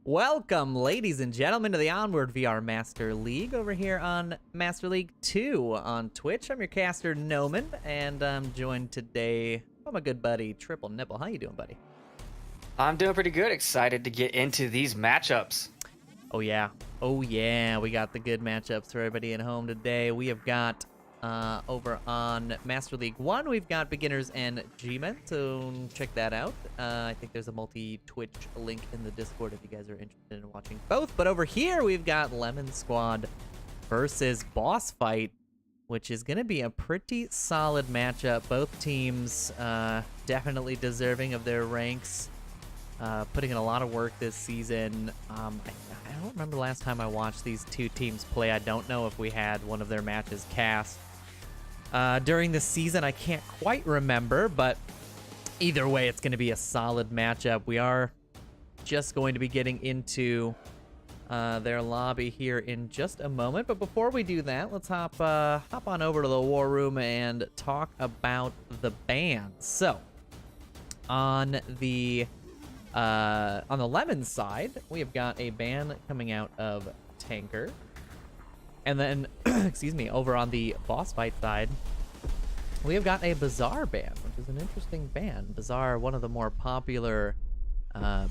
Welcome, ladies and gentlemen, to the Onward VR Master League over here on Master League 2 on Twitch. I'm your caster, Noman, and I'm joined today by my good buddy, Triple Nipple. How you doing, buddy? I'm doing pretty good. Excited to get into these matchups. Oh, yeah. Oh, yeah. We got the good matchups for everybody at home today. We have got, over on Master League 1, we've got beginners and G-men, so check that out. I think there's a multi-Twitch link in the Discord if you guys are interested in watching both. But over here, we've got Lemon Squad versus Boss Fight, which is going to be a pretty solid matchup. Both teams definitely deserving of their ranks, putting in a lot of work this season. I don't remember the last time I watched these two teams play. I don't know if we had one of their matches cast during the season. I can't quite remember, but either way, it's going to be a solid matchup. We are just going to be getting into their lobby here in just a moment. But before we do that, let's hop on over to the war room and talk about the bans. So on the Lemon side, we have got a ban coming out of Tanker. And then, excuse me, over on the Boss Fight side, we have got a Bazaar ban, which is an interesting ban. Bazaar, one of the more popular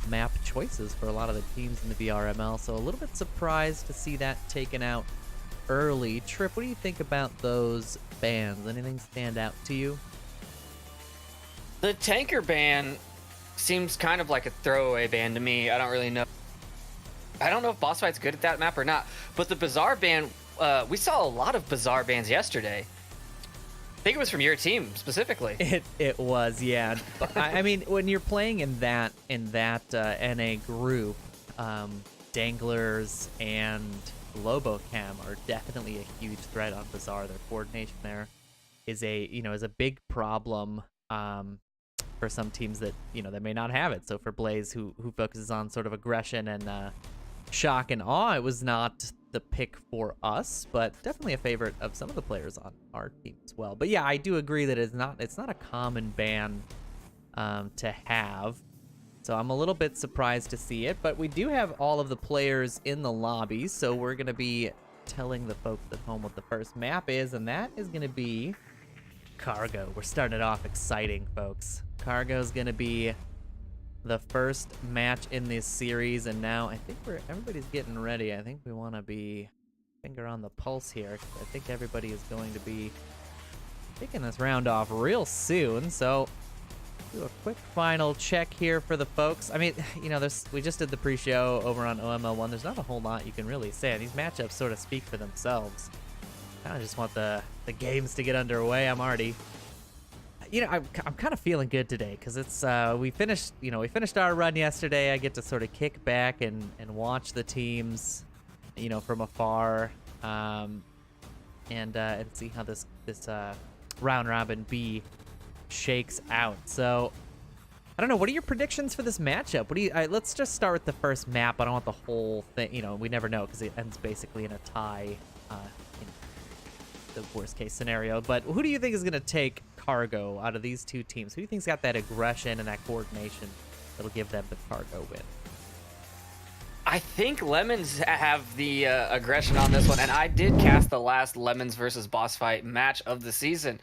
map choices for a lot of the teams in the VRML, so a little bit surprised to see that taken out early. Trip, what do you think about those bans? Anything stand out to you? The Tanker ban seems kind of like a throwaway ban to me. I don't really know. I don't know if Boss Fight's good at that map or not, but the Bazaar ban, we saw a lot of Bazaar bans yesterday. I think it was from your team specifically. It was, yeah. I mean, when you're playing in that NA group, Danglers and Lobocam are definitely a huge threat on Bazaar. Their coordination there is a big problem for some teams that that may not have it. So for Blaze, who focuses on sort of aggression and shock and awe, it was not the pick for us, but definitely a favorite of some of the players on our team as well. But yeah, I do agree that it's not a common ban to have, so I'm a little bit surprised to see it. But we do have all of the players in the lobby, so we're gonna be telling the folks at home what the first map is, and that is gonna be Cargo. We're starting it off exciting, folks. Cargo is gonna be the first match in this series, and now I think everybody's getting ready. I think we want to be finger on the pulse here. I think everybody is going to be kicking this round off real soon, so do a quick final check here for the folks. I mean, we just did the pre-show over on OML1. There's not a whole lot you can really say. These matchups sort of speak for themselves. I just want the games to get underway. I'm already... I'm kind of feeling good today because it's we finished our run yesterday. I get to sort of kick back and watch the teams, from afar, and see how this round robin B shakes out. So I don't know. What are your predictions for this matchup? Let's just start with the first map. I don't want the whole thing. We never know because it ends basically in a tie. The worst case scenario, but who do you think is going to take Cargo out of these two teams? Who do you think's got that aggression and that coordination that'll give them the Cargo win? I think Lemons have the aggression on this one, and I did cast the last Lemons versus Boss Fight match of the season.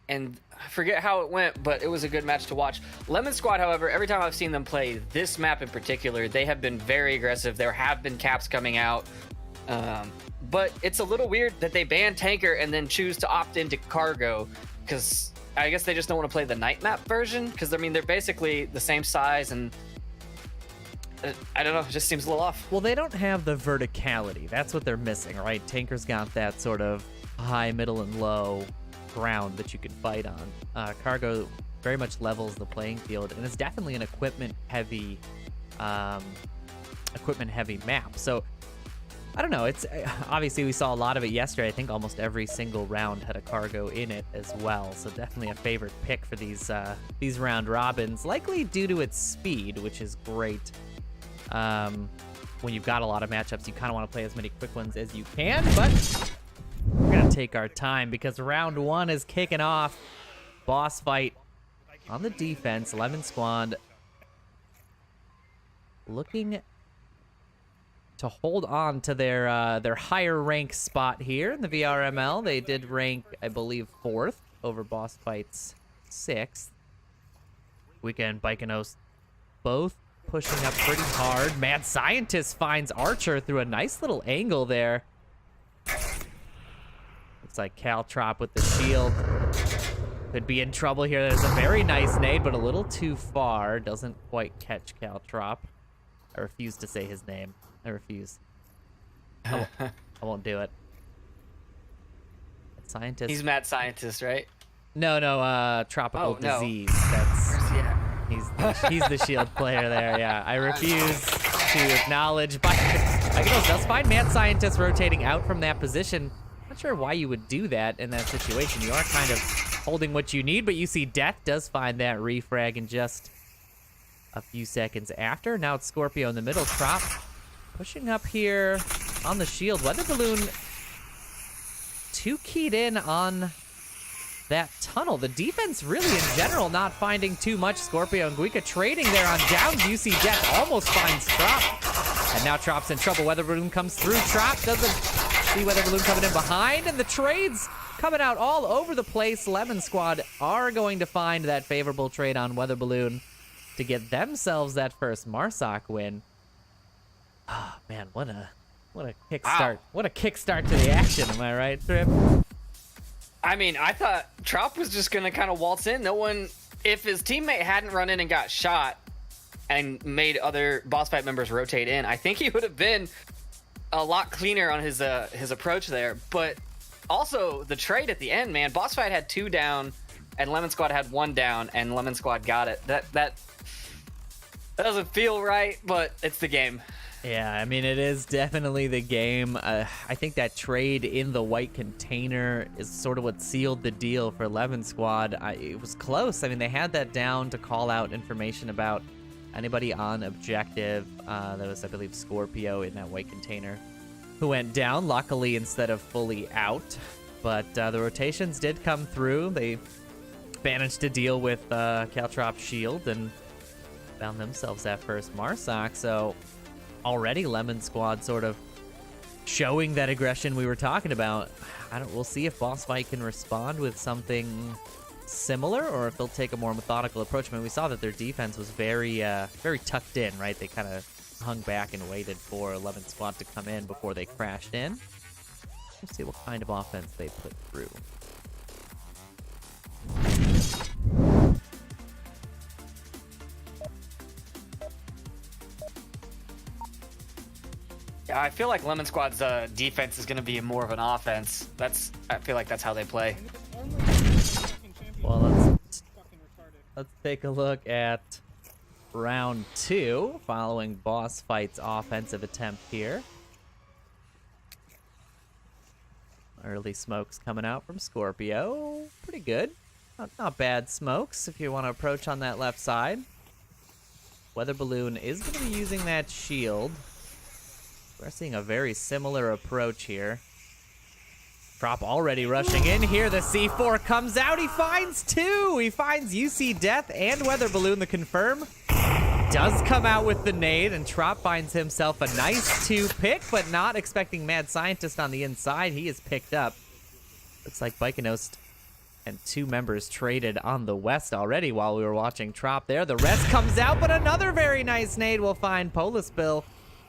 and I forget how it went, but it was a good match to watch. Lemon Squad, however, every time I've seen them play this map in particular, they have been very aggressive. There have been caps coming out. But it's a little weird that they ban Tanker and then choose to opt into Cargo, because I guess they just don't want to play the night map version, because I mean they're basically the same size, and I don't know, it just seems a little off. Well, they don't have the verticality. That's what they're missing, right? Tanker's got that sort of high, middle, and low ground that you can fight on. Cargo very much levels the playing field, and it's definitely an equipment-heavy map. So I don't know. It's obviously we saw a lot of it yesterday. I think almost every single round had a Cargo in it as well. So definitely a favorite pick for these round robins, likely due to its speed, which is great. When you've got a lot of matchups, you kind of want to play as many quick ones as you can, but we're gonna take our time because round one is kicking off. Boss fight on the defense. Lemon Squad looking to hold on to their higher rank spot here in the VRML. They did rank, I believe, 4th over Boss Fight's 6th. Weekend Baikinos both pushing up pretty hard. Mad Scientist finds Archer through a nice little angle there. Looks like Caltrop with the shield could be in trouble here. There's a very nice nade, but a little too far. Doesn't quite catch Caltrop. I refuse to say his name. I refuse. I won't do it. Scientist. He's Mad Scientist, right? No, Tropical Disease. That's he's the shield player there. Yeah, I refuse to acknowledge. Baikinos does find Mad Scientist rotating out from that position. Not sure why you would do that in that situation. You are kind of holding what you need, but you see Death does find that refrag in just a few seconds after. Now it's Scorpio in the middle. Trop pushing up here on the shield. Weather Balloon too keyed in on that tunnel. The defense really in general not finding too much. Scorpio and Guika trading there on downs. UC Death almost finds Trop. And now Trop's in trouble. Weather Balloon comes through. Trop doesn't see Weather Balloon coming in behind. And the trades coming out all over the place. Lemon Squad are going to find that favorable trade on Weather Balloon to get themselves that first Marsoc win. Oh, man, what a kickstart. Wow. What a kickstart to the action, am I right, Trip? I mean, I thought Trop was just going to kind of waltz in. No one, if his teammate hadn't run in and got shot and made other boss fight members rotate in, I think he would have been a lot cleaner on his approach there. But also the trade at the end, man, boss fight had 2 down and Lemon Squad had 1 down and Lemon Squad got it. That doesn't feel right, but it's the game. Yeah, I mean, it is definitely the game. I think that trade in the white container is sort of what sealed the deal for Lemon Squad. It was close. I mean, they had that down to call out information about anybody on objective. There was, I believe, Scorpio in that white container who went down, luckily, instead of fully out. But the rotations did come through. They managed to deal with Caltrop's shield and found themselves that first Marsoc. So already Lemon Squad sort of showing that aggression we were talking about. We'll see if Boss Fight can respond with something similar or if they'll take a more methodical approach. I mean, we saw that their defense was very tucked in, right? They kind of hung back and waited for Lemon Squad to come in before they crashed in. Let's see what kind of offense they put through. Yeah, I feel like Lemon Squad's defense is going to be more of an offense. I feel like that's how they play. Well, let's take a look at round 2 following Boss Fight's offensive attempt here. Early smokes coming out from Scorpio. Pretty good. Not bad smokes if you want to approach on that left side. Weather Balloon is going to be using that shield. We're seeing a very similar approach here. Trop already rushing in here. The C4 comes out. He finds 2. He finds UC Death and Weather Balloon. The confirm does come out with the nade, and Trop finds himself a nice 2 pick, but not expecting Mad Scientist on the inside. He is picked up. Looks like Baikinos And 2 members traded on the west already while we were watching Trop there. The rest comes out, but another very nice nade will find Polisbill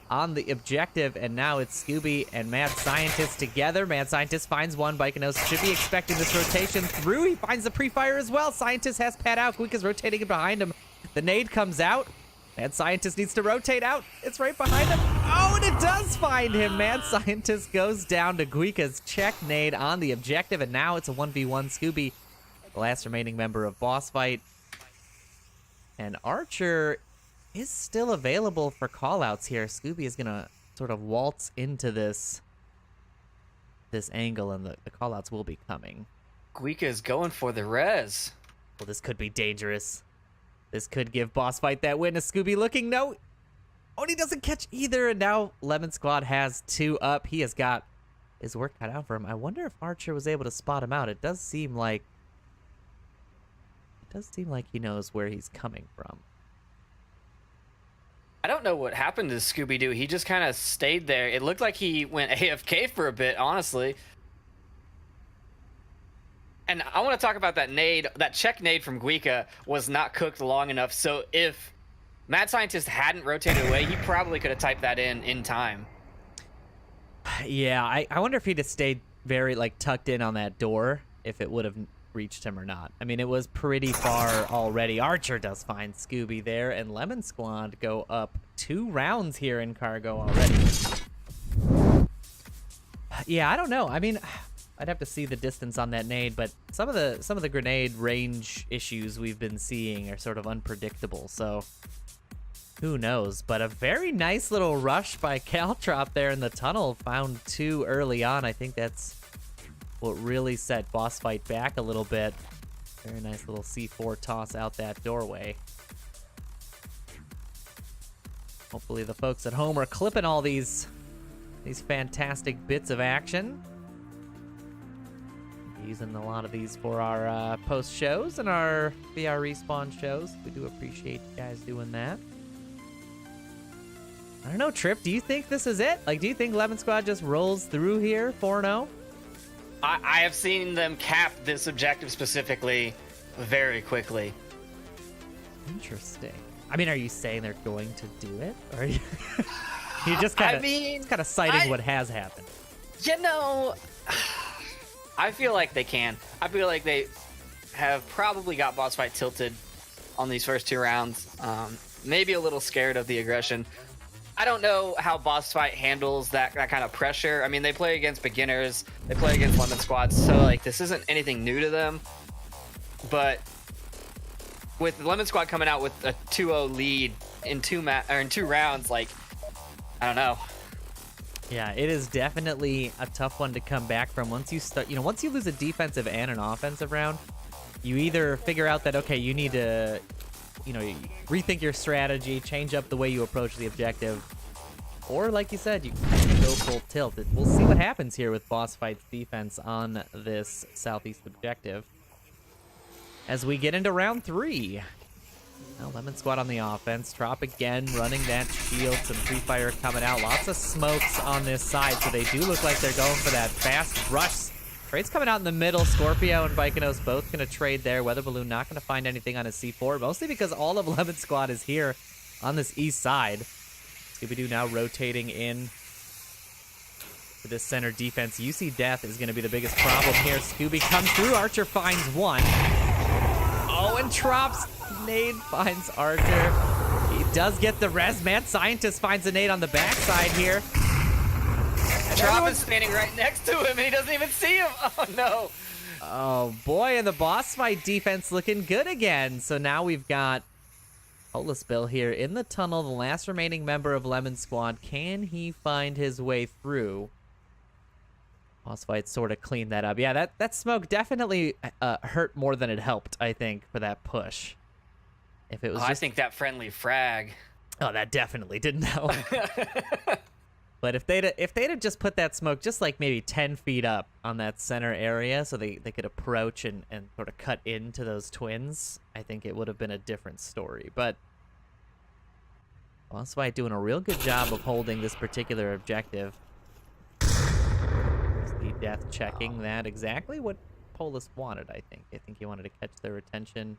on the objective. And now it's Scooby and Mad Scientist together. Mad Scientist finds one. Bikenos should be expecting this rotation through. He finds the pre-fire as well. Scientist has pad out. Quick is rotating behind him. The nade comes out. Mad Scientist needs to rotate out. It's right behind him. Oh, and it does find him. Mad Scientist goes down to Guika's check nade on the objective, and now it's a 1v1 Scooby, the last remaining member of Boss Fight. And Archer is still available for callouts here. Scooby is going to sort of waltz into this angle, and the callouts will be coming. Guika is going for the res. Well, this could be dangerous. This could give Boss Fight that win. Is Scooby looking? No. Oh, and he doesn't catch either. And now Lemon Squad has 2 up. He has got his work cut out for him. I wonder if Archer was able to spot him out. It does seem like he knows where he's coming from. I don't know what happened to Scooby-Doo. He just kind of stayed there. It looked like he went AFK for a bit, honestly. And I want to talk about that nade. That check nade from Guika was not cooked long enough. So if Mad Scientist hadn't rotated away, he probably could have typed that in time. Yeah, I wonder if he'd have stayed very, like, tucked in on that door, if it would have reached him or not. I mean, it was pretty far already. Archer does find Scooby there, and Lemon Squad go up 2 rounds here in Cargo already. Yeah, I don't know. I mean, I'd have to see the distance on that nade, but some of the grenade range issues we've been seeing are sort of unpredictable, so who knows? But a very nice little rush by Caltrop there in the tunnel, found 2 early on. I think that's what really set Boss Fight back a little bit. Very nice little C4 toss out that doorway. Hopefully the folks at home are clipping all these fantastic bits of action. Using a lot of these for our post shows and our VR Respawn shows. We do appreciate you guys doing that. I don't know, Trip, do you think this is it? Like, do you think Lemon Squad just rolls through here 4-0? I have seen them cap this objective specifically very quickly. Interesting. I mean, are you saying they're going to do it? Or are you you're just kind of citing what has happened? You know, I feel like they can. I feel like they have probably got Boss Fight tilted on these first 2 rounds. Maybe a little scared of the aggression. I don't know how Boss Fight handles that kind of pressure. I mean, they play against beginners. They play against Lemon Squads. So, like, this isn't anything new to them. But with Lemon Squad coming out with a 2-0 lead in 2 rounds, like, I don't know. Yeah, it is definitely a tough one to come back from. Once you start, once you lose a defensive and an offensive round, you either figure out that, okay, you need to, rethink your strategy, change up the way you approach the objective, or like you said, you go full tilt. We'll see what happens here with Boss Fight's defense on this southeast objective as we get into round 3. Now Lemon Squad on the offense. Trop again running that shield. Some pre-fire coming out. Lots of smokes on this side, so they do look like they're going for that fast rush. Trade's coming out in the middle. Scorpio and Bikenos both going to trade there. Weather Balloon not going to find anything on his C4, mostly because all of Lemon Squad is here on this east side. Scooby-Doo now rotating in to this center defense. UC Death is going to be the biggest problem here. Scooby comes through. Archer finds one. Oh, and Trop's nade finds Archer. He does get the res. Mad Scientist finds a nade on the backside here. Trop is standing right next to him, and he doesn't even see him. Oh, no. Oh, boy, and the Boss Fight defense looking good again. So now we've got Polisbill here in the tunnel, the last remaining member of Lemon Squad. Can he find his way through? Boss Fight sort of cleaned that up. Yeah, that smoke definitely hurt more than it helped, I think, for that push. If it was I think that friendly frag. Oh, that definitely didn't help. But if they'd have just put that smoke just like maybe 10 feet up on that center area so they could approach and sort of cut into those twins, I think it would have been a different story. But Boss Fight doing a real good job of holding this particular objective. The Death checking that exactly what Polis wanted, I think. I think he wanted to catch their attention.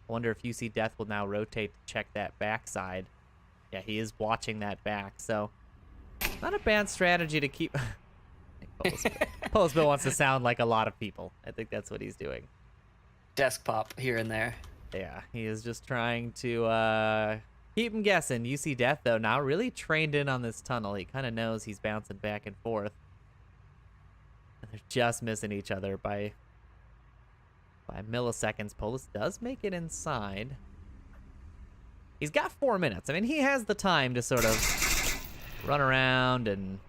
I wonder if UC Death will now rotate to check that backside. Yeah, he is watching that back, so not a bad strategy to keep... I think Polis Bill wants to sound like a lot of people. I think that's what he's doing. Desk pop here and there. Yeah, he is just trying to keep him guessing. UC Death, though, now really trained in on this tunnel. He kind of knows he's bouncing back and forth. And they're just missing each other by milliseconds. Polis does make it inside. He's got 4 minutes. I mean, he has the time to sort of run around and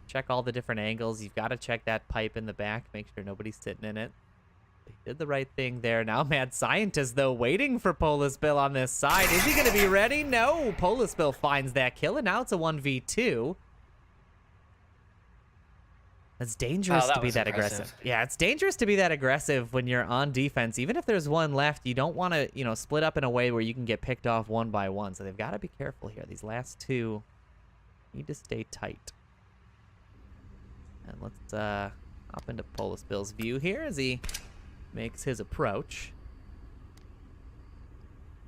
check all the different angles. You've got to check that pipe in the back, make sure nobody's sitting in it. He did the right thing there. Now Mad Scientist, though, waiting for Polis Bill on this side. Is he going to be ready? No. Polis Bill finds that kill, and now it's a 1v2. It's dangerous to be that aggressive. Yeah, it's dangerous to be that aggressive when you're on defense. Even if there's one left, you don't want to, you know, split up in a way where you can get picked off one by one. So they've got to be careful here. These last two need to stay tight. And let's hop into Polis Bill's view here as he makes his approach.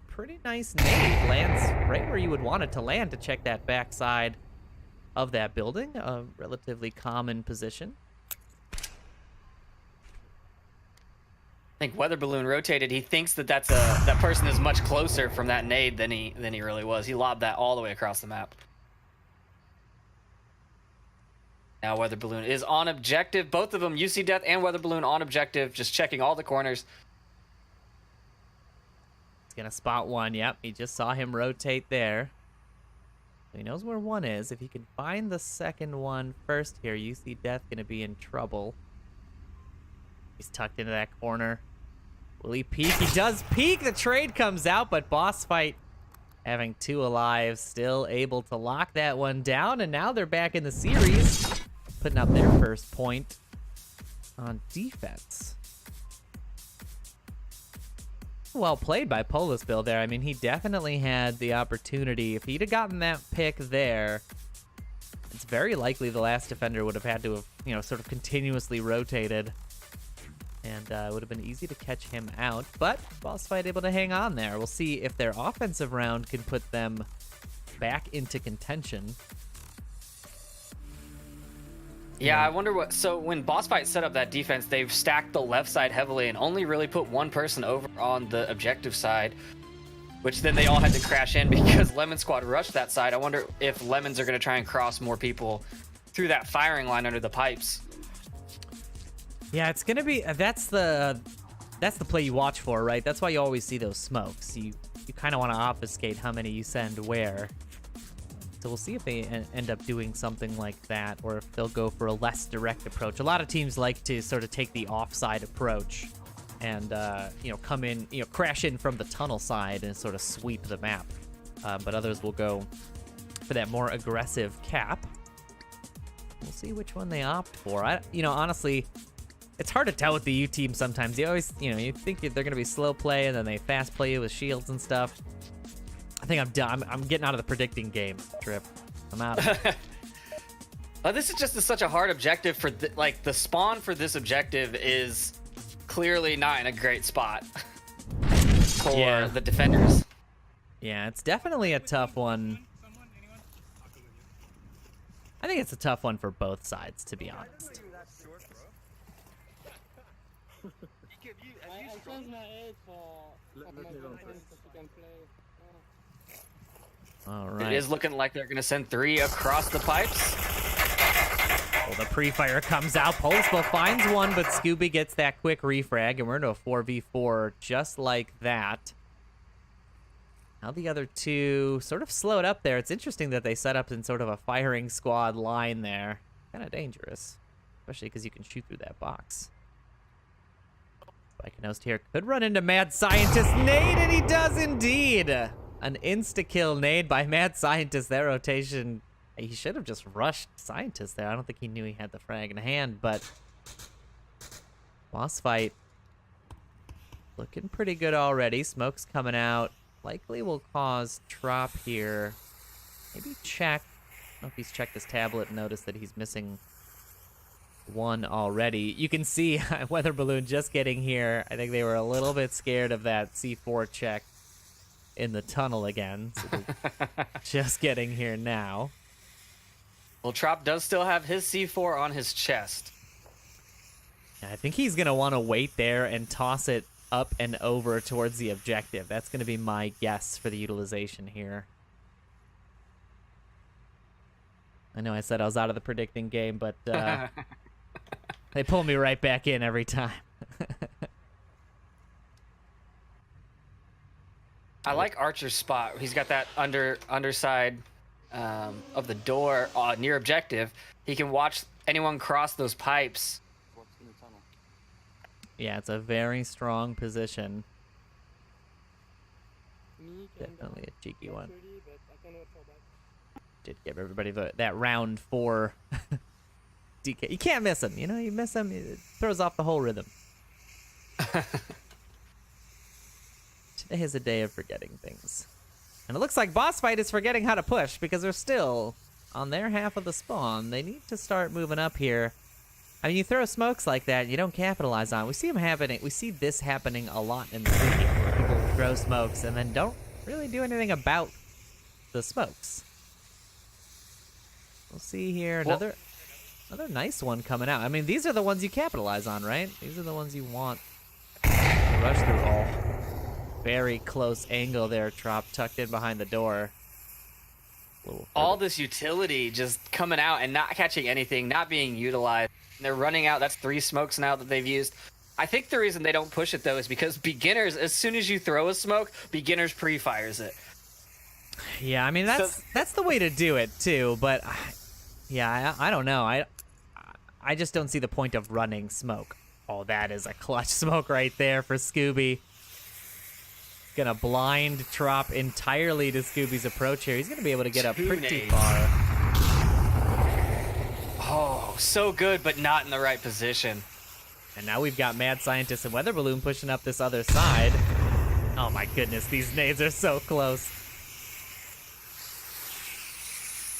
Pretty nice nade. Lands right where you would want it to land to check that backside of that building, a relatively common position. I think Weather Balloon rotated. He thinks that that person is much closer from that nade than he really was. He lobbed that all the way across the map. Now Weather Balloon is on objective. Both of them, UC Death and Weather Balloon, on objective, just checking all the corners. He's gonna spot one. Yep, he just saw him rotate there. He knows where one is. If he can find the second one first here, UC Death gonna be in trouble. He's tucked into that corner. Will he peek? He does peek. The trade comes out, but Boss Fight, having two alive, still able to lock that one down, and now they're back in the series, putting up their first point on defense. Well played by Polis Bill there. I mean, he definitely had the opportunity. If he'd have gotten that pick there, it's very likely the last defender would have had to have, you know, sort of continuously rotated, and it would have been easy to catch him out. But Boss Fight able to hang on there. We'll see if their offensive round can put them back into contention. Yeah, I wonder what... So when Boss Fight set up that defense, they've stacked the left side heavily and only really put one person over on the objective side, which then they all had to crash in because Lemon Squad rushed that side. I wonder if Lemons are going to try and cross more people through that firing line under the pipes. Yeah, it's going to be... That's the play you watch for, right? That's why you always see those smokes. You kind of want to obfuscate how many you send where. So we'll see if they end up doing something like that, or if they'll go for a less direct approach. A lot of teams like to sort of take the offside approach and, you know, come in, you know, crash in from the tunnel side and sort of sweep the map. But others will go for that more aggressive cap. We'll see which one they opt for. You know, honestly, it's hard to tell with the U team sometimes. You always, you know, you think they're going to be slow play and then they fast play you with shields and stuff. I think I'm done. I'm getting out of the predicting game, Trip. I'm out. This is just such a hard objective for like the spawn for this objective is clearly not in a great spot for the defenders. Yeah, it's definitely a tough one. I think it's a tough one for both sides, to be honest. All right. It is looking like they're going to send 3 across the pipes. Well, the pre-fire comes out. Polsville finds one, but Scooby gets that quick refrag, and we're into a 4v4 just like that. Now the other two sort of slowed up there. It's interesting that they set up in sort of a firing squad line there. Kind of dangerous, especially because you can shoot through that box. Spikenost here could run into Mad Scientist. Nade, and he does indeed. An insta-kill nade by Mad Scientist. That rotation, he should have just rushed Scientist there. I don't think he knew he had the frag in hand, but Boss Fight looking pretty good already. Smoke's coming out. Likely will cause Trop here. Maybe check. I don't know if he's checked his tablet and noticed that he's missing one already. You can see Weather Balloon just getting here. I think they were a little bit scared of that C4 check in the tunnel again. So they're just getting here now. Well, Trop does still have his C4 on his chest. I think he's going to want to wait there and toss it up and over towards the objective. That's going to be my guess for the utilization here. I know I said I was out of the predicting game, but they pull me right back in every time. I like Archer's spot. He's got that underside of the door near objective. He can watch anyone cross those pipes. Yeah, it's a very strong position. Definitely a cheeky one. Did give everybody that round 4 DK. You can't miss him. You know, you miss him, it throws off the whole rhythm. Today is a day of forgetting things. And it looks like Boss Fight is forgetting how to push because they're still on their half of the spawn. They need to start moving up here. I mean, you throw smokes like that, and you don't capitalize on it. We see them happening. We see this happening a lot in the league, where people throw smokes and then don't really do anything about the smokes. We'll see here another nice one coming out. I mean, these are the ones you capitalize on, right? These are the ones you want to rush through all. Very close angle there, Trop, tucked in behind the door. All this utility just coming out and not catching anything, not being utilized. They're running out. That's 3 smokes now that they've used. I think the reason they don't push it, though, is because beginners, as soon as you throw a smoke, beginners pre-fires it. Yeah, I mean, that's the way to do it, too. But, yeah, I don't know. I just don't see the point of running smoke. Oh, that is a clutch smoke right there for Scooby. Gonna blind Trop entirely to Scooby's approach here. He's gonna be able to get up pretty far. Oh, so good, but not in the right position. And now we've got Mad Scientist and Weather Balloon pushing up this other side. Oh my goodness, these nades are so close.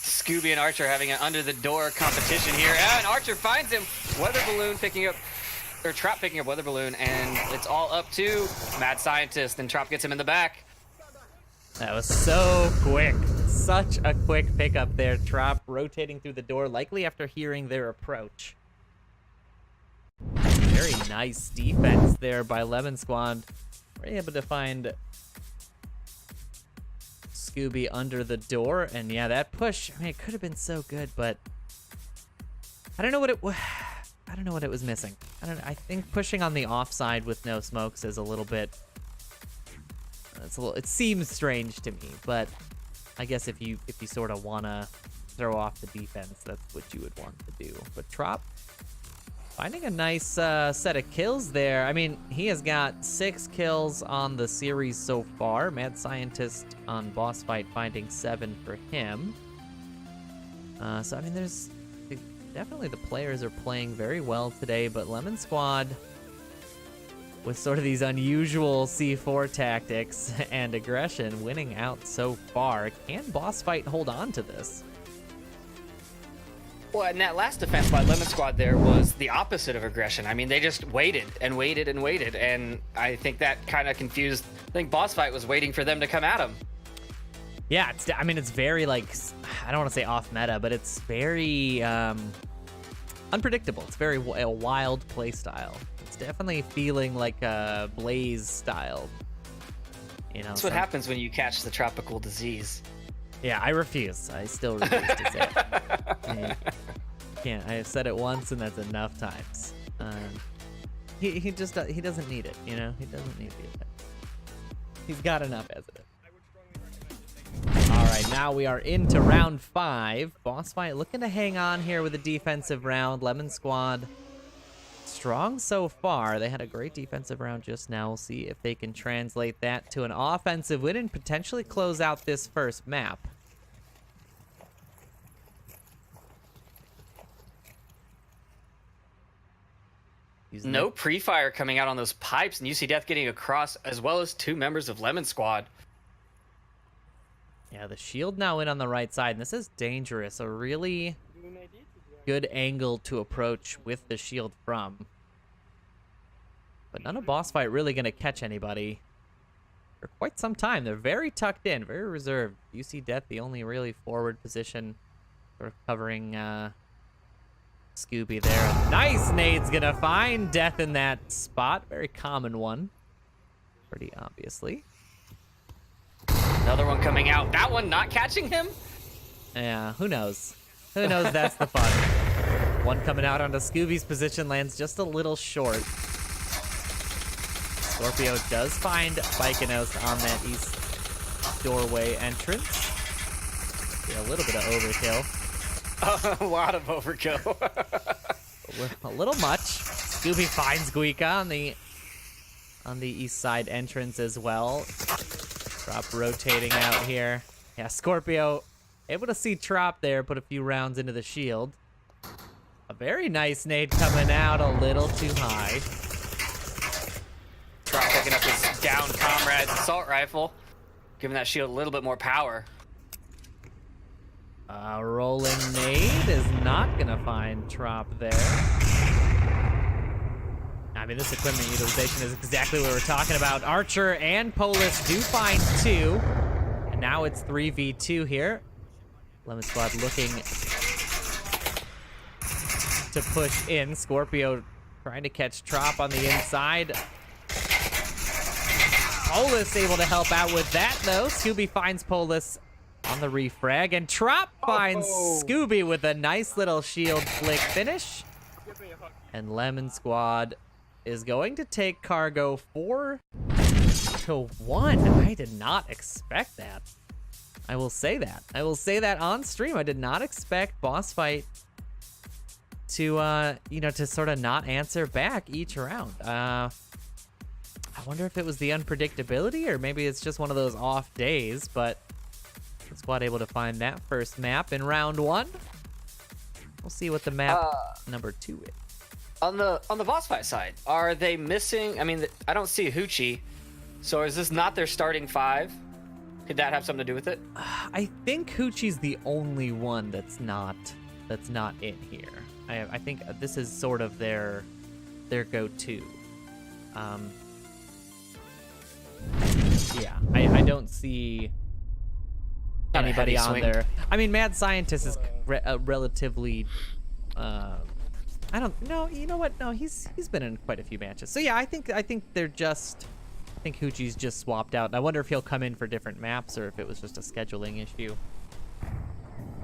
Scooby and Archer having an under the door competition here. And Archer finds him. Weather Balloon picking up, or Trop picking up Weather Balloon, and it's all up to Mad Scientist, and Trop gets him in the back. That was so quick. Such a quick pickup there. Trop rotating through the door, likely after hearing their approach. Very nice defense there by Lemon Squad. We're able to find Scooby under the door, and yeah, that push, I mean, it could have been so good, but I don't know what it was. I don't know what it was missing. I think pushing on the offside with no smokes is a little bit. It seems strange to me, but I guess if you sort of wanna throw off the defense, that's what you would want to do. But Trop finding a nice set of kills there. I mean, he has got 6 kills on the series so far. Mad Scientist on Boss Fight finding 7 for him. So I mean, there's definitely the players are playing very well today, but Lemon Squad, with sort of these unusual C4 tactics and aggression, winning out so far. Can Boss Fight hold on to this? Well, and that last defense by Lemon Squad there was the opposite of aggression. I mean, they just waited and waited and waited, and I think that kind of confused. I think Boss Fight was waiting for them to come at him. Yeah, I mean, it's very, like, I don't want to say off meta, but it's very unpredictable. It's very a wild play style. It's definitely feeling like a Blaze style. You know, that's what happens when you catch the tropical disease. Yeah, I refuse. I still refuse to say it. Can't. I have said it once, and that's enough times. He doesn't need it. You know, he doesn't need it. He's got enough as it is. All right, now we are into round 5. Boss Fight looking to hang on here with a defensive round. Lemon Squad strong so far. They had a great defensive round just now. We'll see if they can translate that to an offensive win and potentially close out this first map. No pre-fire coming out on those pipes, and UC Death getting across, as well as 2 members of Lemon Squad. Yeah, the shield now in on the right side, and this is dangerous. A really good angle to approach with the shield from. But none of boss fight really going to catch anybody for quite some time. They're very tucked in, very reserved. You see Death, the only really forward position, sort of covering Scooby there. Nice nade's going to find Death in that spot. Very common one. Pretty obviously. Another one coming out. That one not catching him? Yeah, who knows? Who knows? That's the fun. One coming out onto Scooby's position lands just a little short. Scorpio does find Bikenos on that east doorway entrance. Yeah, a little bit of overkill. A lot of overkill. A little much. Scooby finds Guika on the east side entrance as well. Trop rotating out here. Yeah, Scorpio able to see Trop there, put a few rounds into the shield. A very nice nade coming out, a little too high. Trop picking up his down comrade's assault rifle, giving that shield a little bit more power. Rolling nade is not gonna find Trop there. I mean, this equipment utilization is exactly what we're talking about. Archer and Polis do find 2. And now it's 3v2 here. Lemon Squad looking to push in. Scorpio trying to catch Trop on the inside. Polis able to help out with that, though. Scooby finds Polis on the refrag. And Trop finds Scooby with a nice little shield flick finish. And Lemon Squad is going to take cargo 4-1. I did not expect that. I will say that. I will say that on stream. I did not expect boss fight to, to sort of not answer back each round. I wonder if it was the unpredictability or maybe it's just one of those off days, but Squad able to find that first map in round 1. We'll see what the map number 2 is. On the boss fight side, are they missing? I mean, I don't see Hoochie, so is this not their starting 5? Could that have something to do with it? I think Hoochie's the only one that's not in here. I think this is sort of their go-to. Yeah, I don't see anybody on there. I mean, Mad Scientist is relatively. I don't know. You know what? No, he's been in quite a few matches. So yeah, I think they're just. I think Hoochie's just swapped out. I wonder if he'll come in for different maps or if it was just a scheduling issue.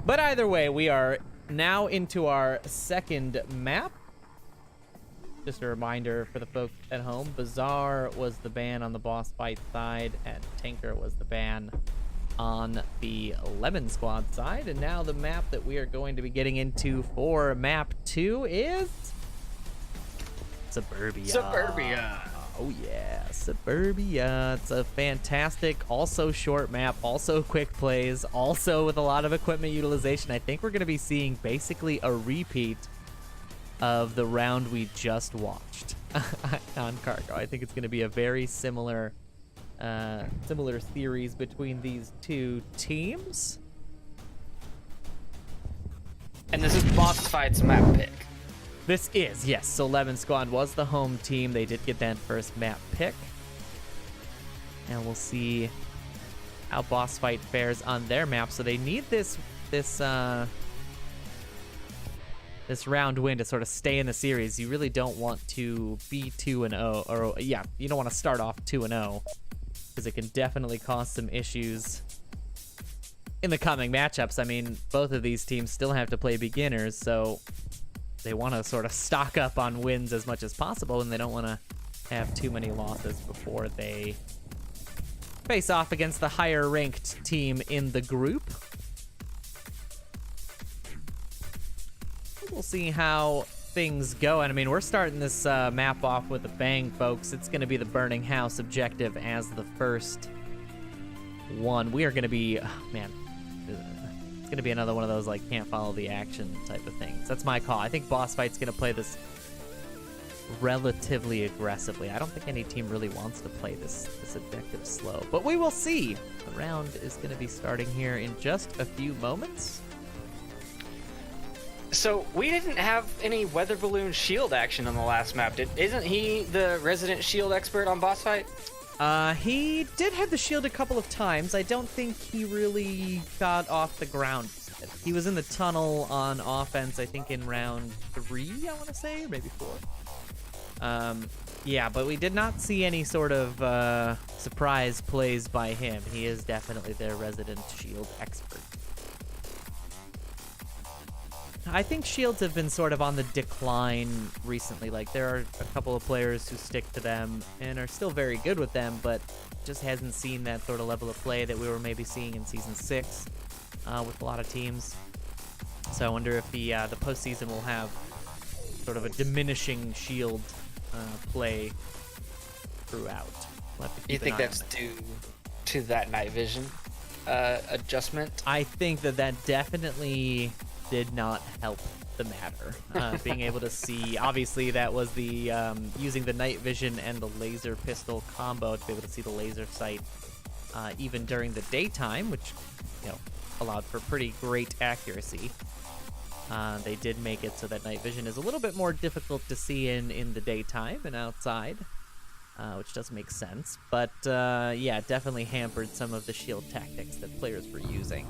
But either way, we are now into our second map. Just a reminder for the folks at home, Bazaar was the ban on the boss fight side, and Tinker was the ban on the Lemon Squad side. And now the map that we are going to be getting into for map 2 is Suburbia. Suburbia. Oh yeah, Suburbia. It's a fantastic, also short map, also quick plays, also with a lot of equipment utilization. I think we're going to be seeing basically a repeat of the round we just watched on Cargo. I think it's going to be a very similar series between these two teams. And this is boss fight's map pick. This is, yes. So Lemon Squad was the home team. They did get that first map pick. And we'll see how boss fight fares on their map. So they need this round win to sort of stay in the series. You really don't want to be 2-0, or yeah, you don't want to start off 2-0 because it can definitely cause some issues in the coming matchups. I mean, both of these teams still have to play beginners, so they want to sort of stock up on wins as much as possible, and they don't want to have too many losses before they face off against the higher ranked team in the group. We'll see how things go. And I mean, we're starting this map off with a bang, folks. It's going to be the Burning House objective as the first one. We are going to be, man, it's going to be another one of those like can't follow the action type of things. That's my call. I think boss fight's going to play this relatively aggressively. I don't think any team really wants to play this objective slow, but we will see. The round is going to be starting here in just a few moments. So we didn't have any weather balloon shield action on the last map. Isn't he the resident shield expert on boss fight? He did have the shield a couple of times. I don't think he really got off the ground. He was in the tunnel on offense, I think in round 3, I want to say, or maybe 4. Yeah, but we did not see any sort of surprise plays by him. He is definitely their resident shield expert. I think shields have been sort of on the decline recently. Like, there are a couple of players who stick to them and are still very good with them, but just hasn't seen that sort of level of play that we were maybe seeing in Season 6 with a lot of teams. So I wonder if the postseason will have sort of a diminishing shield play throughout. We'll have to keep You think an eye that's on it. due to that night vision adjustment? I think that definitely did not help the matter. Being able to see, obviously that was the using the night vision and the laser pistol combo to be able to see the laser sight even during the daytime, which, you know, allowed for pretty great accuracy. They did make it so that night vision is a little bit more difficult to see in the daytime and outside, which does make sense. But yeah, definitely hampered some of the shield tactics that players were using.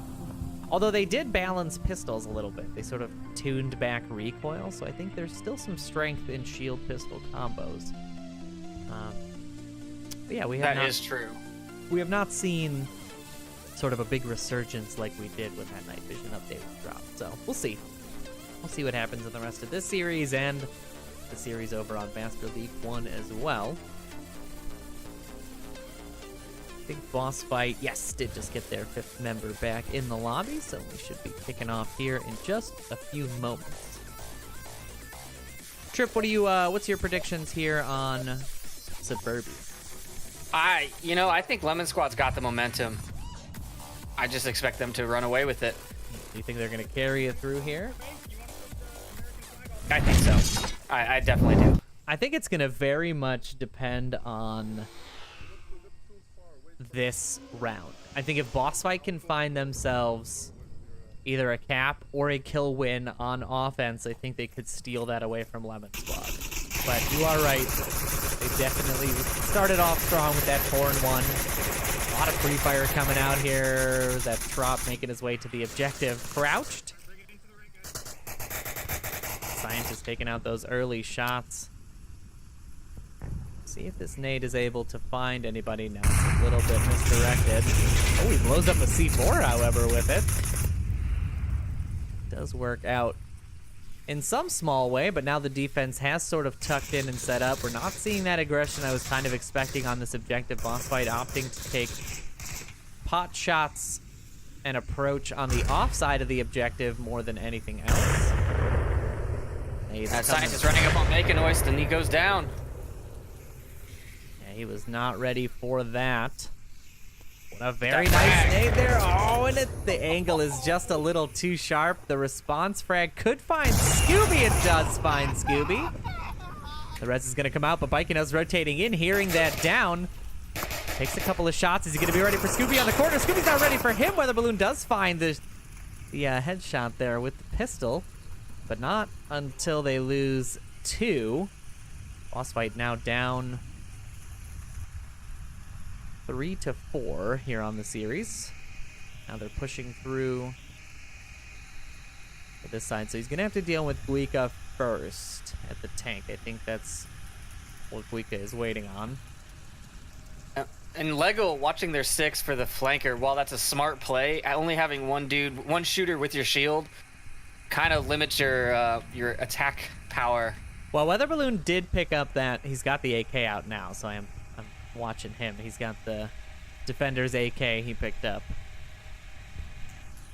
Although they did balance pistols a little bit. They sort of tuned back recoil, so I think there's still some strength in shield pistol combos. But yeah, That is true. We have not seen sort of a big resurgence like we did when that night vision update was dropped. So we'll see. We'll see what happens in the rest of this series and the series over on Master League 1 as well. Big boss fight. Yes, did just get their 5th member back in the lobby, so we should be kicking off here in just a few moments. Trip, what's your predictions here on Suburbia? I think Lemon Squad's got the momentum. I just expect them to run away with it. Do you think they're going to carry it through here? I think so. I definitely do. I think it's going to very much depend on this round. I think if Boss Fight can find themselves either a cap or a kill win on offense, I think they could steal that away from Lemon Squad. But you are right. They definitely started off strong with that 4-1. A lot of free fire coming out here. That Trop making his way to the objective. Crouched. Scientist taking out those early shots. See if this nade is able to find anybody now. It's a little bit misdirected. Oh, he blows up a C4, however, with it. Does work out in some small way, but now the defense has sort of tucked in and set up. We're not seeing that aggression I was kind of expecting on this objective. Boss Fight opting to take pot shots and approach on the offside of the objective more than anything else. That Scientist running up on Mechanoist, and he goes down. He was not ready for that. What a very nice nade there. Oh, and the angle is just a little too sharp. The response frag could find Scooby. It does find Scooby. The rest is going to come out, but Baikinos rotating in, hearing that down. Takes a couple of shots. Is he going to be ready for Scooby on the corner? Scooby's not ready for him. Weather Balloon does find the headshot there with the pistol, but not until they lose 2. Boss Fight now down 3-4 here on the series. Now they're pushing through to this side, so he's gonna have to deal with Guika first at the tank. I think that's what Guika is waiting on. And Lego watching their 6 for the flanker, while that's a smart play, only having one shooter with your shield kind of limits your attack power. Well, Weather Balloon did pick up that. He's got the AK out now, so I'm watching him. He's got the Defender's AK he picked up.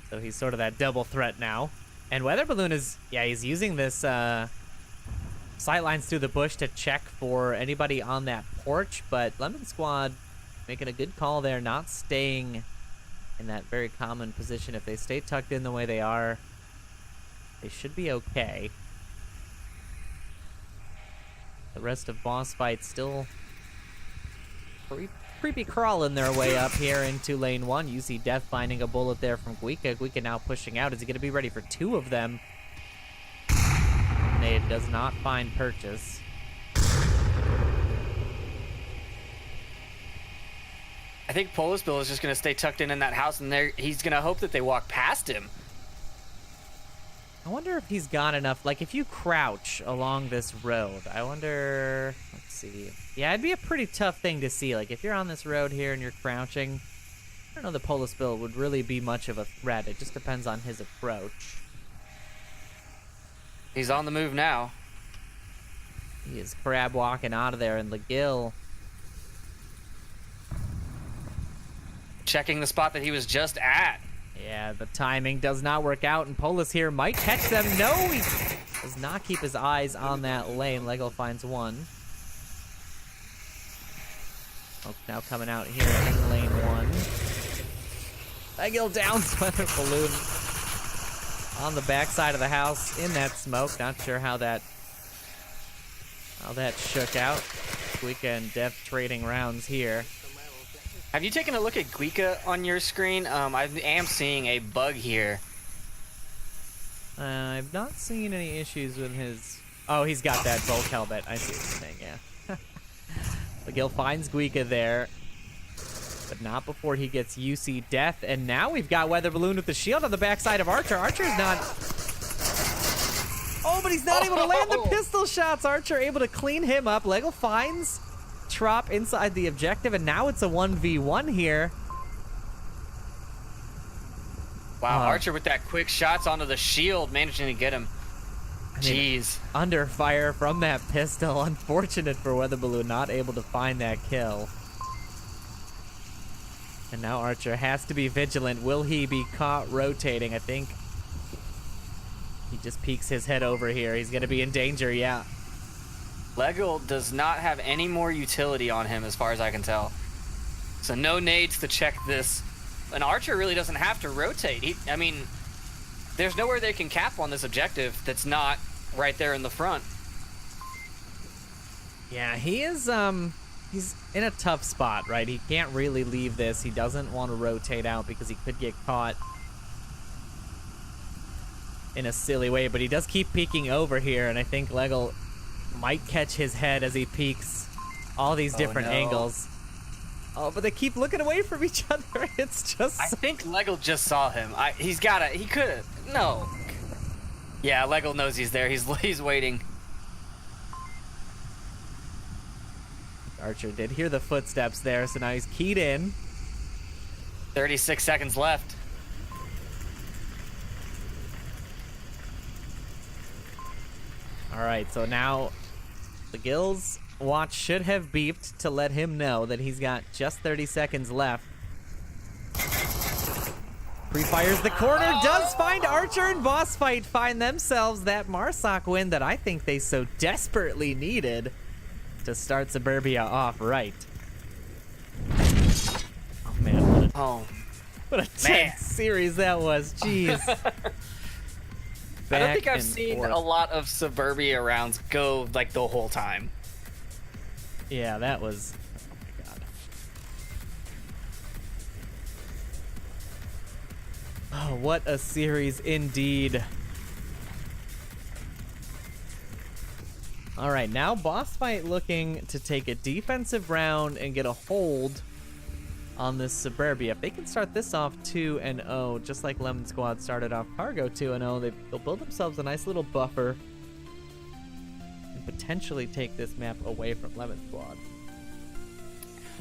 So he's sort of that double threat now. And Weather Balloon is, he's using this sightlines through the bush to check for anybody on that porch, but Lemon Squad making a good call there, not staying in that very common position. If they stay tucked in the way they are, they should be okay. The rest of Boss Fight still creepy crawling their way up here into lane 1. You see Death finding a bullet there from Guika. Guika now pushing out. Is he going to be ready for 2 of them? nade does not find purchase. I think Polis Bill is just going to stay tucked in that house, and he's going to hope that they walk past him. I wonder if he's got enough. Like, if you crouch along this road, I wonder. Let's see. Yeah, it'd be a pretty tough thing to see. Like, if you're on this road here and you're crouching, I don't know the Polis Bill would really be much of a threat. It just depends on his approach. He's on the move now. He is crab walking out of there, and Legil checking the spot that he was just at. Yeah, the timing does not work out, and Polis here might catch them. No, he does not keep his eyes on that lane. Lego finds one. Oh, now coming out here in lane 1. Lego downs Weather Balloon on the backside of the house in that smoke. Not sure how that shook out. Guika and Death trading rounds here. Have you taken a look at Guika on your screen? I am seeing a bug here. I've not seen any issues with his... Oh, he's got that bulk helmet. I see what you're saying, yeah. Legil finds Guika there, but not before he gets UC Death. And now we've got Weather Balloon with the shield on the backside of Archer. Archer's not... Oh, but he's not able to land the pistol shots. Archer able to clean him up. Lego finds Trop inside the objective, and now it's a 1v1 here. Wow, Archer with that quick shots onto the shield, managing to get him. Jeez. Under fire from that pistol. Unfortunate for Weather Balloon, not able to find that kill. And now Archer has to be vigilant. Will he be caught rotating? I think he just peeks his head over here. He's going to be in danger, yeah. Lego does not have any more utility on him as far as I can tell. So no nades to check this. And Archer really doesn't have to rotate. I mean, there's nowhere they can cap on this objective that's not right there in the front. Yeah, he is, he's in a tough spot, right? He can't really leave this. He doesn't want to rotate out because he could get caught in a silly way, but he does keep peeking over here, and I think Lego might catch his head as he peeks all these different angles. Oh, but they keep looking away from each other. It's just... I think Lego just saw him. He could. No. Yeah, Lego knows he's there. He's waiting. Archer did hear the footsteps there, so now he's keyed in. 36 seconds left. All right, so now Legil's watch should have beeped to let him know that he's got just 30 seconds left. Pre-fires the corner, does find Archer, and Boss Fight find themselves that Marsoc win that I think they so desperately needed to start Suburbia off right. Oh man, what a tense series that was. Jeez. I don't think I've seen a lot of Suburbia rounds go like the whole time. Yeah, that was... Oh my god. Oh, what a series indeed. All right, now Boss Fight looking to take a defensive round and get a hold on this Suburbia. If they can start this off 2-0, just like Lemon Squad started off Cargo 2-0, they'll build themselves a nice little buffer and potentially take this map away from Lemon Squad.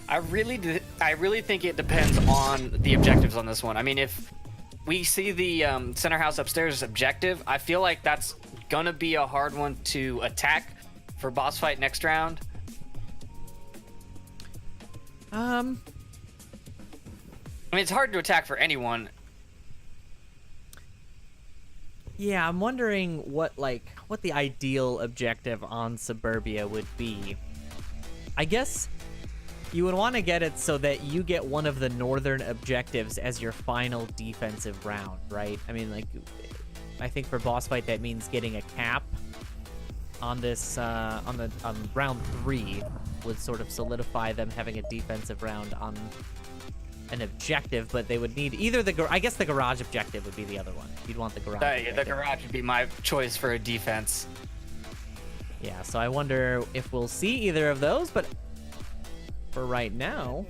I really think it depends on the objectives on this one. I mean, if we see the center house upstairs objective, I feel like that's gonna be a hard one to attack for Boss Fight next round. I mean, it's hard to attack for anyone. Yeah, I'm wondering what the ideal objective on Suburbia would be. I guess you would want to get it so that you get one of the northern objectives as your final defensive round, right? I mean, like, I think for Boss Fight that means getting a cap on this on round 3 would sort of solidify them having a defensive round on an objective, but they would need either I guess the garage objective would be the other one. You'd want the garage. The garage would be my choice for a defense. Yeah, so I wonder if we'll see either of those, but for right now,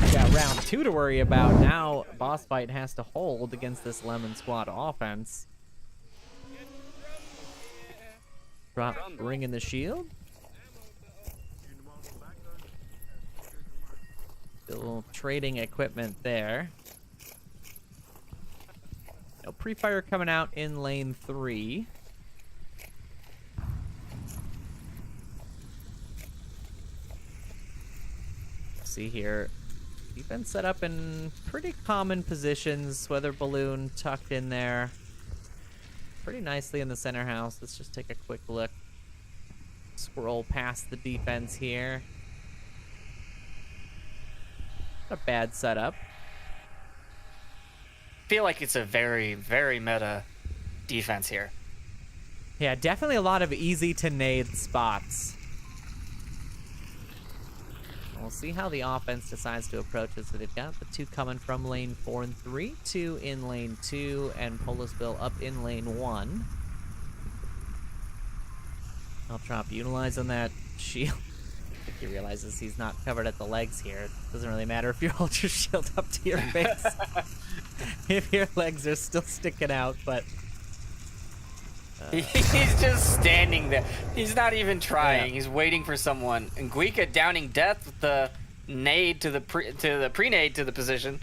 we got round 2 to worry about. Now, Boss Fight has to hold against this Lemon Squad offense. Drop Ring in the Shield. Still trading equipment there. No pre-fire coming out in lane 3. See here, defense set up in pretty common positions. Weather balloon tucked in there pretty nicely in the center house. Let's just take a quick look. Scroll past the defense here. Not a bad setup. I feel like it's a very, very meta defense here. Yeah, definitely a lot of easy to nade spots. We'll see how the offense decides to approach it. So they've got the 2 coming from lane 4 and 3, 2 in lane 2, and Polisville up in lane 1. Altrop utilizing that shield. I think he realizes he's not covered at the legs here. It doesn't really matter if you hold your shield up to your face. If your legs are still sticking out, but... He's just standing there. He's not even trying. Yeah. He's waiting for someone. And Guika downing death with the nade to the pre-nade to the position.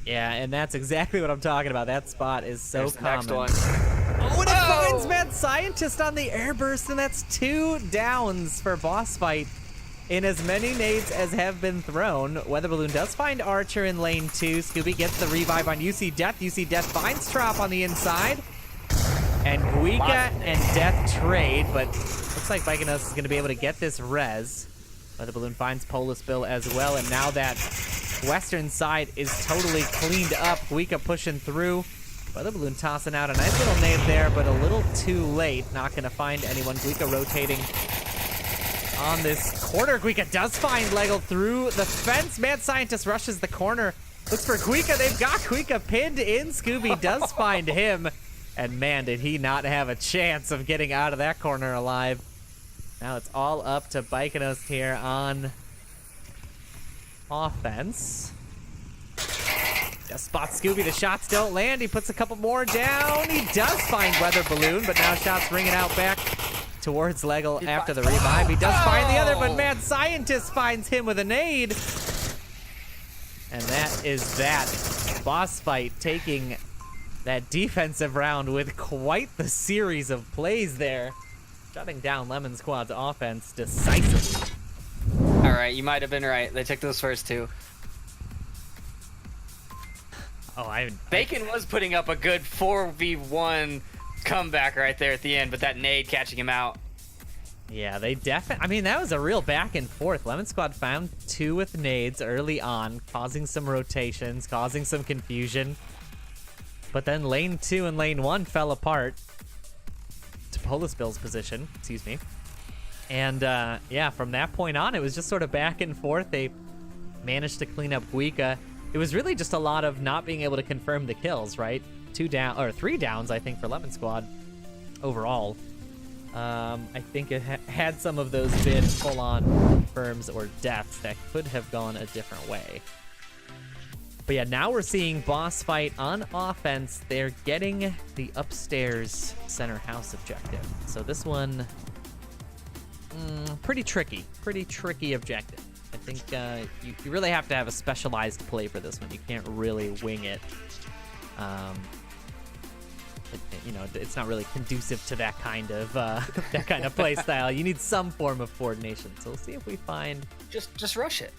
Yeah, and that's exactly what I'm talking about. That spot is so There's common. The next one. Oh, and it finds Mad Scientist on the airburst, and that's 2 downs for Boss Fight in as many nades as have been thrown. Weather Balloon does find Archer in lane 2. Scooby gets the revive on UC Death. UC Death finds Trop on the inside. And Guika and Death trade, but looks like Vikinos is going to be able to get this res. Weather Balloon finds Polisville as well, and now that western side is totally cleaned up. Guika pushing through. Weather Balloon tossing out a nice little nade there, but a little too late. Not going to find anyone. Guika rotating on this corner. Guika does find Lego through the fence. Mad Scientist rushes the corner. Looks for Guika. They've got Guika pinned in. Scooby does find him. And man, did he not have a chance of getting out of that corner alive. Now it's all up to Baikinos here on offense. Just spots Scooby. The shots don't land. He puts a couple more down. He does find Weather Balloon, but now shots ringing out back towards Legel after the revive. He does find the other, but Mad Scientist finds him with a nade. And that is that. Boss Fight taking that defensive round with quite the series of plays there. Shutting down Lemon Squad's offense decisively. All right, you might have been right. They took those first 2. Oh, Bacon was putting up a good 4v1 comeback right there at the end, but that nade catching him out. Yeah, they definitely... I mean, that was a real back and forth. Lemon Squad found 2 with nades early on, causing some rotations, causing some confusion. But then lane 2 and lane 1 fell apart to Polisville's position, excuse me. And yeah, from that point on, it was just sort of back and forth. They managed to clean up Guika. It was really just a lot of not being able to confirm the kills, right? 3 downs, I think, for Lemon Squad overall. I think it had some of those been full-on confirms or deaths that could have gone a different way. But yeah, now we're seeing Boss Fight on offense. They're getting the upstairs center house objective. So this one, pretty tricky objective. I think you really have to have a specialized play for this one. You can't really wing it. You know, it's not really conducive to that kind of play style. You need some form of coordination. So we'll see if we find. Just rush it.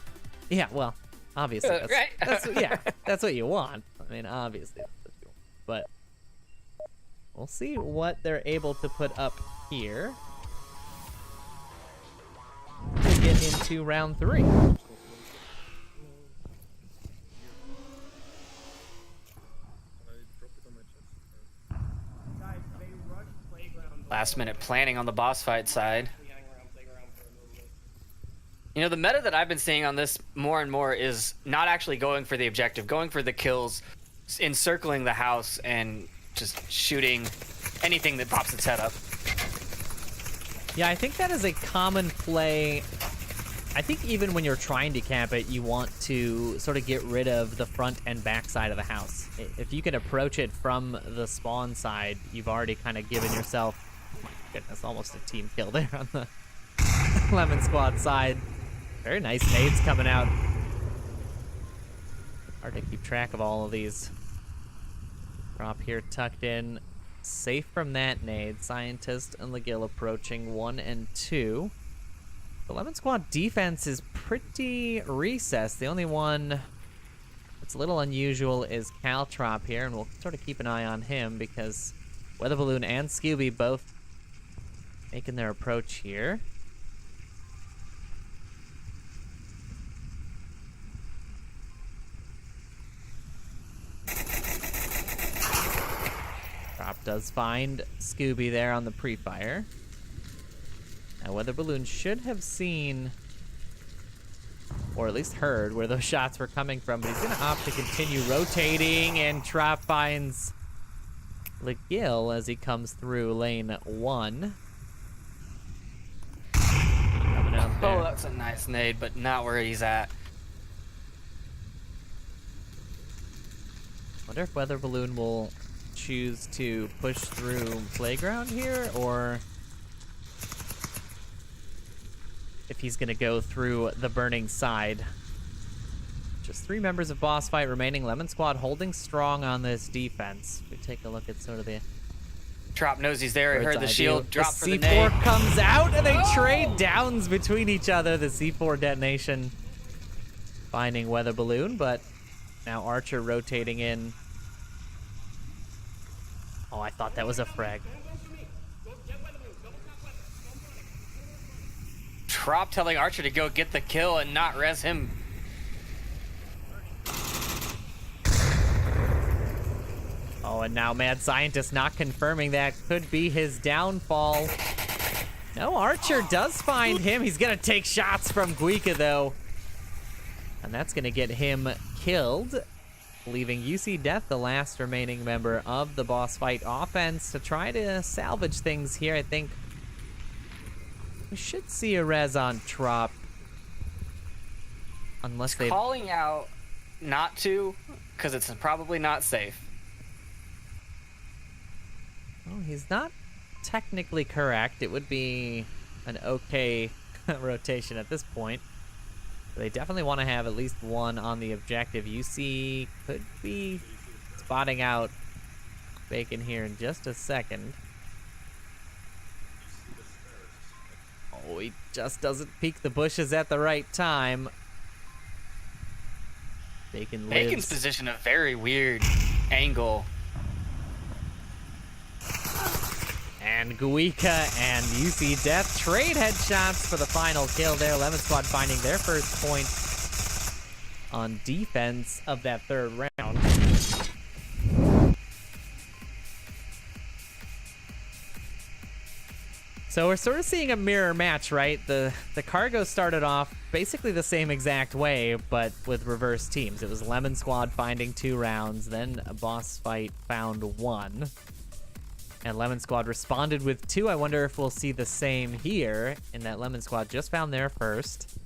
Yeah, well. Obviously, right. That's what you want. I mean, obviously, that's what you want. But we'll see what they're able to put up here to get into round 3. Last minute planning on the Boss Fight side. You know, the meta that I've been seeing on this more and more is not actually going for the objective, going for the kills, encircling the house, and just shooting anything that pops its head up. Yeah, I think that is a common play. I think even when you're trying to camp it, you want to sort of get rid of the front and back side of the house. If you can approach it from the spawn side, you've already kind of given yourself, oh my goodness, almost a team kill there on the Lemon Squad side. Very nice nades coming out. Hard to keep track of all of these. Drop here tucked in. Safe from that nade. Scientist and Lagill approaching 1 and 2. The Lemon Squad defense is pretty recessed. The only one that's a little unusual is Caltrop here, and we'll sort of keep an eye on him because Weather Balloon and Scooby both making their approach here. Drop does find Scooby there on the pre-fire. Now, Weather Balloon should have seen, or at least heard, where those shots were coming from, but he's going to opt to continue rotating, and Trop finds Lagill as he comes through lane 1. Coming out there. Oh, that's a nice nade, but not where he's at. Wonder if Weather Balloon will choose to push through playground here, or if he's gonna go through the burning side. Just 3 members of boss fight remaining. Lemon Squad holding strong on this defense. We take a look at sort of the Trop knows he's there. He heard the shield drop for the C4 nade. comes out and they trade downs between each other. The C4 detonation finding Weather Balloon, but now Archer rotating in. Oh, I thought that was a frag. Trop telling Archer to go get the kill and not res him. Oh, and now Mad Scientist not confirming that could be his downfall. No, Archer does find him. He's gonna take shots from Guika though. And that's gonna get him killed, leaving UC Death the last remaining member of the boss fight offense to try to salvage things here. I think we should see a res on Trop. Unless they Calling out not to, because it's probably not safe. Well, he's not technically correct. It would be an okay rotation at this point. But they definitely want to have at least one on the objective. UC could be spotting out Bacon here in just a second. Oh, he just doesn't peek the bushes at the right time. Bacon lives. Bacon's position a very weird angle. And Guika and UC Death trade headshots for the final kill there. Lemon Squad finding their first point on defense of that third round. So we're sort of seeing a mirror match, right? The cargo started off basically the same exact way, but with reverse teams. It was Lemon Squad finding 2 rounds, then a boss fight found 1. And Lemon Squad responded with 2. I wonder if we'll see the same here, in that Lemon Squad just found their first.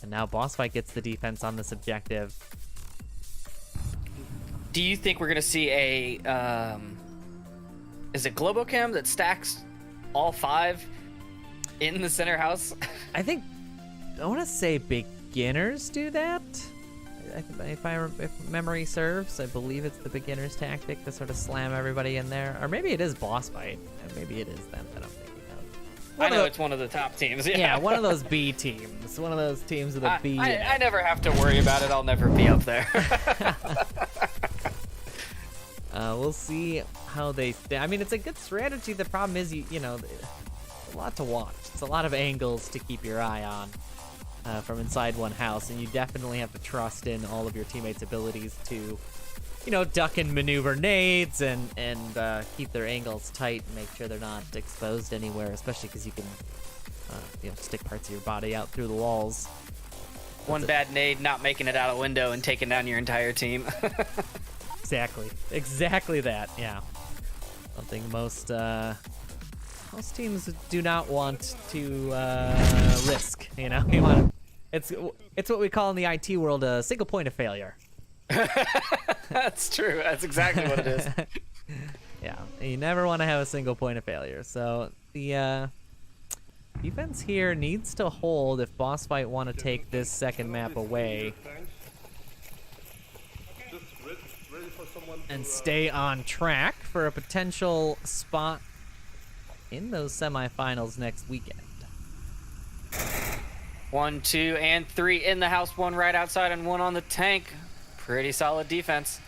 And now boss fight gets the defense on this objective. Do you think we're gonna see a is it Globocam that stacks all 5 in the center house? I want to say beginners do that. If memory serves, I believe it's the beginner's tactic to sort of slam everybody in there. Or maybe it is boss fight. And maybe it is them that I'm thinking of. I know it's one of the top teams. Yeah, one of those B teams. One of those teams with a B. I never have to worry about it. I'll never be up there. We'll see how they I mean, it's a good strategy. The problem is, you know, a lot to watch. It's a lot of angles to keep your eye on from inside one house, and you definitely have to trust in all of your teammates' abilities to, you know, duck and maneuver nades and keep their angles tight and make sure they're not exposed anywhere, especially because you can, you know, stick parts of your body out through the walls. One bad nade, not making it out a window and taking down your entire team. Exactly that, yeah. Something most most teams do not want to risk. You know, you want it's what we call in the IT world a single point of failure. That's true. That's exactly what it is. Yeah, you never want to have a single point of failure. So the defense here needs to hold if Boss Fight want to take this second map away and stay on track for a potential spot in those semifinals next weekend. 1, 2, and 3 in the house. 1 right outside and 1 on the tank. Pretty solid defense.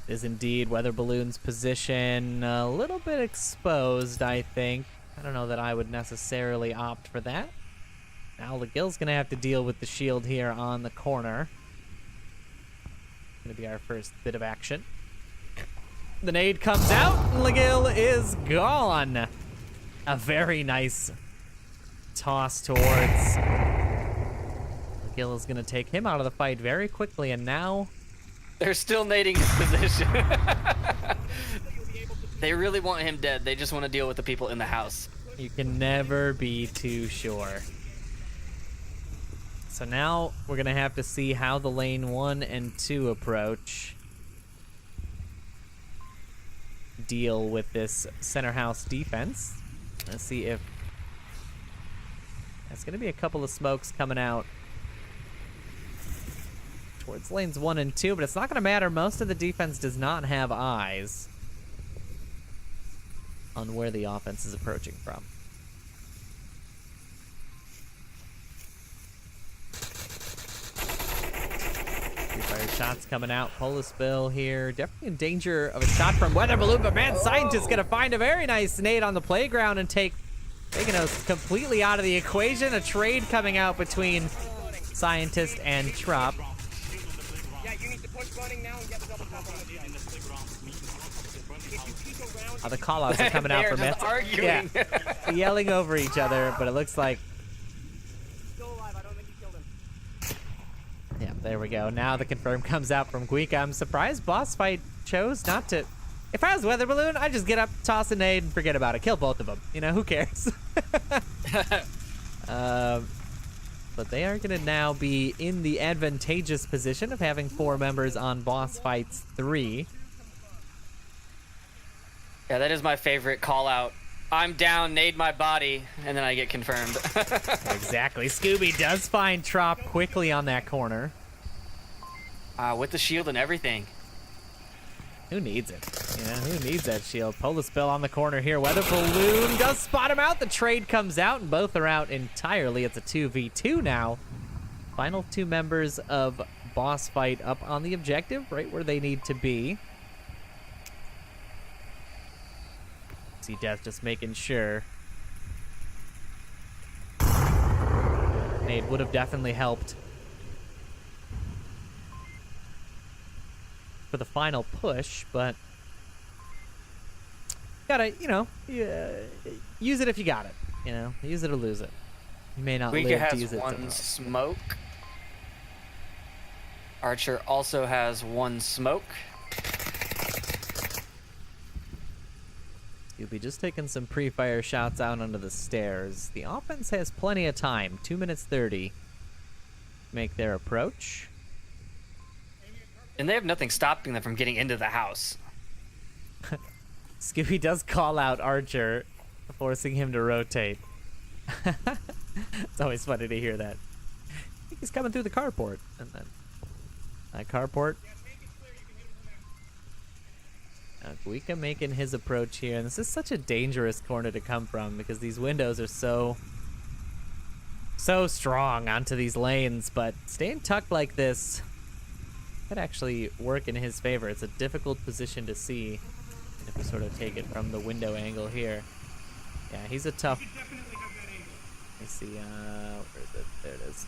Is indeed Weather Balloon's position a little bit exposed, I think. I don't know that I would necessarily opt for that. Now LeGill's going to have to deal with the shield here on the corner. Going to be our first bit of action. The nade comes out, and LeGill is gone. A very nice toss towards... LeGill is going to take him out of the fight very quickly, and now... They're still nading his position. They really want him dead. They just want to deal with the people in the house. You can never be too sure. So now we're going to have to see how the lane 1 and 2 approach. Deal with this center house defense. Let's see if... There's going to be a couple of smokes coming out towards lanes 1 and 2, but it's not going to matter. Most of the defense does not have eyes on where the offense is approaching from. Fire shots coming out. Polis Bill here. Definitely in danger of a shot from Weather Balloon, but Man Scientist gonna find a very nice nade on the playground and take Veganos completely out of the equation. A trade coming out between Scientist and Trop. Oh, the callouts are coming out for Myth. Arguing. Yeah, yelling over each other, but it looks like... Yeah, there we go. Now the confirm comes out from Guika. I'm surprised Boss Fight chose not to... If I was Weather Balloon, I'd just get up, toss a nade, and forget about it. Kill both of them. You know, who cares? But they are going to now be in the advantageous position of having 4 members on Boss Fights 3. Yeah, that is my favorite call out. I'm down, nade my body, and then I get confirmed. Exactly. Scooby does find Trop quickly on that corner. With the shield and everything. Who needs it? You know, who needs that shield? Polar Spill on the corner here. Weather Balloon does spot him out. The trade comes out, and both are out entirely. It's a 2v2 now. Final 2 members of Boss Fight up on the objective, right where they need to be. See Death just making sure. Nade would have definitely helped for the final push, but gotta, you know, use it if you got it. You know, use it or lose it. You may not live to use it. Guika has 1 smoke. Archer also has 1 smoke. You'll be just taking some pre-fire shots out onto the stairs. The offense has plenty of time, 2 minutes 30, to make their approach. And they have nothing stopping them from getting into the house. Scooby does call out Archer, forcing him to rotate. It's always funny to hear that. I think he's coming through the carport, and then that carport. Guika making his approach here, and this is such a dangerous corner to come from because these windows are so strong onto these lanes, but staying tucked like this could actually work in his favor. It's a difficult position to see if we sort of take it from the window angle here. Yeah, he's a tough... Let me see, where is it? There it is.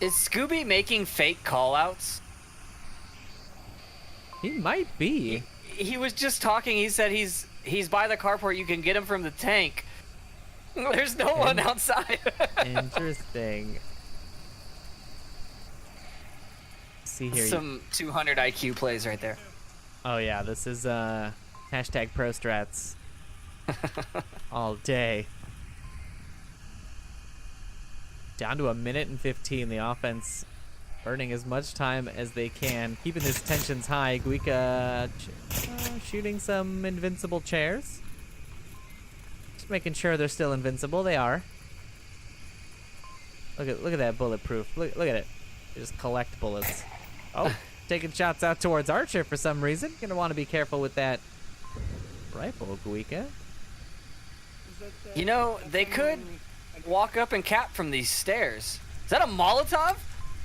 Is Scooby making fake callouts? He might be. He was just talking. He said he's by the carport. You can get him from the tank. There's no one outside. Interesting. See here. Some 200 IQ plays right there. Oh yeah, this is hashtag pro strats. all day. Down to 1:15. The offense burning as much time as they can, keeping his tensions high. Guika shooting some invincible chairs. Just making sure they're still invincible. They are. Look at that bulletproof. Look at it. They just collect bullets. Oh, taking shots out towards Archer for some reason. Gonna want to be careful with that rifle, Guika. You know, they could walk up and cap from these stairs. Is that a Molotov?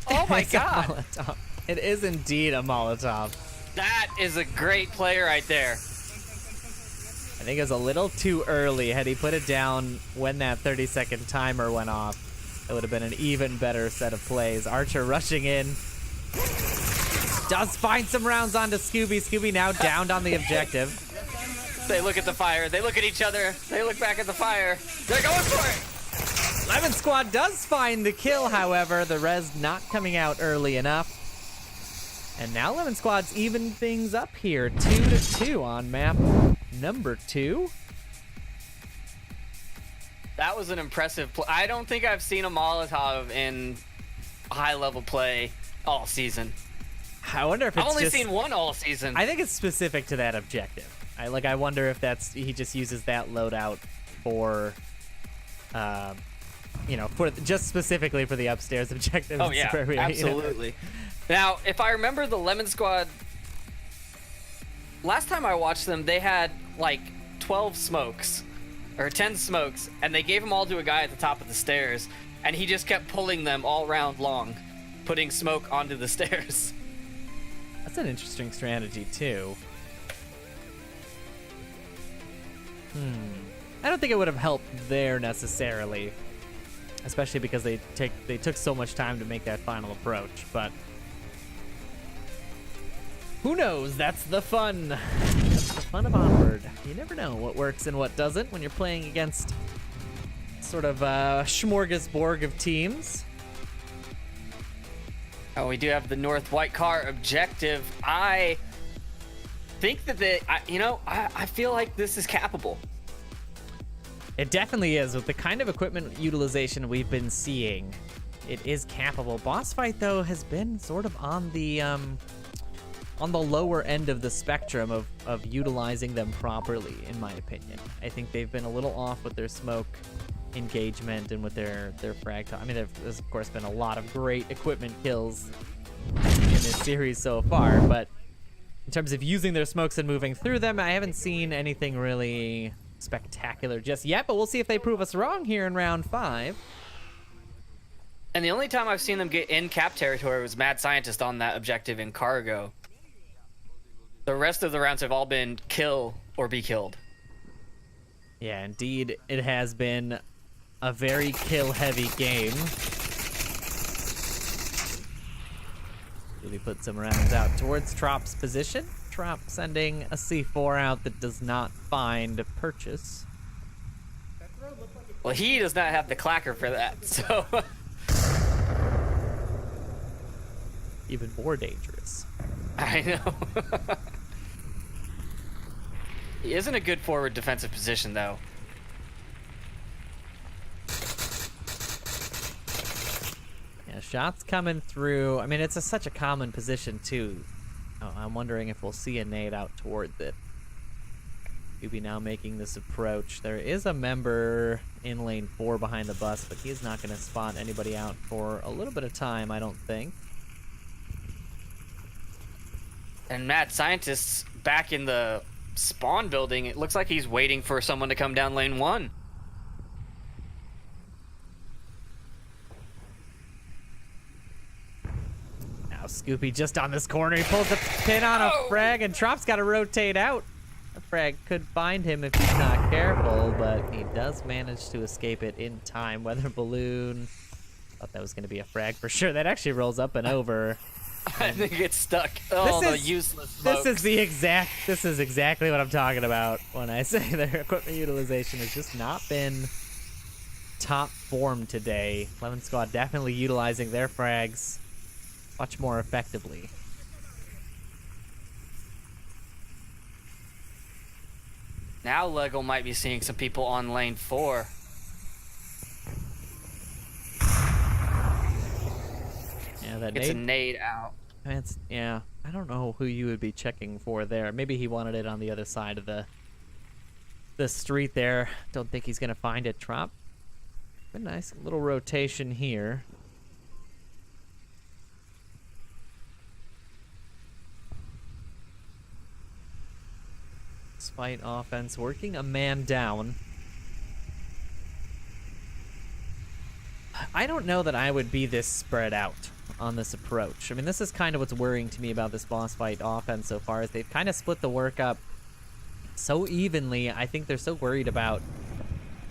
Oh my god. Molotov. It is indeed a Molotov. That is a great play right there. I think it was a little too early. Had he put it down when that 30-second timer went off, it would have been an even better set of plays. Archer rushing in. Does find some rounds onto Scooby. Scooby now downed on the objective. They look at the fire. They look at each other. They look back at the fire. They're going for it. Lemon Squad does find the kill, however. The res not coming out early enough. And now Lemon Squad's even things up here. 2-2 on map number 2. That was an impressive play. I don't think I've seen a Molotov in high-level play all season. I wonder if it's I've only just, seen one all season. I think it's specific to that objective. I wonder if he just uses that loadout for, for just specifically for the upstairs objective. Oh yeah, absolutely. Now, if I remember the Lemon Squad, last time I watched them, they had like 12 smokes or 10 smokes, and they gave them all to a guy at the top of the stairs, and he just kept pulling them all round long, putting smoke onto the stairs. That's an interesting strategy too. I don't think it would have helped there necessarily, especially because they took so much time to make that final approach. But who knows? That's the fun. That's the fun of Onward. You never know what works and what doesn't when you're playing against sort of a smorgasbord of teams. Oh, we do have the North White Car objective. I think that I feel like this is capable. It definitely is. With the kind of equipment utilization we've been seeing, it is capable. Boss fight, though, has been sort of on the lower end of the spectrum of utilizing them properly, in my opinion. I think they've been a little off with their smoke engagement and with their frag time. I mean, there's of course been a lot of great equipment kills in this series so far, but in terms of using their smokes and moving through them, I haven't seen anything really spectacular just yet, but we'll see if they prove us wrong here in round 5. And the only time I've seen them get in cap territory was Mad Scientist on that objective in Cargo. The rest of the rounds have all been kill or be killed. Yeah, indeed, it has been a very kill-heavy game. Really put some rounds out towards Trop's position. Trop sending a C4 out that does not find a purchase. Well, he does not have the clacker for that, so... Even more dangerous. I know. He isn't a good forward defensive position, though. Yeah, shots coming through. I mean, it's such a common position, too. Oh, I'm wondering if we'll see a nade out towards it. Ubi now making this approach. There is a member in lane 4 behind the bus, but he's not going to spot anybody out for a little bit of time, I don't think. And Mad Scientist's back in the spawn building. It looks like he's waiting for someone to come down lane 1. Now Scoopy just on this corner. He pulls the pin on a frag, and Trop's got to rotate out. A frag could find him if he's not careful, but he does manage to escape it in time. Weather balloon. Thought that was going to be a frag for sure. That actually rolls up and over. I think it's stuck. Oh, the useless smokes. This is exactly what I'm talking about when I say their equipment utilization has just not been top form today. Lemon Squad definitely utilizing their frags much more effectively. Now Lego might be seeing some people on lane 4. Yeah, that It's a nade. nade out. Yeah, I don't know who you would be checking for there. Maybe he wanted it on the other side of the street there. Don't think he's gonna find it. Trop. A nice little rotation here. Despite offense working a man down. I don't know that I would be this spread out on this approach. I mean, this is kind of what's worrying to me about this boss fight offense so far, is they've kind of split the work up so evenly. I think they're so worried about,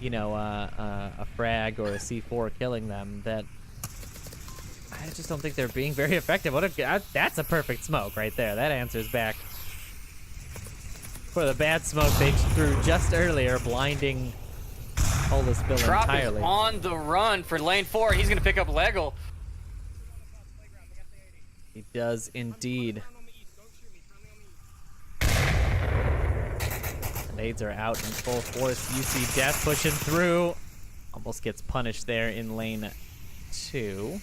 you know, a frag or a C4 killing them that I just don't think they're being very effective. That's a perfect smoke right there. That answers back for the bad smoke they threw just earlier, blinding Holus Bill entirely. Trop is on the run for lane 4. He's going to pick up Lego. He does indeed. Nades are out in full force. You see Death pushing through. Almost gets punished there in lane 2.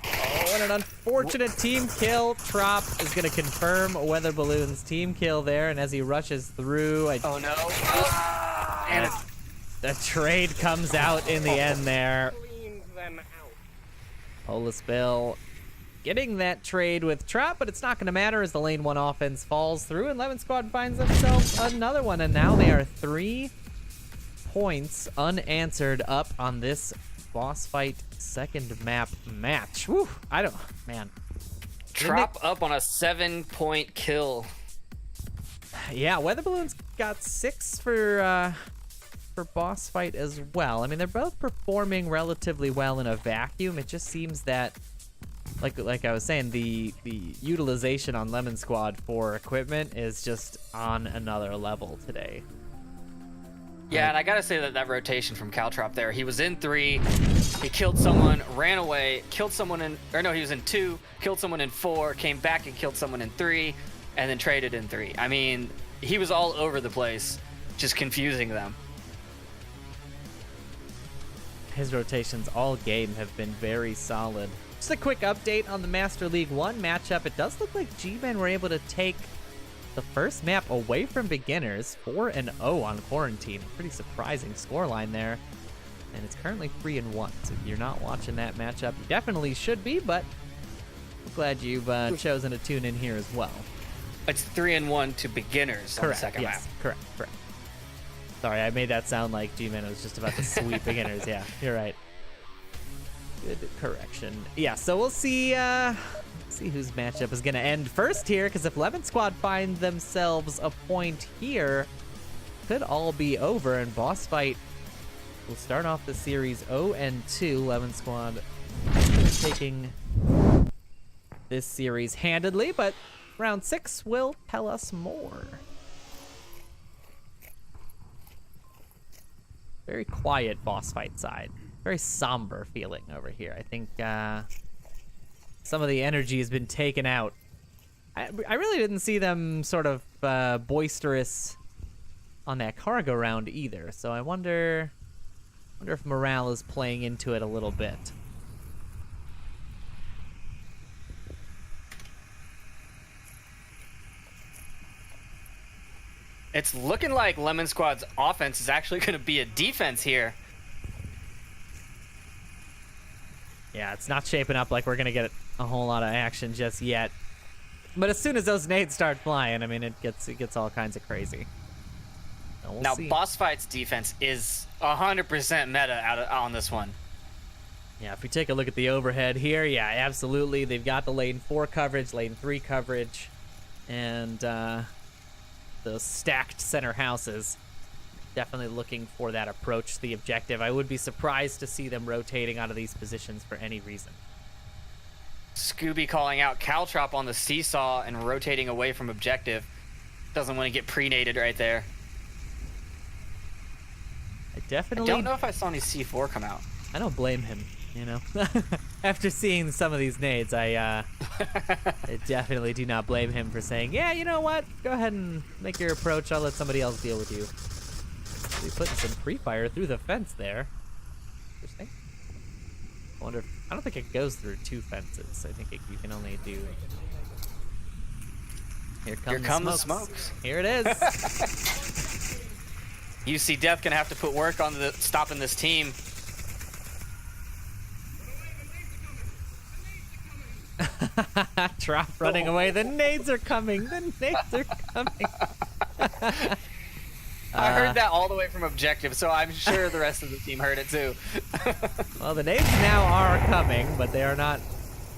Oh, what an unfortunate team kill. Trop is going to confirm Weather Balloon's team kill there, and as he rushes through... Oh, no. And the trade comes out in the end there. Holus Bill getting that trade with Trop, but it's not going to matter as the lane 1 offense falls through, and Lemon Squad finds themselves another one, and now they are 3 points unanswered up on this boss fight second map match. Whew, man. Trop up on a 7-point kill. Yeah, Weather Balloon's got 6 for boss fight as well. I mean, they're both performing relatively well in a vacuum. It just seems that, like I was saying, the utilization on Lemon Squad for equipment is just on another level today. Yeah, and I gotta say that rotation from Caltrop there, he was in 3, he killed someone, ran away, killed someone in, or no, he was in 2, killed someone in 4, came back and killed someone in 3, and then traded in 3. I mean, he was all over the place, just confusing them. His rotations all game have been very solid. Just a quick update on the Master League 1 matchup. It does look like G-Men were able to take the first map away from beginners, 4-0 on Quarantine. Pretty surprising scoreline there. And it's currently 3-1. So if you're not watching that matchup, you definitely should be, but I'm glad you've chosen to tune in here as well. It's 3-1 to beginners on the second map. Correct. Sorry, I made that sound like G-Man was just about to sweep beginners. Yeah, you're right. Good correction. Yeah, so we'll see whose matchup is going to end first here, because if Lemon Squad find themselves a point here, could all be over, and boss fight will start off the series 0-2. Lemon Squad taking this series handedly, but round 6 will tell us more. Very quiet boss fight side. Very somber feeling over here. I think some of the energy has been taken out. I really didn't see them sort of boisterous on that cargo round either. So I wonder if morale is playing into it a little bit. It's looking like Lemon Squad's offense is actually going to be a defense here. Yeah, it's not shaping up like we're going to get a whole lot of action just yet. But as soon as those nades start flying, I mean, it gets all kinds of crazy. So we'll see. Boss Fight's defense is 100% meta on this one. Yeah, if we take a look at the overhead here, yeah, absolutely. They've got the lane 4 coverage, lane 3 coverage, and those stacked center houses. Definitely looking for that approach to the objective. I would be surprised to see them rotating out of these positions for any reason. Scooby calling out Caltrop on the seesaw and rotating away from objective. Doesn't want to get pre-nated right there. I don't know if I saw any C4 come out. I don't blame him, you know? After seeing some of these nades, I definitely do not blame him for saying, yeah, you know what? Go ahead and make your approach. I'll let somebody else deal with you. He's putting some pre-fire through the fence there. Interesting. I wonder if, I don't think it goes through 2 fences. I think you can only do... Here come the smokes. Here it is. UC Death gonna have to put work on stopping this team. Trop running away. The nades are coming. The nades are coming. I heard that all the way from Objective, so I'm sure the rest of the team heard it too. Well, the nades now are coming, but they are not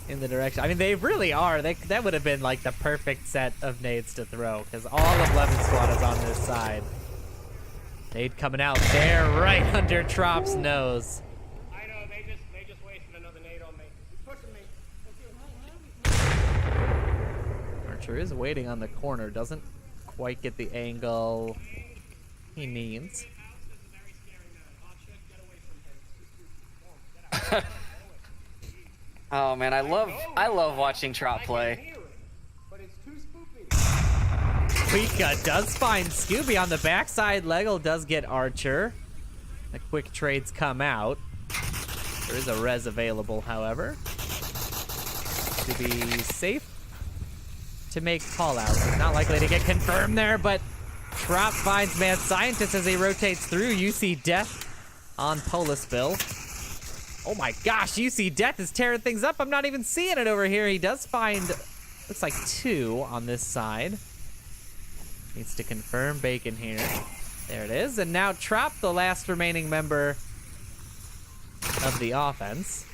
in the direction. I mean, they really are. That would have been like the perfect set of nades to throw, because all of Lemon Squad is on this side. Nade coming out there, right under Trop's nose. I know, they just wasted another nade on me. He's pushing me. Archer is waiting on the corner, doesn't quite get the angle he needs. Oh man, I love watching Trop play. But it's too spoopy. Pika does find Scooby on the backside. Lego does get Archer. The quick trades come out. There is a res available, however. To be safe to make call-outs. It's not likely to get confirmed there, but Trop finds Mad Scientist as he rotates through. UC Death on Polisville. Oh my gosh, UC Death is tearing things up. I'm not even seeing it over here. He does find, looks like 2 on this side. Needs to confirm Bacon here. There it is. And now Trop, the last remaining member of the offense.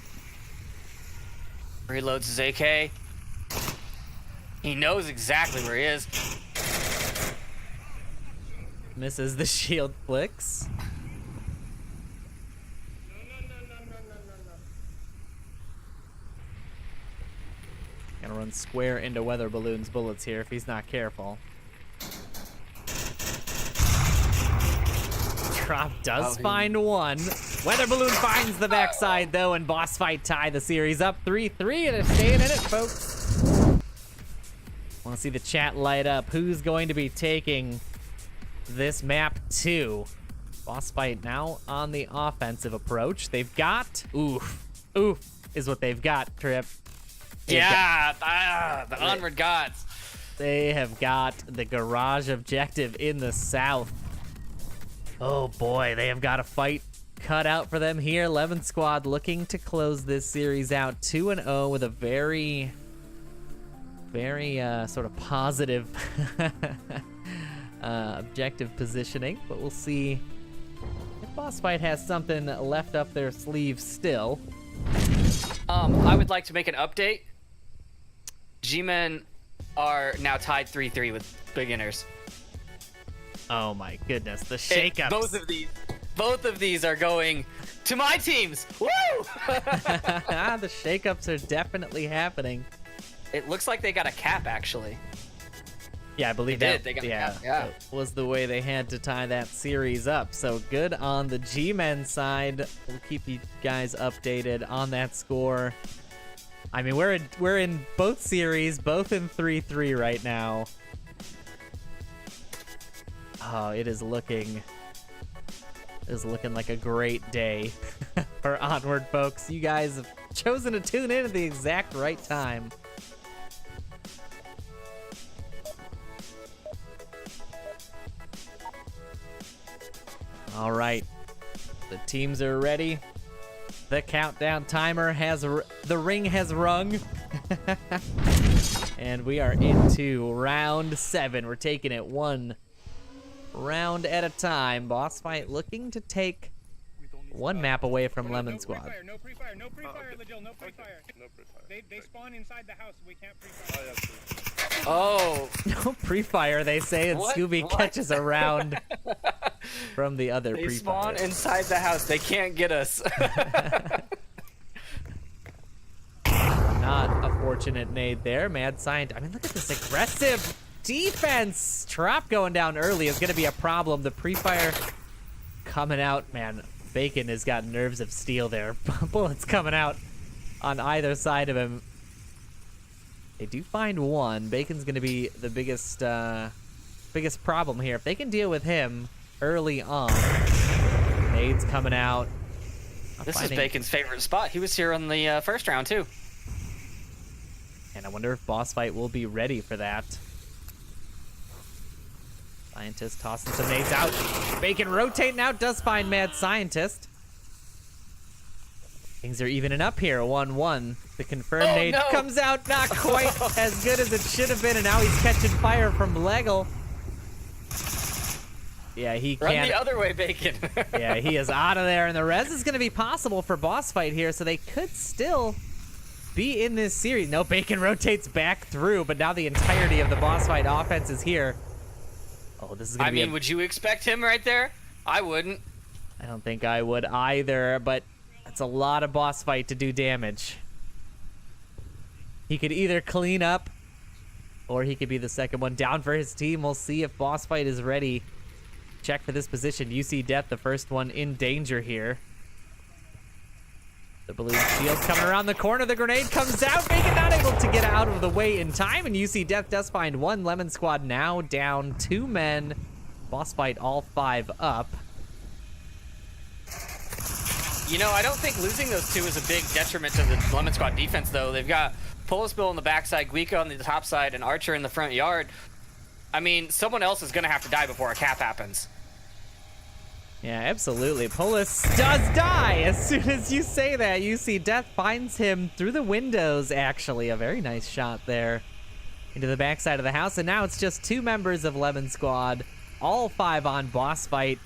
Reloads his AK. He knows exactly where he is. Misses the shield flicks. Gonna run square into Weather Balloon's bullets here if he's not careful. Trop does find 1. Weather Balloon finds the backside though, and Boss Fight tie the series up 3-3, and it's staying in it, folks. Want to see the chat light up. Who's going to be taking this map 2? Boss Fight now on the offensive approach. They've got oof is what they've got, Trip. The Onward gods. They have got the garage objective in the south. Oh boy, they have got a fight cut out for them here. Lemon Squad looking to close this series out 2-0 with a very sort of positive objective positioning, but we'll see if Boss Fight has something left up their sleeve still. I would like to make an update. G-Men are now tied 3-3 with beginners. Oh my goodness, the shakeups. Both of these are going to my teams. Woo! The shakeups are definitely happening. It looks like they got a cap actually. Yeah, I believe They that. did. They got yeah, a cap. Yeah. that was the way they had to tie that series up. So good on the G-Men side. We'll keep you guys updated on that score. I mean, we're in both series, both in 3-3 right now. Oh, it is looking like a great day for Onward, folks. You guys have chosen to tune in at the exact right time. All right, the teams are ready. The countdown timer the ring has rung. And we are into round 7. We're taking it 1 round at a time. Boss Fight looking to take 1 map away from Lemon Squad. No pre-fire, no pre-fire, Legil, no pre-fire. No pre-fire. They spawn inside the house, we can't pre-fire. Oh. No pre-fire, they say, and What? Scooby What? catches a round from the other They pre-fire. spawn inside the house. They can't get us. Not a fortunate nade there. Mad Scientist. I mean, look at this aggressive defense. Trop going down early is going to be a problem. The pre-fire coming out. Man, Bacon has got nerves of steel there. Bullets coming out on either side of him. They do find one. Bacon's going to be the biggest problem here. If they can deal with him early on. Nades coming out. This is Bacon's favorite spot. He was here on the first round, too. And I wonder if Boss Fight will be ready for that. Scientist tossing some nades out. Bacon rotating out, does find Mad Scientist. Things are evening up here, 1-1. The confirmed nade comes out, not quite as good as it should have been, and now he's catching fire from Legel. Yeah, he can't. Run the other way, Bacon. Yeah, he is out of there, and the res is going to be possible for Boss Fight here, so they could still be in this series. No, Bacon rotates back through, but now the entirety of the Boss Fight offense is here. Oh, this is going to be would you expect him right there? I wouldn't. I don't think I would either, but that's a lot of Boss Fight to do damage. He could either clean up, or he could be the second one down for his team. We'll see if Boss Fight is ready. Check for this position. UC Death, the first one in danger here. The balloon shield's coming around the corner. The grenade comes out. Bacon not able to get out of the way in time, and UC Death does find one. Lemon Squad now down 2 men. Boss Fight all 5 up. You know, I don't think losing those 2 is a big detriment to the Lemon Squad defense, though. They've got Polisbill on the backside, Guica on the top side, and Archer in the front yard. I mean, someone else is going to have to die before a cap happens. Yeah, absolutely. Polis does die as soon as you say that. UC Death finds him through the windows, actually. A very nice shot there into the backside of the house. And now it's just 2 members of Lemon Squad, all 5 on Boss Fight.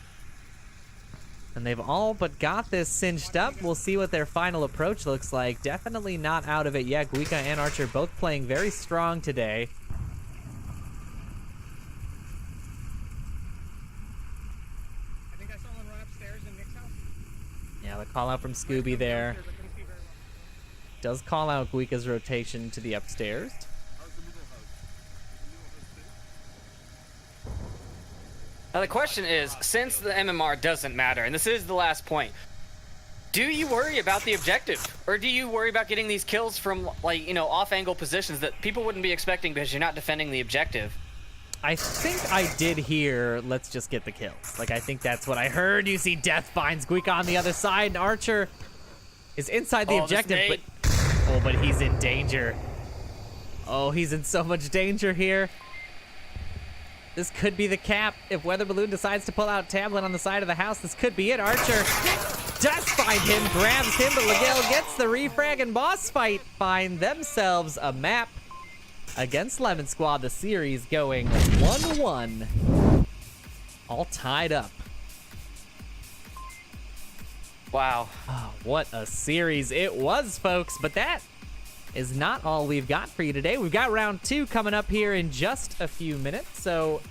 And they've all but got this cinched up. We'll see what their final approach looks like. Definitely not out of it yet. Guica and Archer both playing very strong today. Yeah, the call out from Scooby there. Does call out Guica's rotation to the upstairs. Now the question is, since the MMR doesn't matter, and this is the last point, do you worry about the objective? Or do you worry about getting these kills from, like, you know, off-angle positions that people wouldn't be expecting because you're not defending the objective? I think I did hear, let's just get the kills. Like, I think that's what I heard. You see Death finds Guica on the other side, and Archer is inside the objective, but he's in danger. Oh, he's in so much danger here. This could be the cap. If Weather Balloon decides to pull out Tablet on the side of the house, this could be it. Archer does find him, grabs him, but Legel gets the refrag, and Boss Fight find themselves a map against Lemon Squad. The series going 1-1. All tied up. Wow. Oh, what a series it was, folks. But that is not all we've got for you today. We've got round 2 coming up here in just a few minutes. So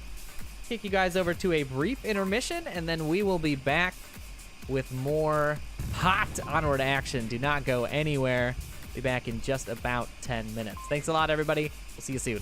kick you guys over to a brief intermission, and then we will be back with more hot Onward action. Do not go anywhere. Be back in just about 10 minutes. Thanks a lot, everybody. We'll see you soon.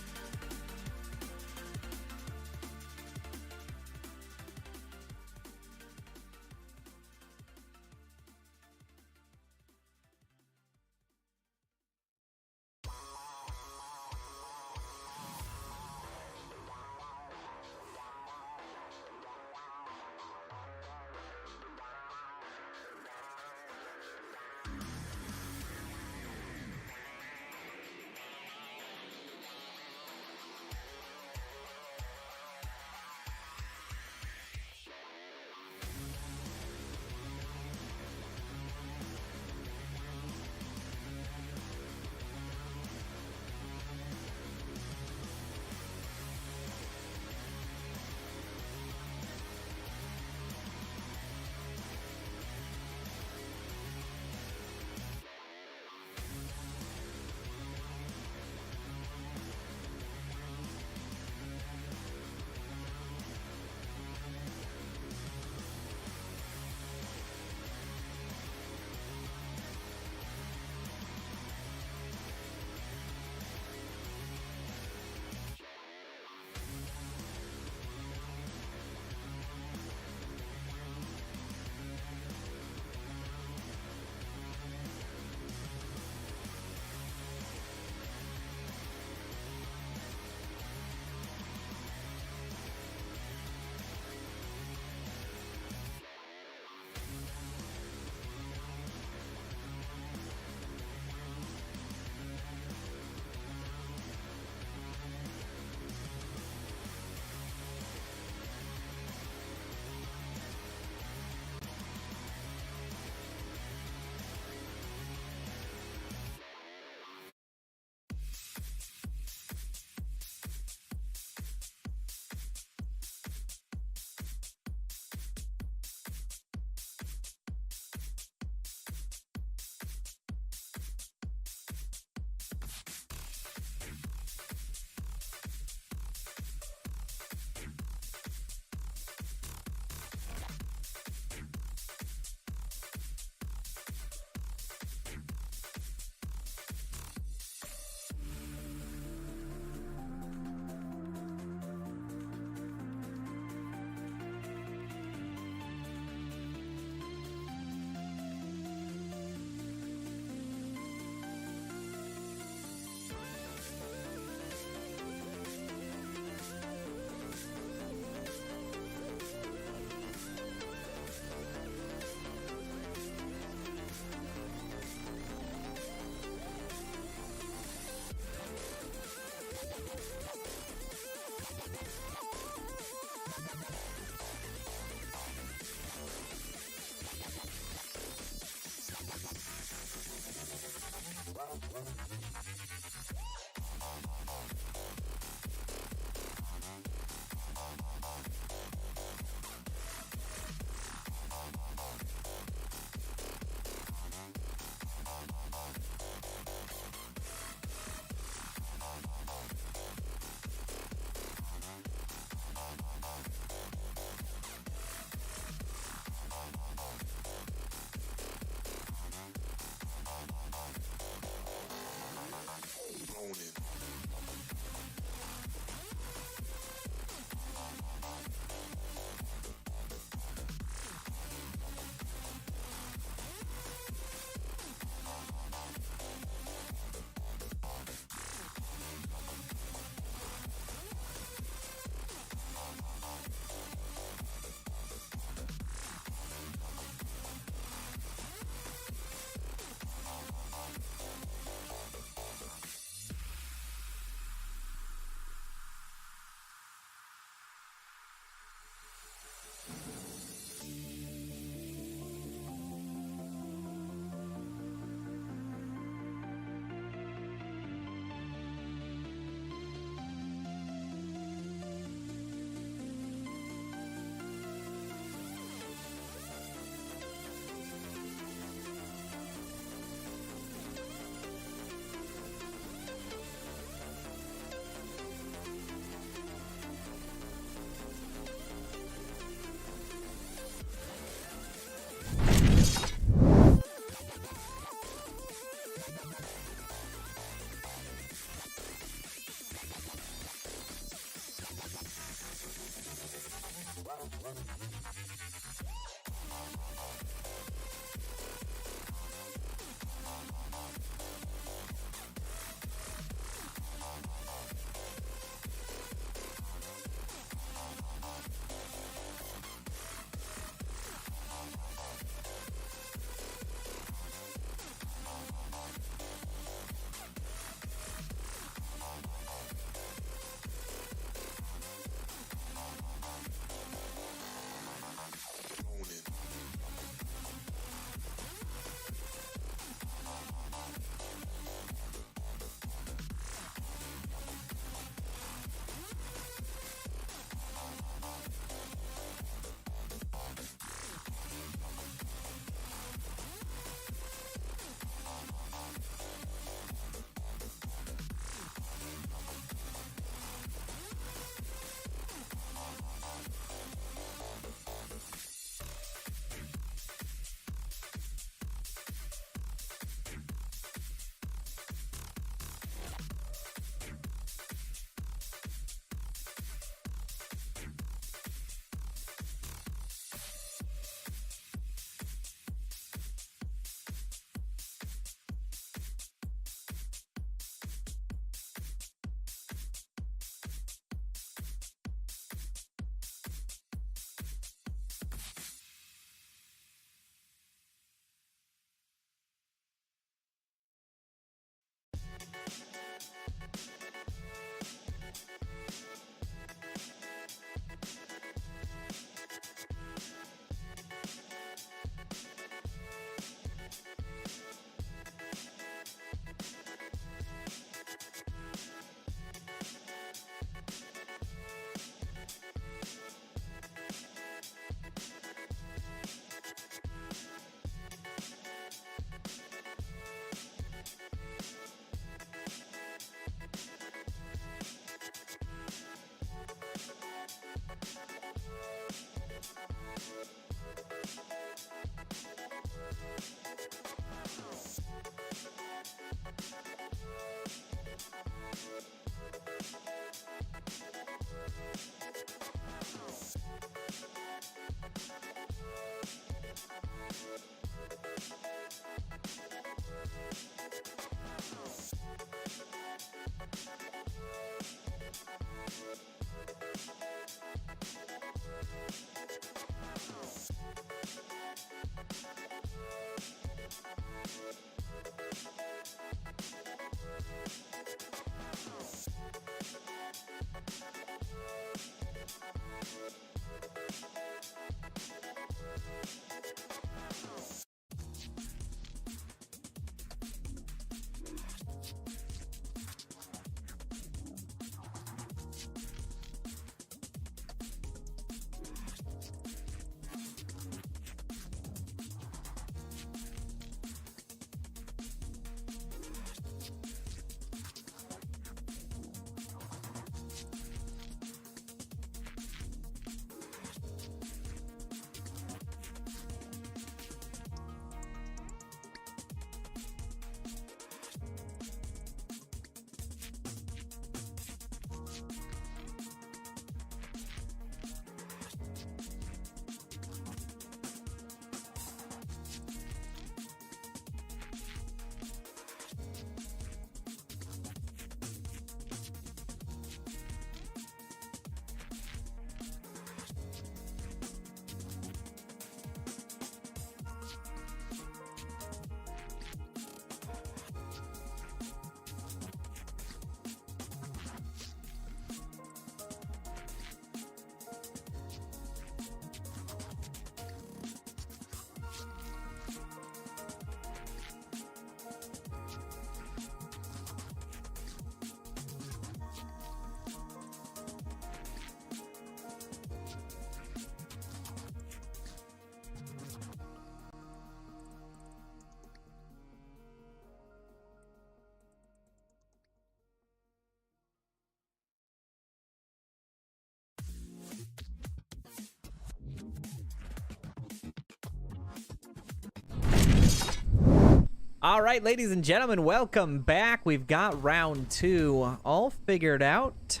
All right, ladies and gentlemen, welcome back. We've got round 2 all figured out.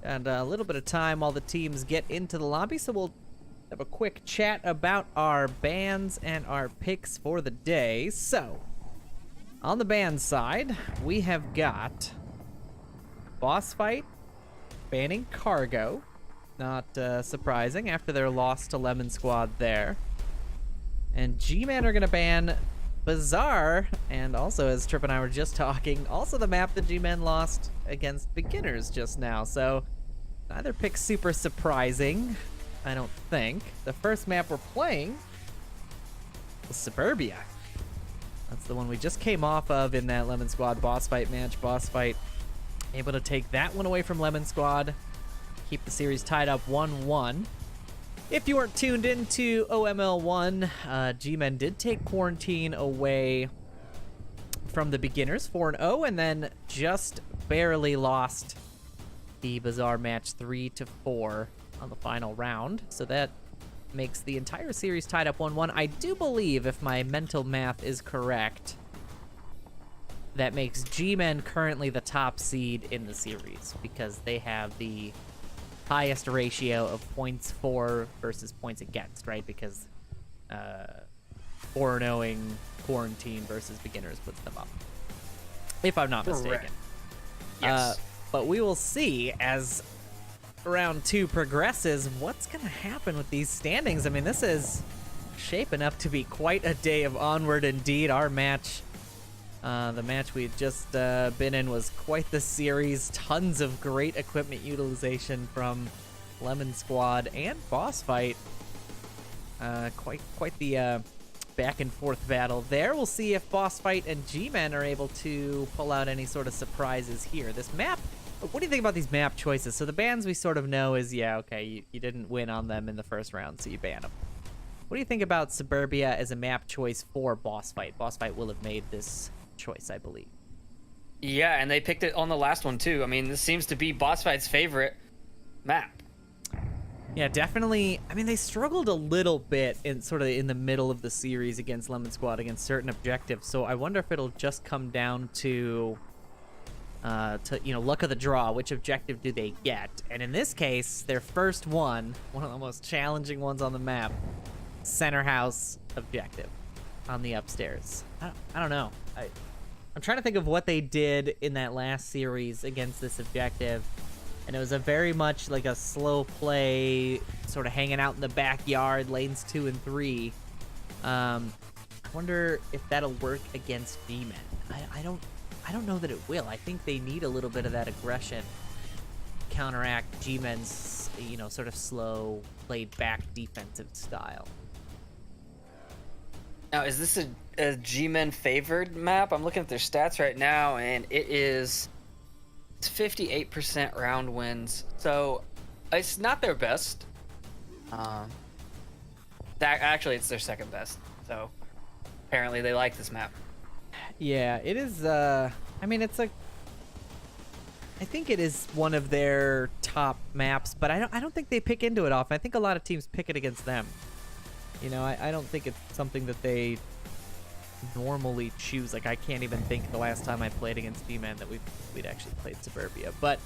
And a little bit of time while the teams get into the lobby, so we'll have a quick chat about our bans and our picks for the day. So, on the ban side, we have got Boss Fight banning Cargo. Not surprising after their loss to Lemon Squad there. And G-Man are going to ban Bazaar, and also, as Trip and I were just talking, also the map that G-Men lost against Beginners just now. So, neither pick super surprising, I don't think. The first map we're playing was Suburbia. That's the one we just came off of in that Lemon Squad boss fight match. Boss fight able to take that one away from Lemon Squad, keep the series tied up 1-1. If you weren't tuned into OML1, G-Men did take Quarantine away from the Beginners 4-0, and then just barely lost the Bazaar match 3-4 on the final round. So that makes the entire series tied up 1-1. I do believe, if my mental math is correct, that makes G-Men currently the top seed in the series, because they have the highest ratio of points for versus points against, right? Because 4-0ing Quarantine versus Beginners puts them up, if I'm not mistaken. Yes. But we will see as round 2 progresses what's going to happen with these standings. I mean, this is shaping up to be quite a day of Onward indeed. Our match, the match we've just been in, was quite the series. Tons of great equipment utilization from Lemon Squad and Boss Fight. Quite the back and forth battle there. We'll see if Boss Fight and G-Men are able to pull out any sort of surprises here. This map, what do you think about these map choices? So the bans we sort of know is, yeah, okay, you didn't win on them in the first round, so you ban them. What do you think about Suburbia as a map choice for Boss Fight? Boss Fight will have made this choice, I believe. Yeah, and they picked it on the last one too. I mean, this seems to be Boss Fight's favorite map. Yeah, definitely. I mean, they struggled a little bit in sort of in the middle of the series against Lemon Squad against certain objectives. So I wonder if it'll just come down to luck of the draw. Which objective do they get? And in this case, their first one of the most challenging ones on the map, center house objective on the upstairs. I don't know. I'm trying to think of what they did in that last series against this objective. And it was a very much like a slow play, sort of hanging out in the backyard, lanes 2 and 3. I wonder if that'll work against G-Men. I don't know that it will. I think they need a little bit of that aggression, counteract G-Men's, sort of slow, laid back defensive style. Now, is this a G-Men favored map? I'm looking at their stats right now, and it's 58% round wins, so it's not their best. Actually, it's their second best. So apparently, they like this map. Yeah, it is. I think it is one of their top maps, but I don't think they pick into it often. I think a lot of teams pick it against them. I don't think it's something that they normally choose. Like, I can't even think the last time I played against D-Man that we'd actually played Suburbia, but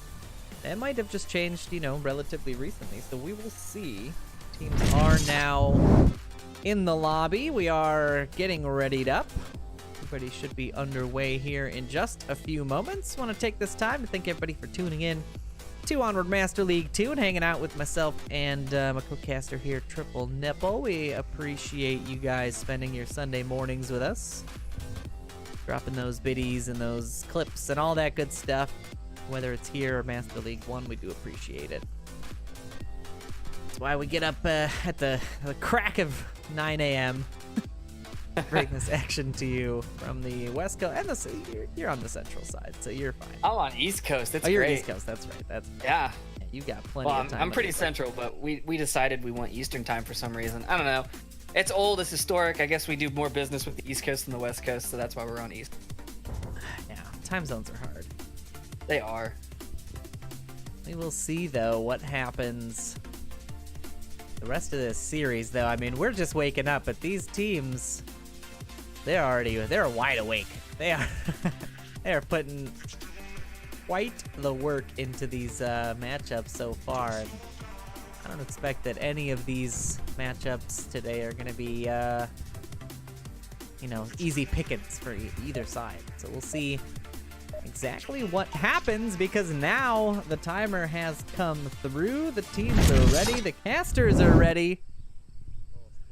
that might have just changed, relatively recently. So we will see. Teams are now in the lobby. We are getting readied up. Everybody should be underway here in just a few moments. Want to take this time to thank everybody for tuning in to Onward Master League 2 and hanging out with myself and my co-caster here, Triple Nipple. We appreciate you guys spending your Sunday mornings with us, dropping those biddies and those clips and all that good stuff. Whether it's here or Master League 1, we do appreciate it. That's why we get up at the crack of 9 a.m. bring this action to you from the West Coast, and you're on the Central side, so you're fine. I'm on East Coast. That's you're great. East Coast. That's right. Yeah. You've got plenty of time. I'm pretty central, but we decided we want Eastern time for some reason. I don't know. It's old. It's historic. I guess we do more business with the East Coast than the West Coast, so that's why we're on East. Yeah, time zones are hard. They are. We will see though what happens the rest of this series. Though, I mean, we're just waking up, but these teams, they're wide awake. They are putting quite the work into these matchups so far. And I don't expect that any of these matchups today are going to be, easy pickings for either side. So we'll see exactly what happens, because now the timer has come through. The teams are ready. The casters are ready.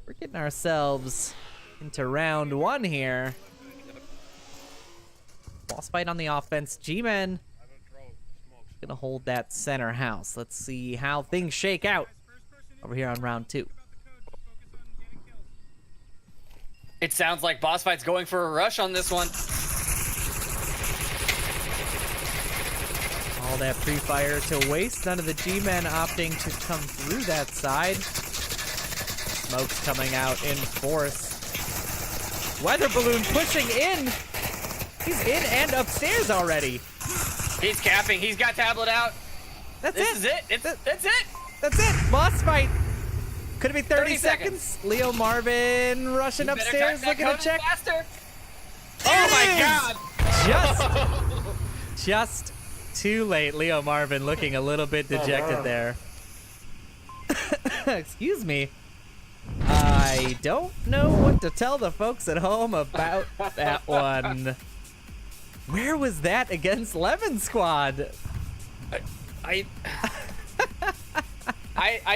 We're getting ourselves into round 1 here. Boss fight on the offense. G-Men gonna hold that center house. Let's see how things shake out over here on round 2. It sounds like Boss Fight's going for a rush on this one. All that pre-fire to waste. None of the G-Men opting to come through that side. Smoke's coming out in force. Weather balloon pushing in. He's in and upstairs already. He's capping. He's got tablet out. That's This it. is it. That's it. That's it. Boss fight. Could it be 30 seconds. Leo Marvin rushing You better upstairs, crack that looking to code check. faster. Oh my God. Just too late. Leo Marvin looking a little bit dejected there. Excuse me. I don't know what to tell the folks at home about that one. Where was that against Lemon Squad? I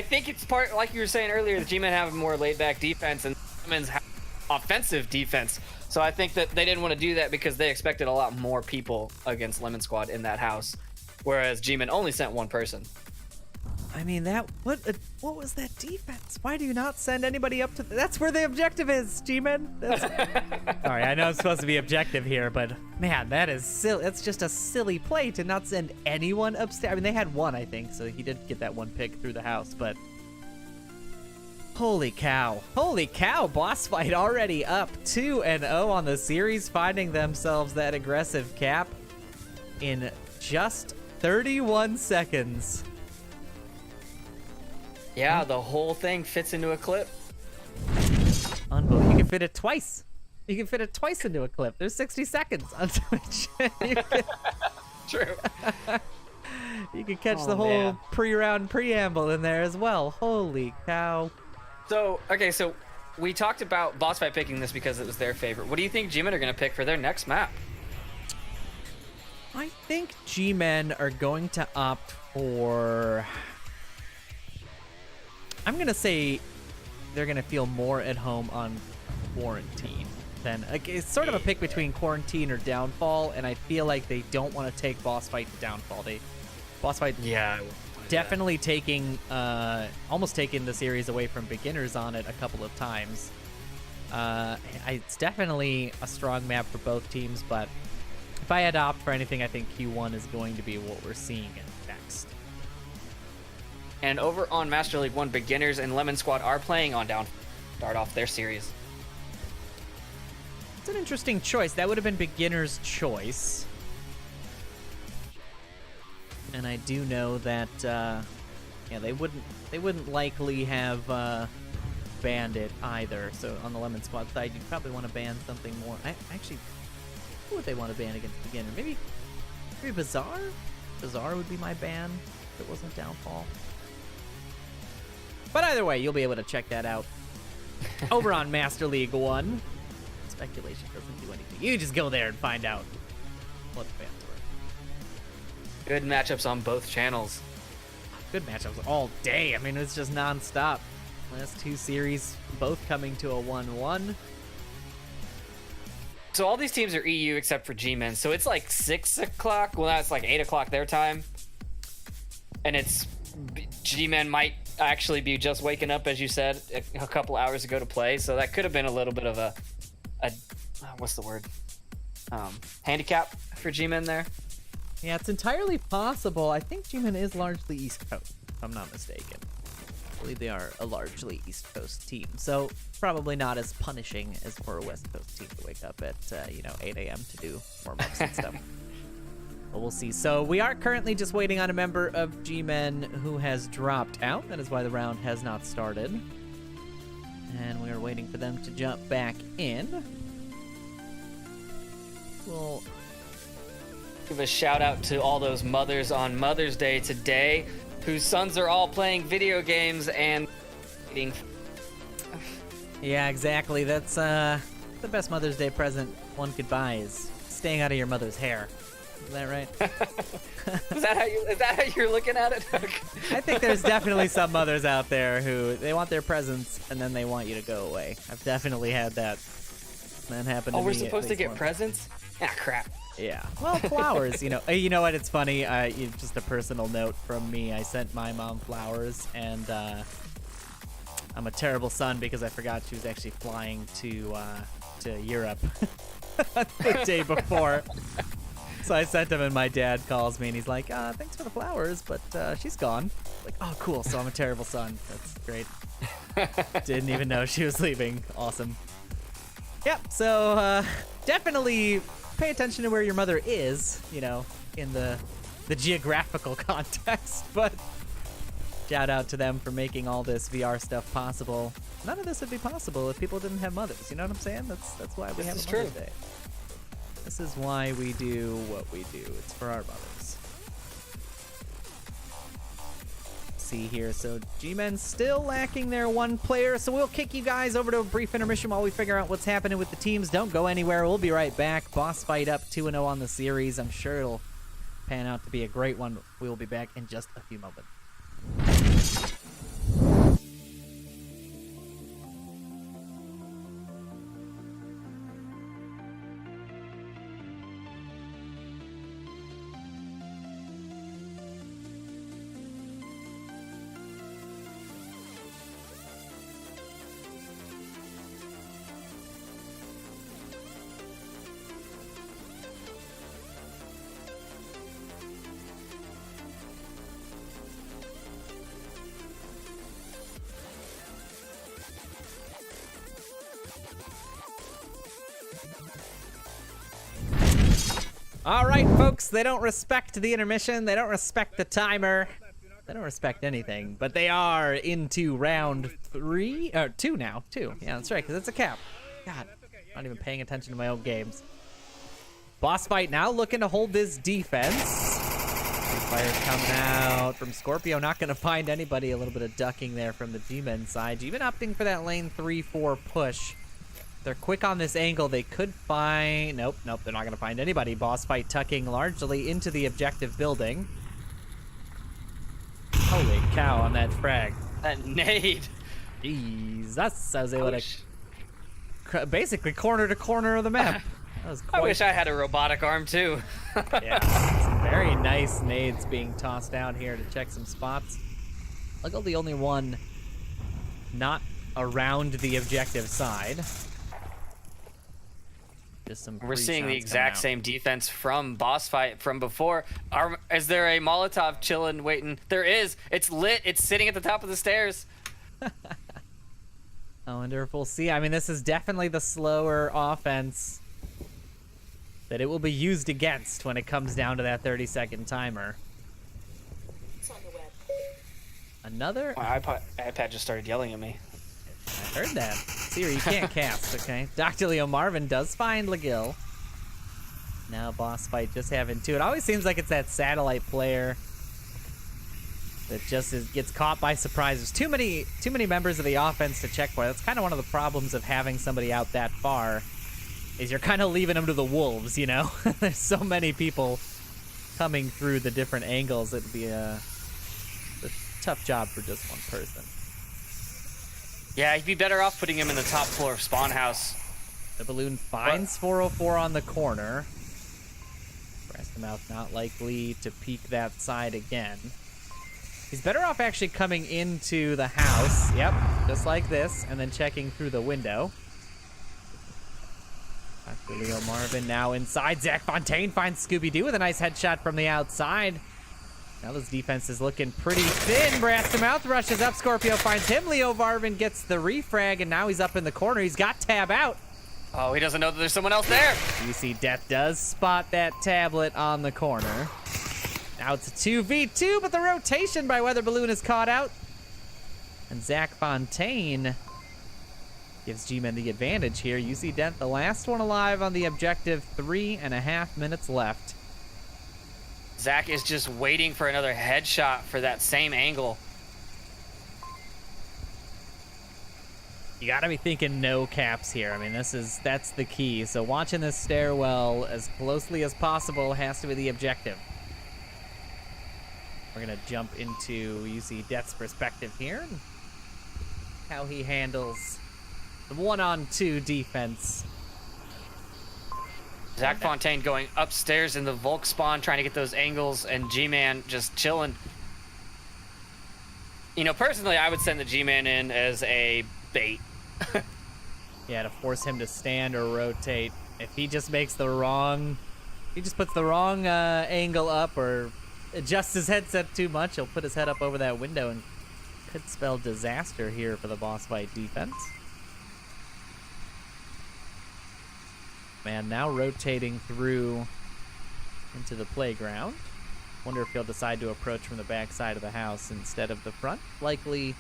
think it's part, like you were saying earlier, the G-Men have a more laid-back defense and Lemon's have offensive defense. So I think that they didn't want to do that because they expected a lot more people against Lemon Squad in that house, whereas G-Men only sent one person. I mean, what was that defense? Why do you not send anybody up to... That's where the objective is, G-Men. Sorry, I know I'm supposed to be objective here, but man, that is silly. That's just a silly play to not send anyone upstairs. I mean, they had one, I think, so he did get that one pick through the house, but... Holy cow. Holy cow, Boss Fight already up 2-0 on the series, finding themselves that aggressive cap in just 31 seconds. Yeah, the whole thing fits into a clip. Unbelievable. You can fit it twice. You can fit it twice into a clip. There's 60 seconds on Twitch. True. You can catch Oh, the whole man. pre-round preamble in there as well. Holy cow. So, okay, so we talked about boss fight picking this because it was their favorite. What do you think G-Men are going to pick for their next map? I think G-Men are going to opt for... I'm going to say they're going to feel more at home on Quarantine than... Like, it's sort of a pick between Quarantine or Downfall, and I feel like they don't want to take boss fight to Downfall. Boss fight Yeah. definitely taking... almost taking the series away from beginners on it a couple of times. It's definitely a strong map for both teams, but if I had to opt for anything, I think Q1 is going to be what we're seeing next. And over on Master League 1, Beginners and Lemon Squad are playing on Down. Start off their series. It's an interesting choice. That would have been Beginner's choice. And I do know that, yeah, they wouldn't likely have banned it either. So on the Lemon Squad side, you'd probably want to ban something more. Actually, who would they want to ban against Beginner? Maybe Bazaar? Bazaar would be my ban if it wasn't Downfall. But either way, you'll be able to check that out over on Master League 1. Speculation doesn't do anything. You just go there and find out what the fans were. Good matchups on both channels. Good matchups all day. I mean, it's just non-stop. Last two series, both coming to a 1-1. So all these teams are EU except for G-Men. So it's like 6 o'clock. Well, that's like 8 o'clock their time. And it's G-Men might actually be just waking up, as you said, a couple hours ago to play. So that could have been a little bit of a what's the word? Handicap for G-Men there. Yeah, it's entirely possible. I think G-Men is largely East Coast, if I'm not mistaken. I believe they are a largely East Coast team. So probably not as punishing as for a West Coast team to wake up at, 8 a.m. to do warm-ups and stuff. But we'll see. So we are currently just waiting on a member of G-Men who has dropped out. That is why the round has not started. And we are waiting for them to jump back in. We'll give a shout out to all those mothers on Mother's Day today whose sons are all playing video games and eating. Yeah, exactly. That's the best Mother's Day present one could buy is staying out of your mother's hair. Is that right? Is that how you're looking at it? I think there's definitely some mothers out there who they want their presents and then they want you to go away. I've definitely had that. That happened to me. Oh, we're supposed to get once. presents? Ah, crap. Yeah. Well, flowers, you know. You know what? It's funny. Just a personal note from me. I sent my mom flowers, and I'm a terrible son because I forgot she was actually flying to Europe the day before. So I sent him, and my dad calls me, and he's like, "Thanks for the flowers, but she's gone." Like, oh, cool. So I'm a terrible son. That's great. Didn't even know she was leaving. Awesome. Yep. So definitely pay attention to where your mother is, you know, in the geographical context. But shout out to them for making all this VR stuff possible. None of this would be possible if people didn't have mothers. You know what I'm saying? That's why we have a Mother's Day. This is why we do what we do. It's for our mothers. See here, so G-Men still lacking their one player, so we'll kick you guys over to a brief intermission while we figure out what's happening with the teams. Don't go anywhere. We'll be right back. Boss fight up 2-0 on the series. I'm sure it'll pan out to be a great one. We will be back in just a few moments. All right, folks, they don't respect the intermission. They don't respect the timer. They don't respect anything, but they are into round 3 or 2 now. 2. Yeah, that's right, because it's a cap. God, I'm not even paying attention to my own games. Boss fight now looking to hold this defense. Fire coming out from Scorpio, not going to find anybody. A little bit of ducking there from the G-Men side. G-Men opting for that lane 3-4 push. They're quick on this angle. They could find... Nope, they're not going to find anybody. Boss fight tucking largely into the objective building. Holy cow on that frag. That nade. Jesus. I was able to basically corner to corner of the map. That was quite... I wish I had a robotic arm too. Yeah, some very nice nades being tossed out here to check some spots. Look at the only one not around the objective side. Just some. We're seeing the exact same defense from boss fight from before. Is there a Molotov chilling, waiting? There is. It's lit. It's sitting at the top of the stairs. I wonder if we'll see. I mean, this is definitely the slower offense that it will be used against when it comes down to that 30-second timer. Another? My iPad just started yelling at me. I heard that. Siri, you can't cast, okay? Dr. Leo Marvin does find Lagill. Now boss fight just having 2. It always seems like it's that satellite player that just gets caught by surprise. There's too many members of the offense to check for. That's kind of one of the problems of having somebody out that far, is you're kind of leaving them to the wolves, you know? There's so many people coming through the different angles. It'd be a tough job for just one person. Yeah, you'd be better off putting him in the top floor of spawn house. The balloon finds 404 on the corner. Breastmouth not likely to peek that side again. He's better off actually coming into the house. Yep, just like this, and then checking through the window. Dr. Leo Marvin now inside. Zach Fontaine finds Scooby-Doo with a nice headshot from the outside. Now this defense is looking pretty thin. Brastamouth rushes up. Scorpio finds him. Leo Marvin gets the refrag, and now he's up in the corner. He's got Tab out. Oh, he doesn't know that there's someone else there. You see Death does spot that tablet on the corner. Now it's a 2v2, but the rotation by Weather Balloon is caught out. And Zach Fontaine gives G-Men the advantage here. UC Dent, the last one alive on the objective. 3.5 minutes left. Zach is just waiting for another headshot for that same angle. You gotta be thinking no caps here. I mean, that's the key. So watching this stairwell as closely as possible has to be the objective. We're gonna jump into UC Death's perspective here, and how he handles the 1-on-2 defense. Zach Fontaine going upstairs in the Volk spawn, trying to get those angles, and G-Man just chilling. You know, personally, I would send the G-Man in as a bait. Yeah, to force him to stand or rotate. If he just makes the wrong... He just puts the wrong angle up or adjusts his headset too much, he'll put his head up over that window and could spell disaster here for the boss fight defense. Man, now rotating through into the playground. Wonder if he'll decide to approach from the back side of the house instead of the front. Likely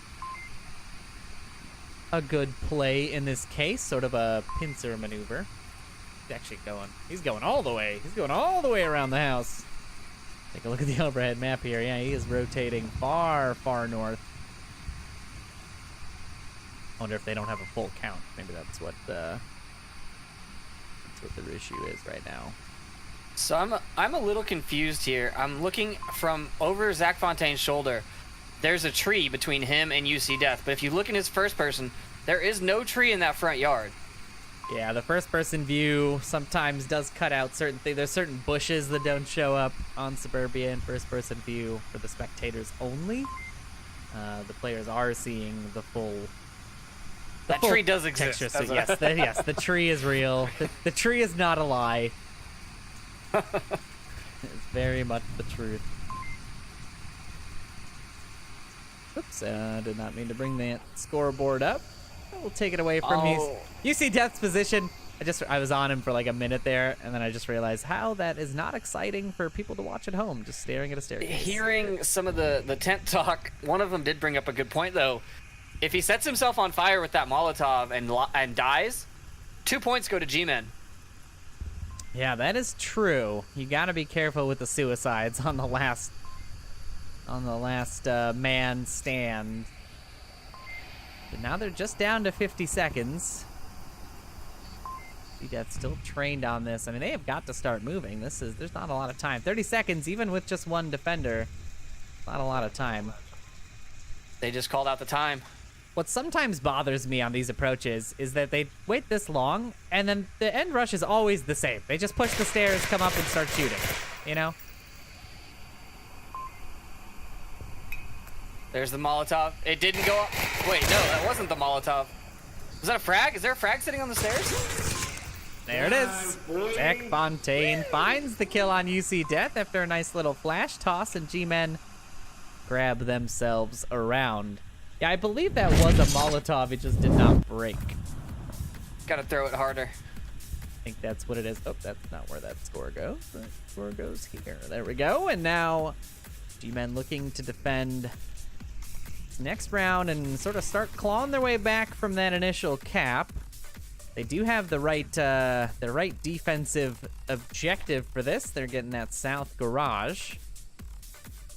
a good play in this case, sort of a pincer maneuver. He's going all the way. He's going all the way around the house. Take a look at the overhead map here. Yeah, he is rotating far, far north. Wonder if they don't have a full count. Maybe that's what their issue is right now. So I'm a little confused here. I'm looking from over Zach Fontaine's shoulder. There's a tree between him and UC Death, but if you look in his first person, there is no tree in that front yard. Yeah, the first person view sometimes does cut out certain things. There's certain bushes that don't show up on Suburbia in first person view for the spectators only. The players are seeing the full... That tree does exist. So yes, the tree is real. The tree is not a lie. It's very much the truth. Oops, did not mean to bring that scoreboard up. We'll take it away from UC Death's position. I was on him for like a minute there, and then I just realized how that is not exciting for people to watch at home, just staring at a staircase. Hearing some of the tent talk, one of them did bring up a good point though. If he sets himself on fire with that Molotov and dies, 2 points go to G-Men. Yeah, that is true. You got to be careful with the suicides on the last man stand. But now they're just down to 50 seconds. Death still trained on this. I mean, they have got to start moving. There's not a lot of time. 30 seconds, even with just one defender. Not a lot of time. They just called out the time. What sometimes bothers me on these approaches is that they wait this long, and then the end rush is always the same. They just push the stairs, come up, and start shooting. You know? There's the Molotov. It didn't go up. Wait, no, that wasn't the Molotov. Was that a frag? Is there a frag sitting on the stairs? There it is. Zach Fontaine finds the kill on UC Death after a nice little flash toss, and G-Men grab themselves around. Yeah, I believe that was a Molotov. It just did not break. Gotta throw it harder. I think that's what it is. Oh, that's not where that score goes. The score goes here. There we go. And now G-Men looking to defend next round and sort of start clawing their way back from that initial cap. They do have the right defensive objective for this. They're getting that south garage.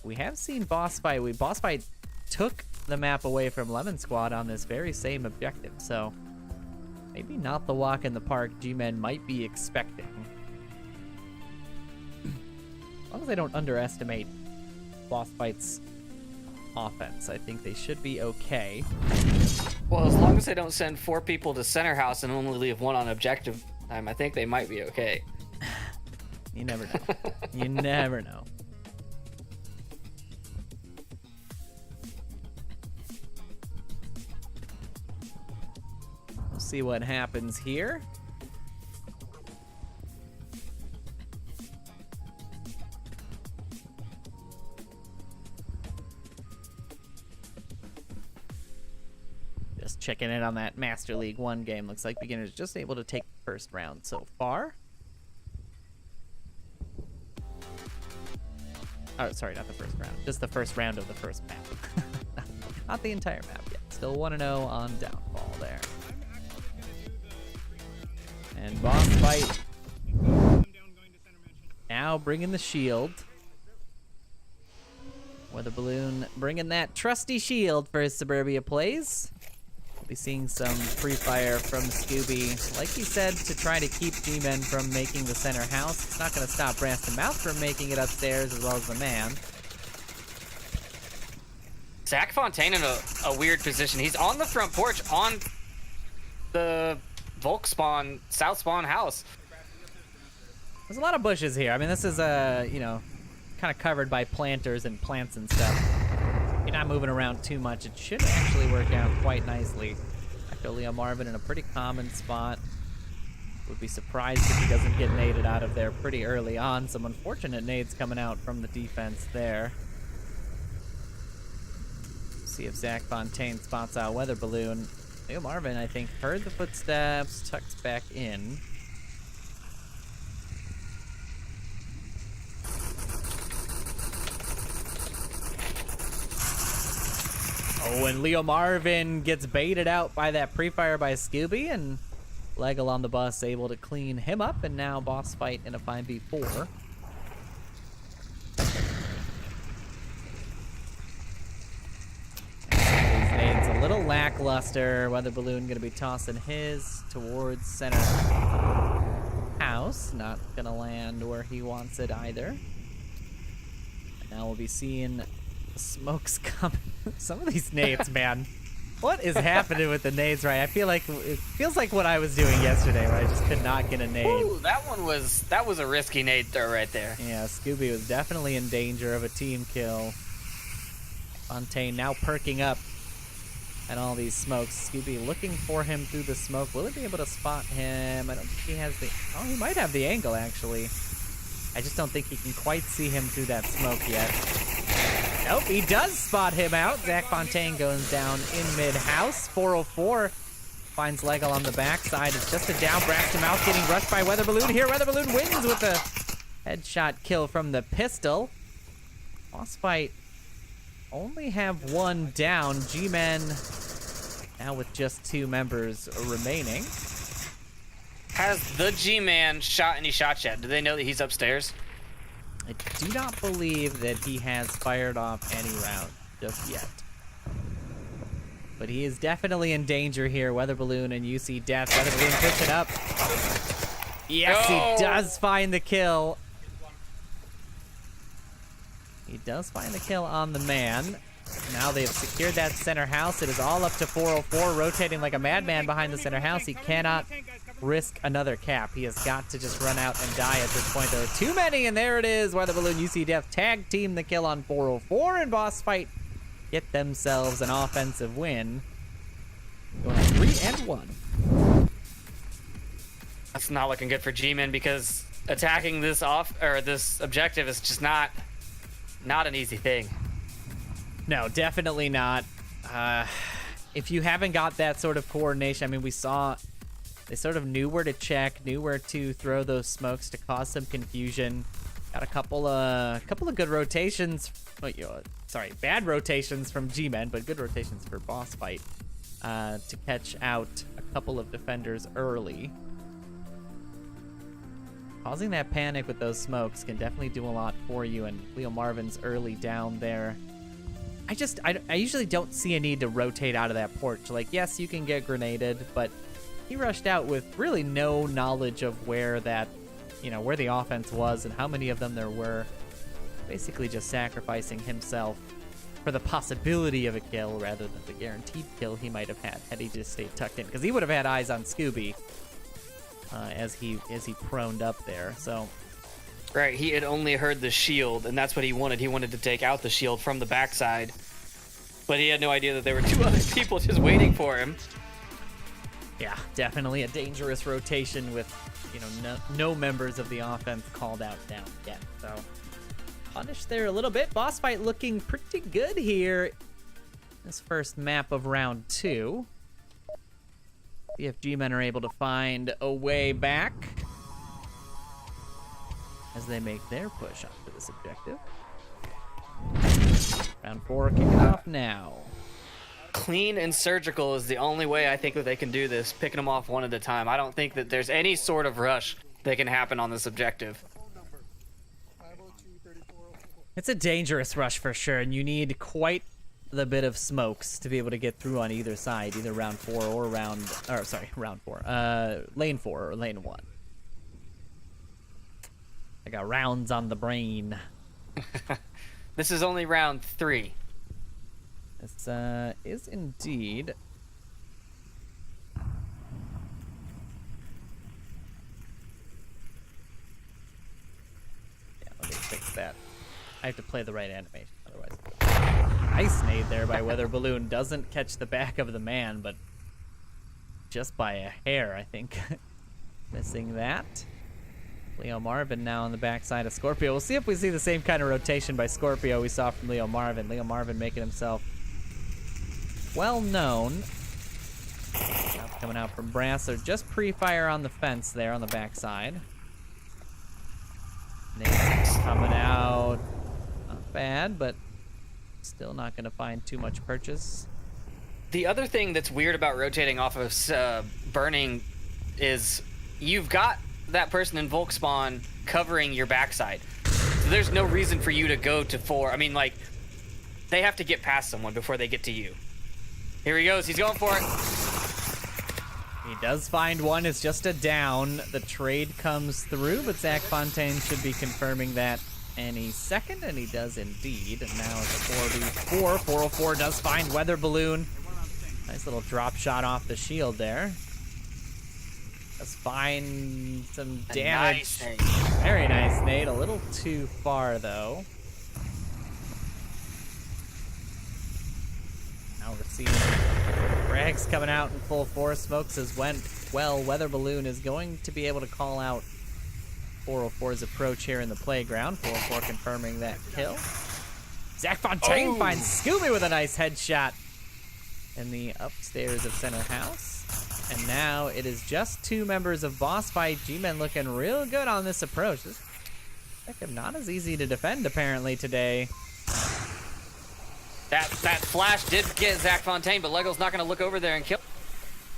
We have seen Boss Fight. Boss Fight took the map away from Lemon Squad on this very same objective, so maybe not the walk in the park G-Men might be expecting. As long as they don't underestimate Boss Fight's offense, I think they should be okay. Well, as long as they don't send 4 people to center house and only leave 1 on objective time, I think they might be okay. You never know. You never know. We'll see what happens here. Just checking in on that Master League 1 game. Looks like Beginners just able to take the first round so far. Oh, sorry, not the first round. Just the first round of the first map. Not the entire map yet. Still 1-0 on Downfall there. And Boss Fight now bringing the shield. Weather Balloon bringing that trusty shield for his Suburbia plays. We'll be seeing some free fire from Scooby, like he said, to try to keep G-Men from making the center house. It's not going to stop Brass and Mouth from making it upstairs as well as the man. Zach Fontaine in a weird position. He's on the front porch on the Volk spawn, South spawn house. There's a lot of bushes here. I mean, this is, you know, kind of covered by planters and plants and stuff. You're not moving around too much. It should actually work out quite nicely. I feel Leo Marvin in a pretty common spot. Would be surprised if he doesn't get naded out of there pretty early on. Some unfortunate nades coming out from the defense there. See if Zach Fontaine spots out Weather Balloon. Leo Marvin, I think, heard the footsteps, tucks back in. Oh, and Leo Marvin gets baited out by that pre-fire by Scooby, and Legal on the bus able to clean him up, and now Boss Fight in a 5v4. These nades a little lackluster. Weather Balloon gonna be tossing his towards center house. Not gonna land where he wants it either. And now we'll be seeing smokes coming. Some of these nades, man. What is happening with the nades, right? I feel like it feels like what I was doing yesterday, where I just could not get a nade. Ooh, that was a risky nade throw right there. Yeah, Scooby was definitely in danger of a team kill. Fontaine now perking up at all these smokes. Scooby looking for him through the smoke. Will he be able to spot him? I don't think he has the... Oh, he might have the angle, actually. I just don't think he can quite see him through that smoke yet. Nope, he does spot him out. Zach Fontaine goes down in mid-house. 404 finds Legal on the backside. It's just a down. Braxton Mouth getting rushed by Weather Balloon here. Weather Balloon wins with a headshot kill from the pistol. Boss Fight only have one down. G-Men now with just 2 members remaining. Has the G-Man shot any shots yet? Do they know that he's upstairs? I do not believe that he has fired off any round just yet. But he is definitely in danger here. Weather Balloon and UC Death. Weather Balloon pushing up. Yes, he does find the kill. He does find the kill on the man. Now they have secured that center house. It is all up to 404, rotating like a madman behind the center house. He cannot risk another cap. He has got to just run out and die at this point. There are too many, and there it is. Weather Balloon, UC Death tag team the kill on 404, and Boss Fight get themselves an offensive win. Going 3-1. That's not looking good for G-Men because attacking this this objective is just not an easy thing. No, definitely not. If you haven't got that sort of coordination, I mean, we saw they sort of knew where to check, knew where to throw those smokes to cause some confusion. Got a couple of good rotations. Sorry, bad rotations from G-Men, but good rotations for Boss Fight to catch out a couple of defenders early. Causing that panic with those smokes can definitely do a lot for you, and Leo Marvin's early down there. I usually don't see a need to rotate out of that porch. Like, yes, you can get grenaded, but he rushed out with really no knowledge of where that, where the offense was and how many of them there were. Basically just sacrificing himself for the possibility of a kill rather than the guaranteed kill he might have had he just stayed tucked in, because he would have had eyes on Scooby as he proned up there. So right, he had only heard the shield, and that's what he wanted. He wanted to take out the shield from the backside, but he had no idea that there were 2 other people just waiting for him. Yeah, definitely a dangerous rotation with, no members of the offense called out down yet. So punished there a little bit. Boss Fight looking pretty good here. This first map of round 2. See if G-Men are able to find a way back as they make their push onto this objective. Round 4 kicking off now. Clean and surgical is the only way I think that they can do this, picking them off one at a time. I don't think that there's any sort of rush that can happen on this objective. It's a dangerous rush for sure, and you need quite the bit of smokes to be able to get through on either side, either round 4 or round 4, lane 4 or lane 1. I got rounds on the brain. This is only round 3. This is indeed. Yeah, let me fix that. I have to play the right animation, otherwise. Nice nade there by Weather Balloon. Doesn't catch the back of the man, but just by a hair, I think. Missing that. Leo Marvin now on the backside of Scorpio. We'll see if we see the same kind of rotation by Scorpio we saw from Leo Marvin. Leo Marvin making himself well known. Shots coming out from Brass. They're just pre-fire on the fence there on the backside. Nate's coming out. Not bad, but still not going to find too much purchase. The other thing that's weird about rotating off of burning is you've got that person in Volk spawn covering your backside. So there's no reason for you to go to 4. I mean, like, they have to get past someone before they get to you. Here he goes. He's going for it. He does find one. It's just a down. The trade comes through, but Zach Fontaine should be confirming that any second, and he does indeed. And now it's a 4v4. 404 does find Weather Balloon. Nice little drop shot off the shield there. Does find some damage. Nice nade. Very nice nade. A little too far, though. Now we're seeing Frags coming out in full force. Smokes as went well. Weather Balloon is going to be able to call out 404's approach here in the playground. 404 confirming that kill. Zach Fontaine finds Scooby with a nice headshot in the upstairs of center house. And now it is just 2 members of Boss Fight. G-Men looking real good on this approach. This is not as easy to defend, apparently, today. That flash did get Zach Fontaine, but Lego's not going to look over there and kill.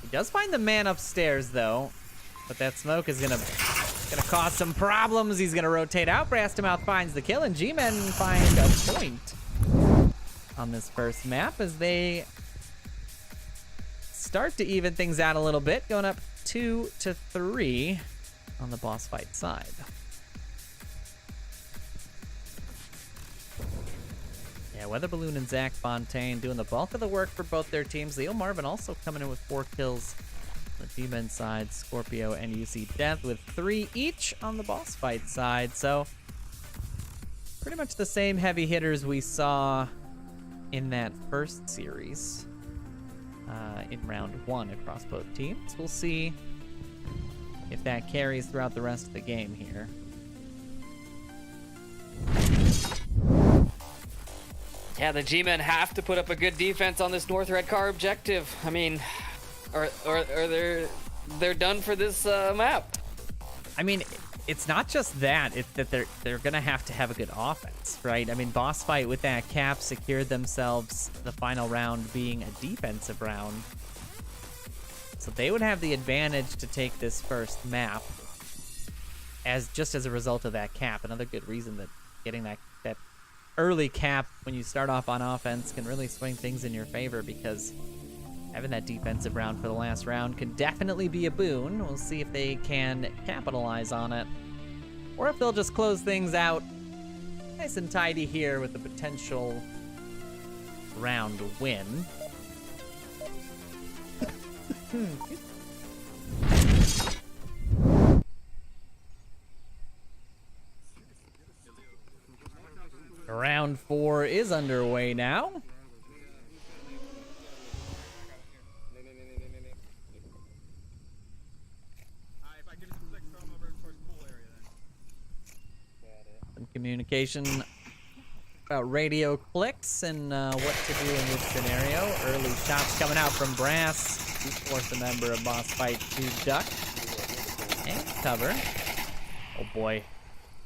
He does find the man upstairs, though. But that smoke is gonna cause some problems. He's gonna rotate out. Brastamouth finds the kill, and G-Men find a point on this first map as they start to even things out a little bit, going up 2-3 on the Boss Fight side. Yeah, Weather Balloon and Zach Fontaine doing the bulk of the work for both their teams. Leo Marvin also coming in with 4 kills on the D-Men side. Scorpio and UC Death with 3 each on the Boss Fight side. So pretty much the same heavy hitters we saw in that first series in round 1 across both teams. We'll see if that carries throughout the rest of the game here. Yeah, the G-Men have to put up a good defense on this North Red Car objective. I mean, or they're done for this map. I mean, it's not just that. It's that they're gonna have to have a good offense, right? I mean, Boss Fight with that cap secured themselves the final round being a defensive round. So they would have the advantage to take this first map as a result of that cap. Another good reason that getting that early cap when you start off on offense can really swing things in your favor, because having that defensive round for the last round can definitely be a boon. We'll see if they can capitalize on it, or if they'll just close things out nice and tidy here with the potential round win. Round 4 is underway now. Some communication about radio clicks and what to do in this scenario. Early shots coming out from Brass. He forced a member of Boss Fight to duck and cover. Oh boy.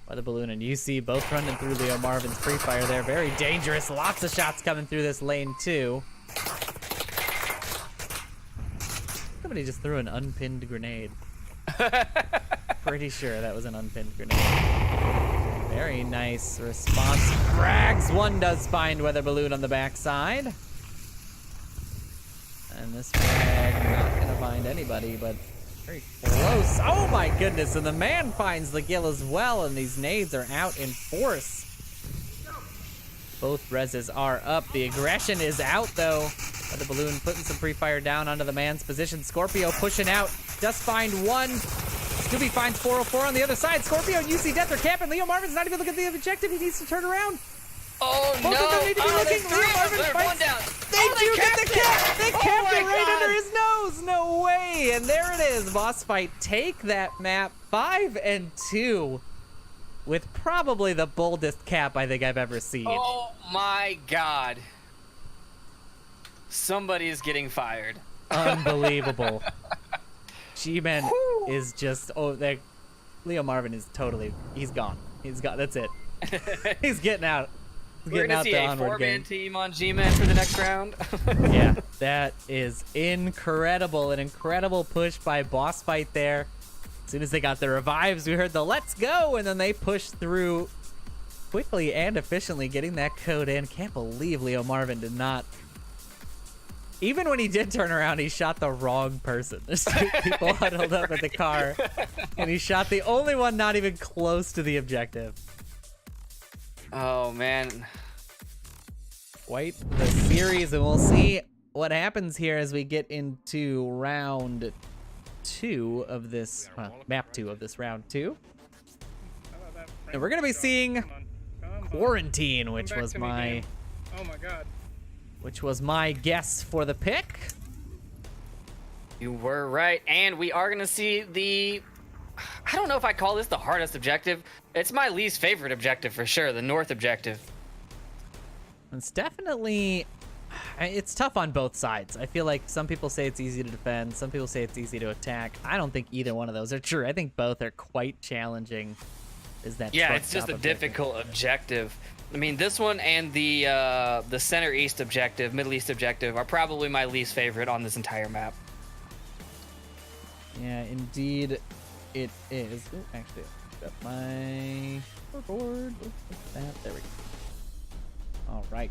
Weather Balloon and UC both running through Leo Marvin's free fire there. Very dangerous. Lots of shots coming through this lane too. Somebody just threw an unpinned grenade. Pretty sure that was an unpinned grenade. Very nice response. Frags. One does find Weather Balloon on the backside. And this frag not gonna find anybody, but very close. Oh my goodness, and the man finds the kill as well, and these nades are out in force. Both reses are up. The aggression is out though. The Balloon putting some pre-fire down onto the man's position. Scorpio pushing out. Does find one. Scooby finds 404 on the other side. Scorpio and UC Death are camping. Leo Marvin's not even looking at the objective. He needs to turn around. Oh Both no! of them need to be looking. Leo Marvin One down. They do get the cap! They capped it right God. under his nose! No way! And there it is. Boss Fight take that map 5-2 with probably the boldest cap I think I've ever seen. Oh my God. Somebody is getting fired. Unbelievable. G-Men is just... Leo Marvin is totally... He's gone. He's gone. That's it. He's getting out. We're gonna see a Onward 4-man team on G-Men for the next round. Yeah, that is incredible. An incredible push by Boss Fight there. As soon as they got the revives, we heard the let's go, and then they pushed through quickly and efficiently, getting that code in. Can't believe Leo Marvin did not. Even when he did turn around, he shot the wrong person. There's 2 people huddled up at the car, and he shot the only one not even close to the objective. Oh man. Quite the series, and we'll see what happens here as we get into round 2 of this, map 2 of this round 2. And we're gonna be seeing Quarantine, which was my guess for the pick. You were right, and we are gonna see the... I don't know if I call this the hardest objective. It's my least favorite objective for sure, the North objective. It's definitely... It's tough on both sides. I feel like some people say it's easy to defend, some people say it's easy to attack. I don't think either one of those are true. I think both are quite challenging. Is that Yeah, it's just a difficult objective. I mean, this one and the Center East objective, Middle East objective, are probably my least favorite on this entire map. Yeah, indeed, it is. Ooh, actually, I got my board. What's that? There we go. All right.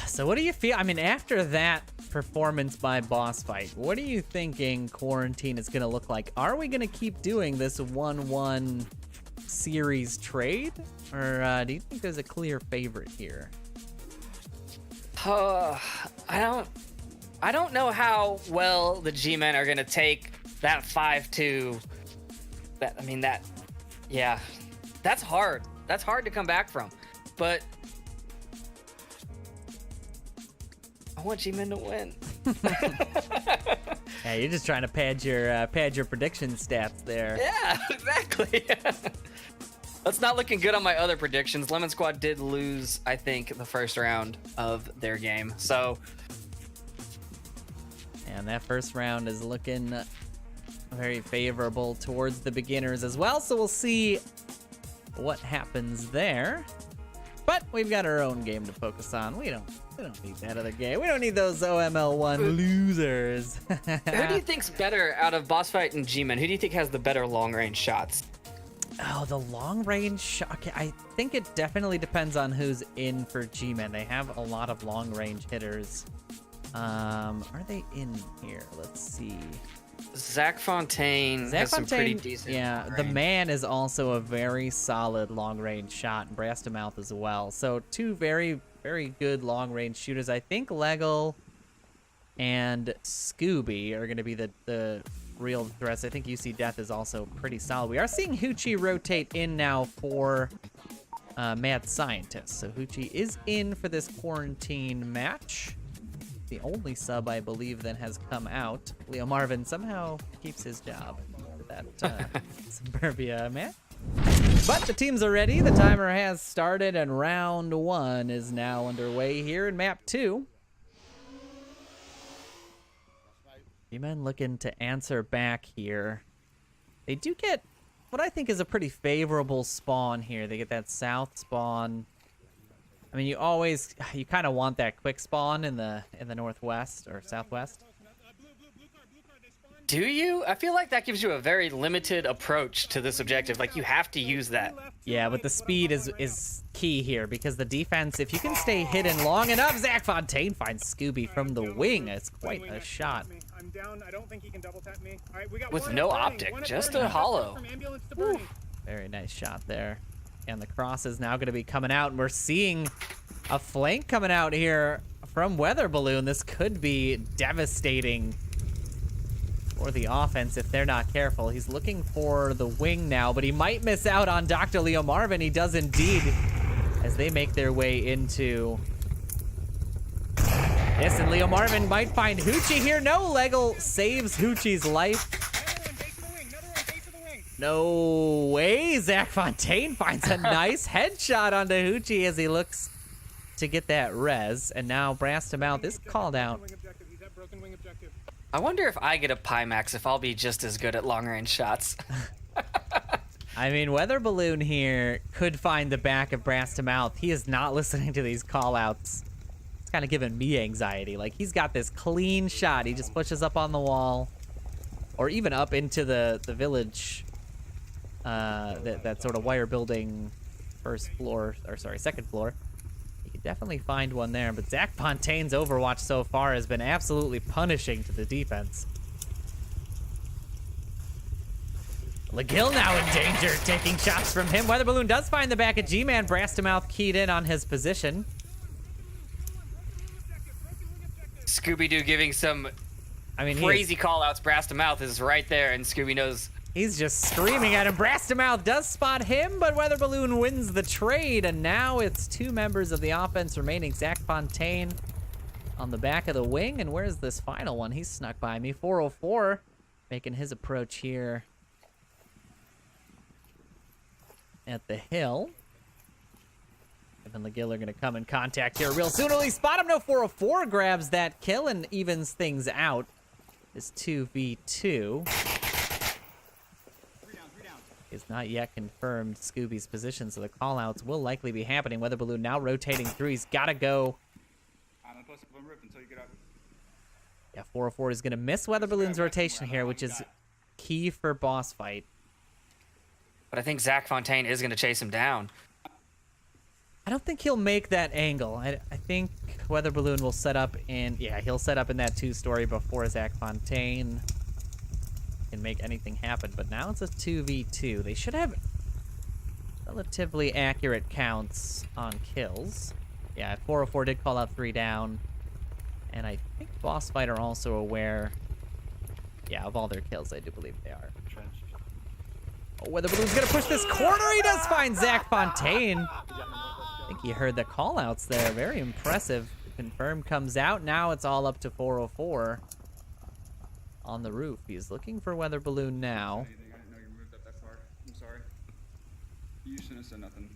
So what do you feel? I mean, after that performance by Boss Fight, what are you thinking Quarantine is going to look like? Are we going to keep doing this 1-1 series trade? Or do you think there's a clear favorite here? I don't know how well the G-Men are going to take that 5-2. Yeah, that's hard. That's hard to come back from. But I want G-Men to win. Yeah, you're just trying to pad your prediction stats there. Yeah, exactly. That's not looking good on my other predictions. Lemon Squad did lose, I think, the first round of their game. So, and that first round is looking very favorable towards the beginners as well. So we'll see what happens there. But we've got our own game to focus on. We don't need that other game. We don't need those OML1 losers. who do you think's better out of Boss Fight and G-Men? Who do you think has the better long-range shots? Oh, the long range shot. Okay, I think it definitely depends on who's in for G-Men. They have a lot of long range hitters. Are they in here? Let's see. Zach Fontaine has some pretty decent. Yeah, the man is also a very solid long range shot, and Brass to Mouth as well. So two very, very good long range shooters. I think Leggle and Scooby are going to be the real threats. I think UC Death is also pretty solid. We are seeing Hoochie rotate in now for Mad Scientist. So Hoochie is in for this quarantine match. The only sub, I believe, that has come out. Leo Marvin somehow keeps his job for that Suburbia match. But the teams are ready. The timer has started, and round 1 is now underway here in map 2. G-Men looking to answer back here. They do get what I think is a pretty favorable spawn here. They get that south spawn. I mean, you kind of want that quick spawn in the northwest or southwest. Do you? I feel like that gives you a very limited approach to this objective. Like, you have to use that. Yeah, but the speed is key here because the defense, if you can stay hidden long enough, Zach Fontaine finds Scooby from the wing. It's quite a shot. I'm down. I don't think he can double tap me. All right, we got With no optic, just a hollow. Very nice shot there. And the cross is now going to be coming out, and we're seeing a flank coming out here from Weather Balloon. This could be devastating for the offense if they're not careful. He's looking for the wing now, but he might miss out on Dr. Leo Marvin. He does indeed, as they make their way into this, and Leo Marvin might find Hoochie here. No, Leggle saves Hoochie's life. No way. Zach Fontaine finds a nice headshot onto Hoochie as he looks to get that res. And now Brass to Mouth is called out. I wonder if I get a Pimax if I'll be just as good at long-range shots. I mean, Weather Balloon here could find the back of Brass to Mouth. He is not listening to these call-outs. It's kind of giving me anxiety. Like, he's got this clean shot. He just pushes up on the wall or even up into the village. That sort of wire building second floor. You could definitely find one there, but Zach Fontaine's Overwatch so far has been absolutely punishing to the defense. LeGill now in danger, taking shots from him. Weather Balloon does find the back of G-Man. Brass to Mouth keyed in on his position. Scooby-Doo giving some crazy call-outs. Brass to Mouth is right there, and Scooby knows. He's just screaming at him. Brass to Mouth does spot him, but Weather Balloon wins the trade, and now it's 2 members of the offense remaining. Zach Fontaine on the back of the wing, and where's this final one? He's snuck by me. 404 making his approach here. at the hill. Evan LaGill are going to come in contact here real soon. Only spot him. No, 404 grabs that kill and evens things out. This 2v2 is not yet confirmed Scooby's position, so the callouts will likely be happening. Weather Balloon now rotating through. He's got to go. Yeah, 404 is going to miss Weather Balloon's rotation here, which is key for boss fight. But I think Zach Fontaine is going to chase him down. I don't think he'll make that angle. I think Weather Balloon will set up in... Yeah, he'll set up in that 2-story before Zach Fontaine can make anything happen. But now it's a 2v2. They should have relatively accurate counts on kills. Yeah, 404 did call out 3 down. And I think Boss Fight are also aware... Yeah, of all their kills, I do believe they are. Oh, Weather Balloon's gonna push this corner. He does find Zach Fontaine. I think he heard the call-outs there. Very impressive. Confirm comes out. Now it's all up to 404 on the roof. He's looking for Weather Balloon now. I didn't know you moved up that far. I'm sorry. You shouldn't have said nothing.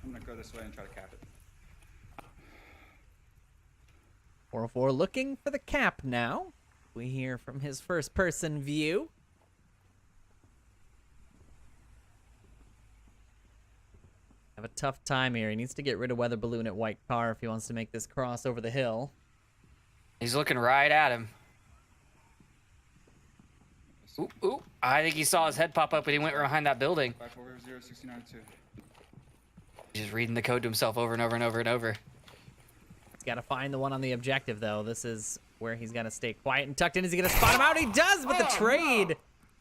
I'm gonna go this way and try to cap it. 404 looking for the cap now. We hear from his first-person view. Have a tough time here. He needs to get rid of Weather Balloon at White Car if he wants to make this cross over the hill. He's looking right at him. Ooh, ooh. I think he saw his head pop up and he went behind that building. 5406992. He's just reading the code to himself over and over and over and over. He's got to find the one on the objective, though. This is where he's got to stay quiet and tucked in. Is he going to spot him out? He does, but the trade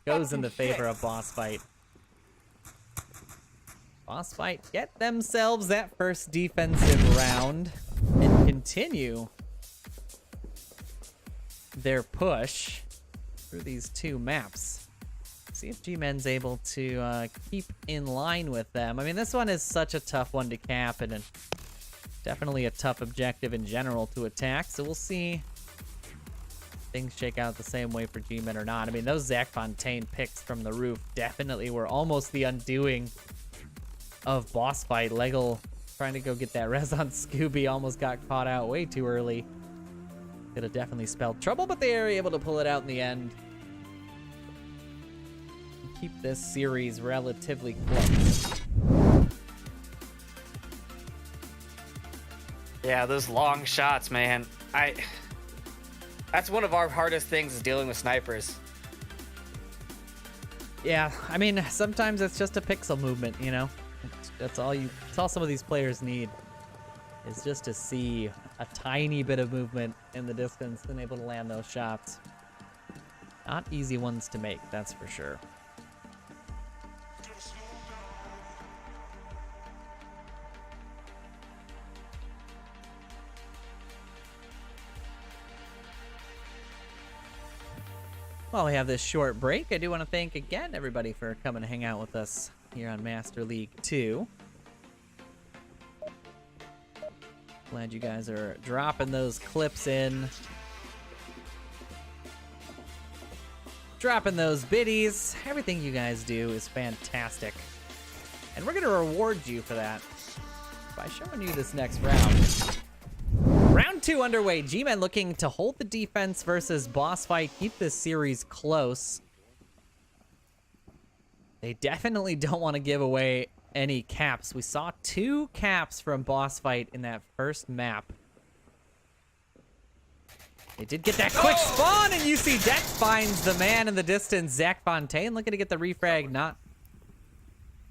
goes in the favor of Boss Fight. Boss Fight get themselves that first defensive round and continue their push through these 2 maps. See if G-Men's able to keep in line with them. I mean, this one is such a tough one to cap and definitely a tough objective in general to attack, so we'll see if things shake out the same way for G-Men or not. I mean, those Zach Fontaine picks from the roof definitely were almost the undoing of Boss Fight. Legel trying to go get that res on Scooby almost got caught out way too early. Could have definitely spelled trouble, but they are able to pull it out in the end. Keep this series relatively close. Yeah, those long shots, man. That's one of our hardest things is dealing with snipers. Yeah, I mean, sometimes it's just a pixel movement, you know? That's all some of these players need, is just to see a tiny bit of movement in the distance and able to land those shots. Not easy ones to make, that's for sure. While we have this short break, I do want to thank again everybody for coming to hang out with us here on Master League 2. Glad you guys are dropping those clips in. Dropping those biddies. Everything you guys do is fantastic. And we're going to reward you for that by showing you this next round. Round 2 underway. G-Men looking to hold the defense versus Boss Fight. Keep this series close. They definitely don't want to give away any caps. We saw 2 caps from Boss Fight in that first map. They did get that quick spawn, and UC Dex finds the man in the distance. Zach Fontaine looking to get the refrag. Not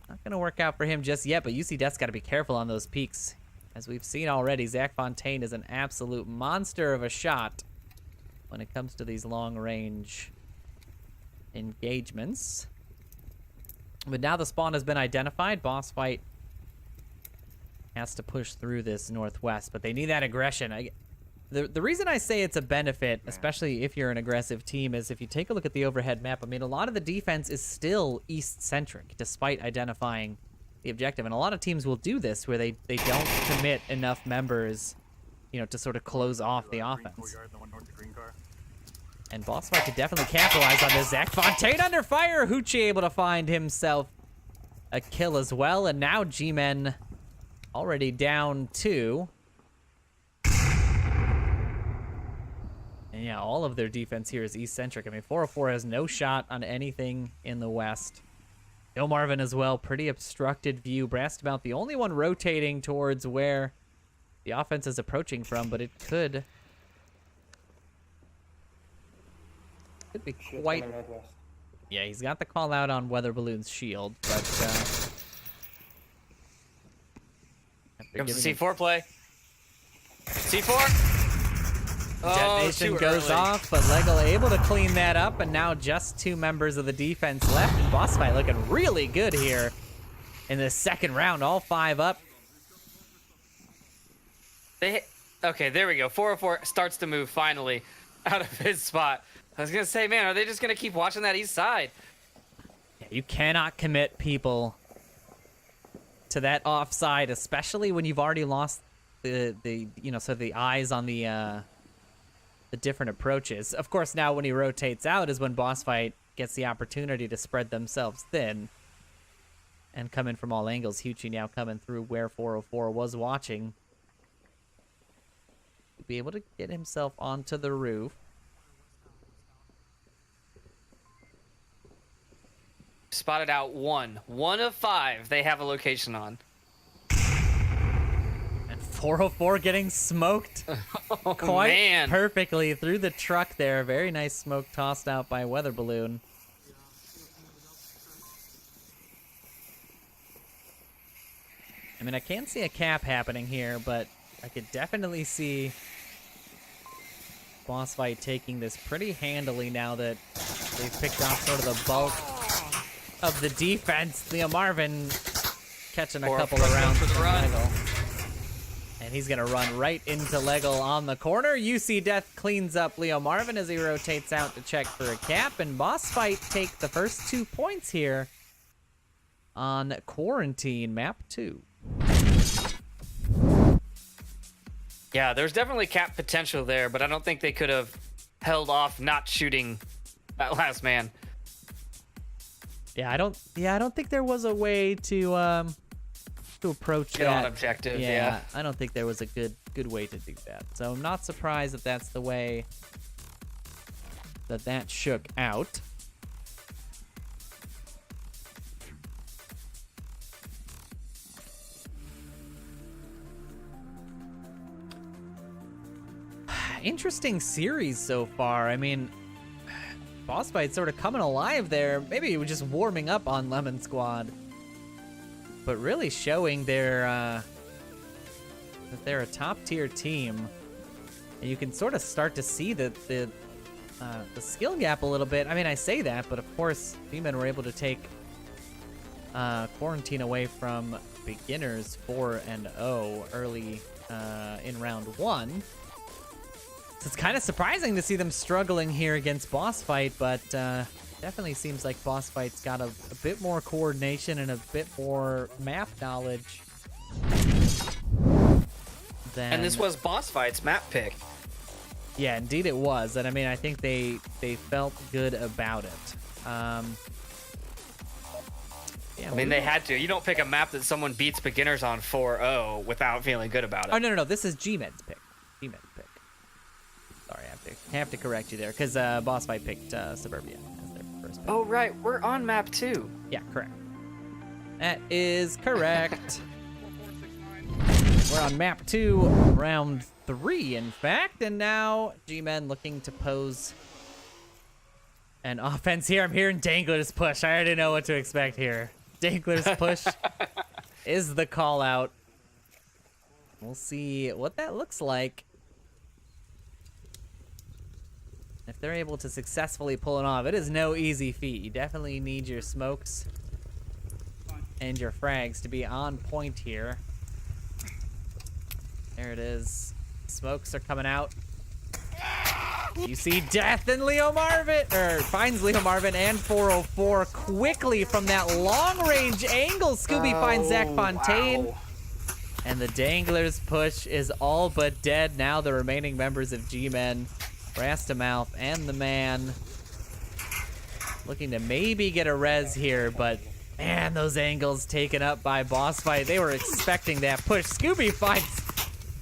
going to work out for him just yet, but UC Dex got to be careful on those peaks. As we've seen already, Zach Fontaine is an absolute monster of a shot when it comes to these long-range engagements. But now the spawn has been identified. Boss Fight has to push through this northwest, but they need that aggression. The reason I say it's a benefit, especially if you're an aggressive team, is if you take a look at the overhead map, I mean, a lot of the defense is still east-centric, despite identifying the objective. And a lot of teams will do this, where they don't commit enough members, you know, to sort of close off the offense. And Bossfight could definitely capitalize on this. Zach Fontaine under fire. Hoochie able to find himself a kill as well. And now G-Men already down 2. And yeah, all of their defense here is East-centric. I mean, 404 has no shot on anything in the West. No Marvin as well. Pretty obstructed view. Brastamount the only one rotating towards where the offense is approaching from, but it could be quite... Yeah, he's got the call out on Weather Balloon's shield, but... Comes the C4 play. C4! Detonation too goes early. off, but Lego able to clean that up, and now just 2 members of the defense left. And Bossfight looking really good here in the second round, all 5 up. Okay, there we go. 404 starts to move finally out of his spot. I was going to say, man, are they just going to keep watching that east side? Yeah, you cannot commit people to that offside, especially when you've already lost the eyes on the different approaches. Of course, now when he rotates out is when Bossfight gets the opportunity to spread themselves thin and come in from all angles. Huchie now coming through where 404 was watching. To be able to get himself onto the roof. Spotted out 1. 1 of 5 they have a location on. 404 getting smoked quite man. perfectly through the truck there. Very nice smoke tossed out by Weather Balloon. I mean, I can't see a cap happening here, but I could definitely see Bossfight taking this pretty handily now that they've picked off sort of the bulk of the defense. Leo Marvin catching a couple of rounds from Lego. And he's going to run right into Lego on the corner. UC Death cleans up Leo Marvin as he rotates out to check for a cap. And Bossfight take the first 2 points here on Quarantine Map 2. Yeah, there's definitely cap potential there, but I don't think they could have held off not shooting that last man. Yeah, I don't think there was a way to approach Get that on objective, yeah. I don't think there was a good way to do that. So I'm not surprised that that's the way that shook out. Interesting series so far. I mean, Bossfight sort of coming alive there. Maybe he was just warming up on Lemon Squad. But really showing that they're a top-tier team. And you can sort of start to see the skill gap a little bit. I mean, I say that, but of course, G-Men were able to take Quarantine away from beginners 4-0 early in round 1. So it's kind of surprising to see them struggling here against Bossfight, but definitely seems like Bossfight's got a bit more coordination and a bit more map knowledge. And this was Bossfight's map pick. Yeah, indeed it was. And I mean, I think they felt good about it. Yeah, I mean, they had to. You don't pick a map that someone beats beginners on 4-0 without feeling good about it. Oh, no. This is G-Men's pick. G-Men's pick. Sorry, I have to correct you there, because Bossfight picked Suburbia as their first pick. Oh, right. We're on map 2. Yeah, correct. That is correct. We're on map 2, round 3, in fact, and now G-Men looking to pose an offense here. I'm hearing Dangler's push. I already know what to expect here. Dangler's push is the call out. We'll see what that looks like. If they're able to successfully pull it off, it is no easy feat. You definitely need your smokes and your frags to be on point here. There it is. Smokes are coming out. You see Death and Leo Marvin, finds Leo Marvin and 404 quickly from that long-range angle. Scooby finds Zach Fontaine. Wow. And the Dangler's push is all but dead. Now the remaining members of G-Men Brass to Mouth and the man looking to maybe get a res here, but man, those angles taken up by Boss Fight. They were expecting that push. Scooby finds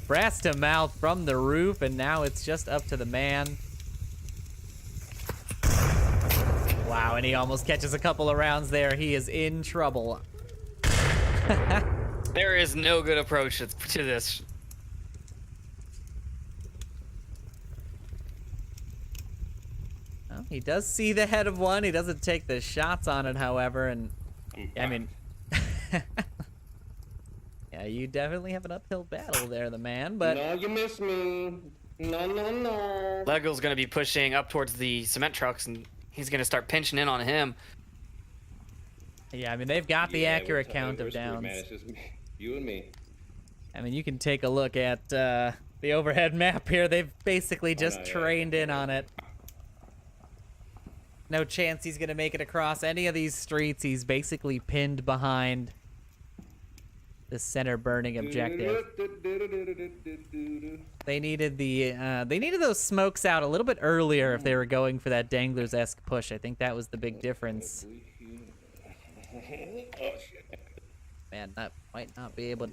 Brass to Mouth from the roof, and now it's just up to the man. Wow, and he almost catches a couple of rounds there. He is in trouble. There is no good approach to this. Well, he does see the head of one. He doesn't take the shots on it, however, and I mean, yeah, you definitely have an uphill battle there, the man, but... No, you missed me. No. Lego's gonna be pushing up towards the cement trucks, and he's gonna start pinching in on him. Yeah, I mean, they've got the accurate count of downs. Man, it's just me. You and me. I mean, you can take a look at the overhead map here. They've basically just trained in on it. No chance he's going to make it across any of these streets. He's basically pinned behind the center burning objective. They needed those smokes out a little bit earlier if they were going for that Danglers-esque push. I think that was the big difference. Man, that might not be able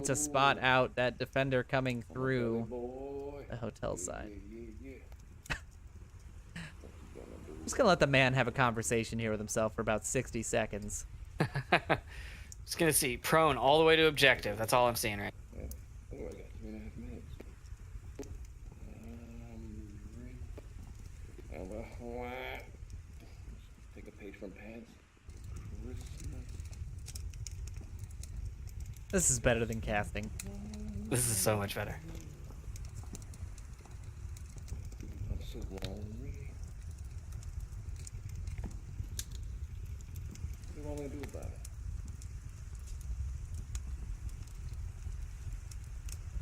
to spot out that defender coming through the hotel side. I'm just gonna let the man have a conversation here with himself for about 60 seconds. Just gonna see prone all the way to objective. That's all I'm seeing right. Oh, I got 3.5 minutes. Take a page from pads. This is better than casting. This is so much better. I'm so lonely. What do you want me to do about it?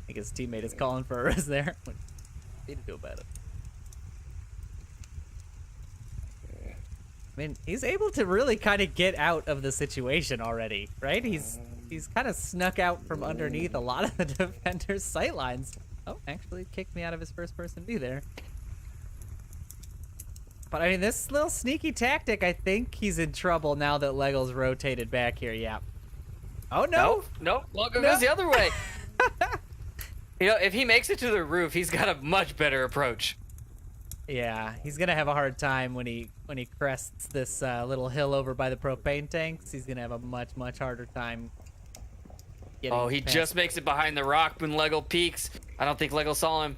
I think his teammate is calling for a res there. What do you need to do about it? I mean, he's able to really kind of get out of the situation already, right? He's kind of snuck out from underneath a lot of the defender's sightlines. Oh, actually kicked me out of his first-person view there. But I mean, this little sneaky tactic, I think he's in trouble now that Lego's rotated back here. Yeah. Oh no! Nope. Lego goes the other way. You know, if he makes it to the roof, he's got a much better approach. Yeah, he's gonna have a hard time when he crests this little hill over by the propane tanks. He's gonna have a much harder time. Oh, he just makes it behind the rock when Lego peeks. I don't think Lego saw him.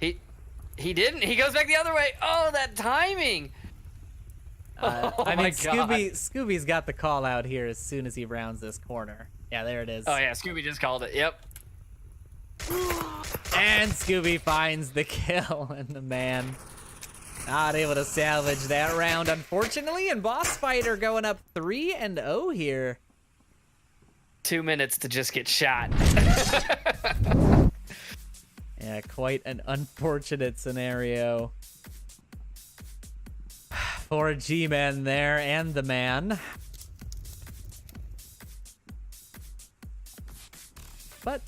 He didn't. He goes back the other way. Oh, that timing. I mean, Scooby's got the call out here as soon as he rounds this corner. Yeah, there it is. Oh yeah, Scooby just called it. Yep. And Scooby finds the kill, and the man not able to salvage that round, unfortunately. And Boss Fight are going up 3-0 here. 2 minutes to just get shot. Yeah, quite an unfortunate scenario for G-Man there and the man. But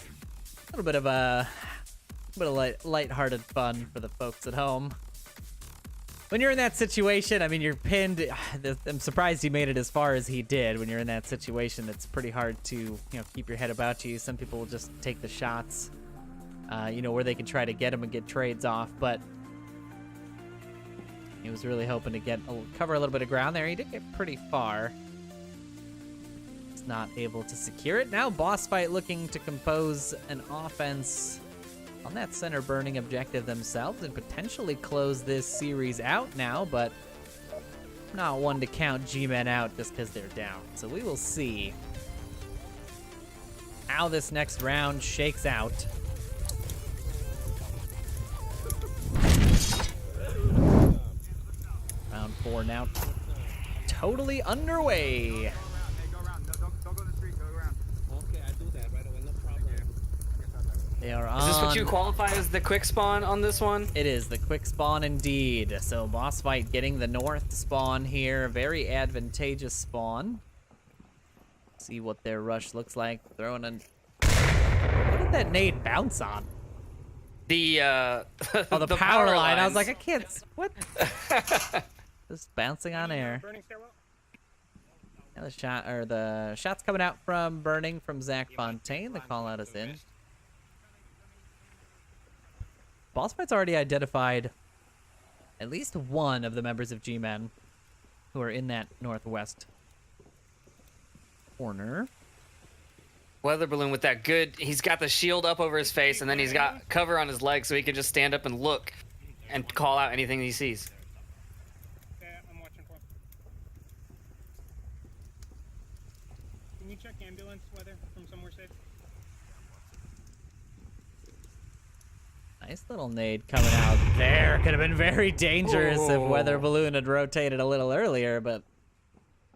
a little bit of lighthearted fun for the folks at home. When you're in that situation, I mean, you're pinned. I'm surprised he made it as far as he did. When you're in that situation, it's pretty hard to, keep your head about you. Some people will just take the shots, where they can try to get them and get trades off. But he was really hoping to cover a little bit of ground there. He did get pretty far. He's not able to secure it. Now Boss Fight looking to compose an offense on that center burning objective themselves and potentially close this series out now, but not one to count G-Men out just because they're down. So we will see how this next round shakes out. Round 4 now totally underway. They are on. Is this what you qualify as the quick spawn on this one? It is the quick spawn indeed. So Boss Fight getting the north spawn here. Very advantageous spawn. See what their rush looks like. Throwing a... What did did that nade bounce on? The Oh, the power line. I was like, I can't. What? Just bouncing on air. Burning stairwell. Now the shot's coming out from Burning from Zach Fontaine. The call out is in. Boss Fight's already identified at least one of the members of G-Men who are in that northwest corner. Weather balloon with that good. He's got the shield up over his face, and then he's got cover on his legs, so he can just stand up and look and call out anything he sees. Okay, I'm watching for him. Can you check ambulance weather from somewhere safe? Nice little nade coming out there. Could have been very dangerous if Weather Balloon had rotated a little earlier, but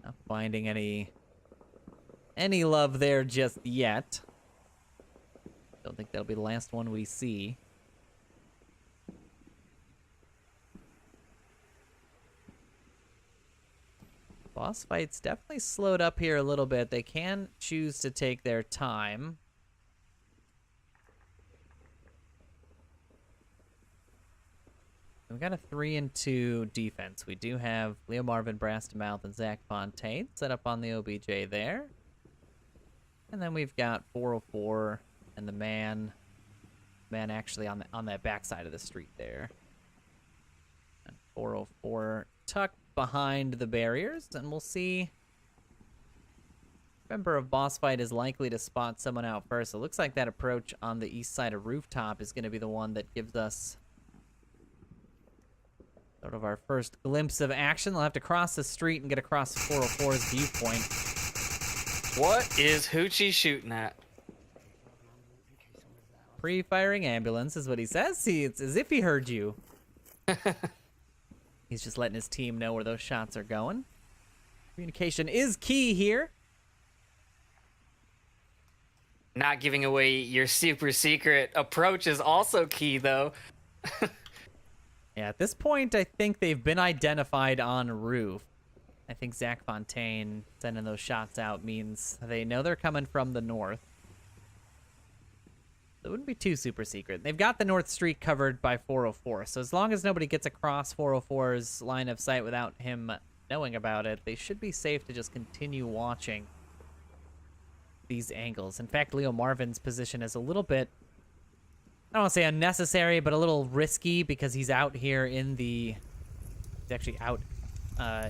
not finding any love there just yet. Don't think that'll be the last one we see. Boss Fight's definitely slowed up here a little bit. They can choose to take their time. We've got a 3-2 defense. We do have Leo Marvin, Brass to Mouth, and Zach Fontaine set up on the OBJ there. And then we've got 404 and the man actually on that backside of the street there. And 404 tucked behind the barriers, and we'll see. Member of Boss Fight is likely to spot someone out first. It looks like that approach on the east side of Rooftop is going to be the one that gives us sort of our first glimpse of action. They'll have to cross the street and get across 404's viewpoint. What is Hoochie shooting at? Pre-firing ambulance is what he says. It's as if he heard you. He's just letting his team know where those shots are going. Communication is key here. Not giving away your super secret approach is also key, though. Yeah, at this point, I think they've been identified on roof. I think Zach Fontaine sending those shots out means they know they're coming from the north. It wouldn't be too super secret. They've got the north street covered by 404, so as long as nobody gets across 404's line of sight without him knowing about it, they should be safe to just continue watching these angles. In fact, Leo Marvin's position is a little bit, I don't want to say unnecessary, but a little risky because he's out here in the, he's actually out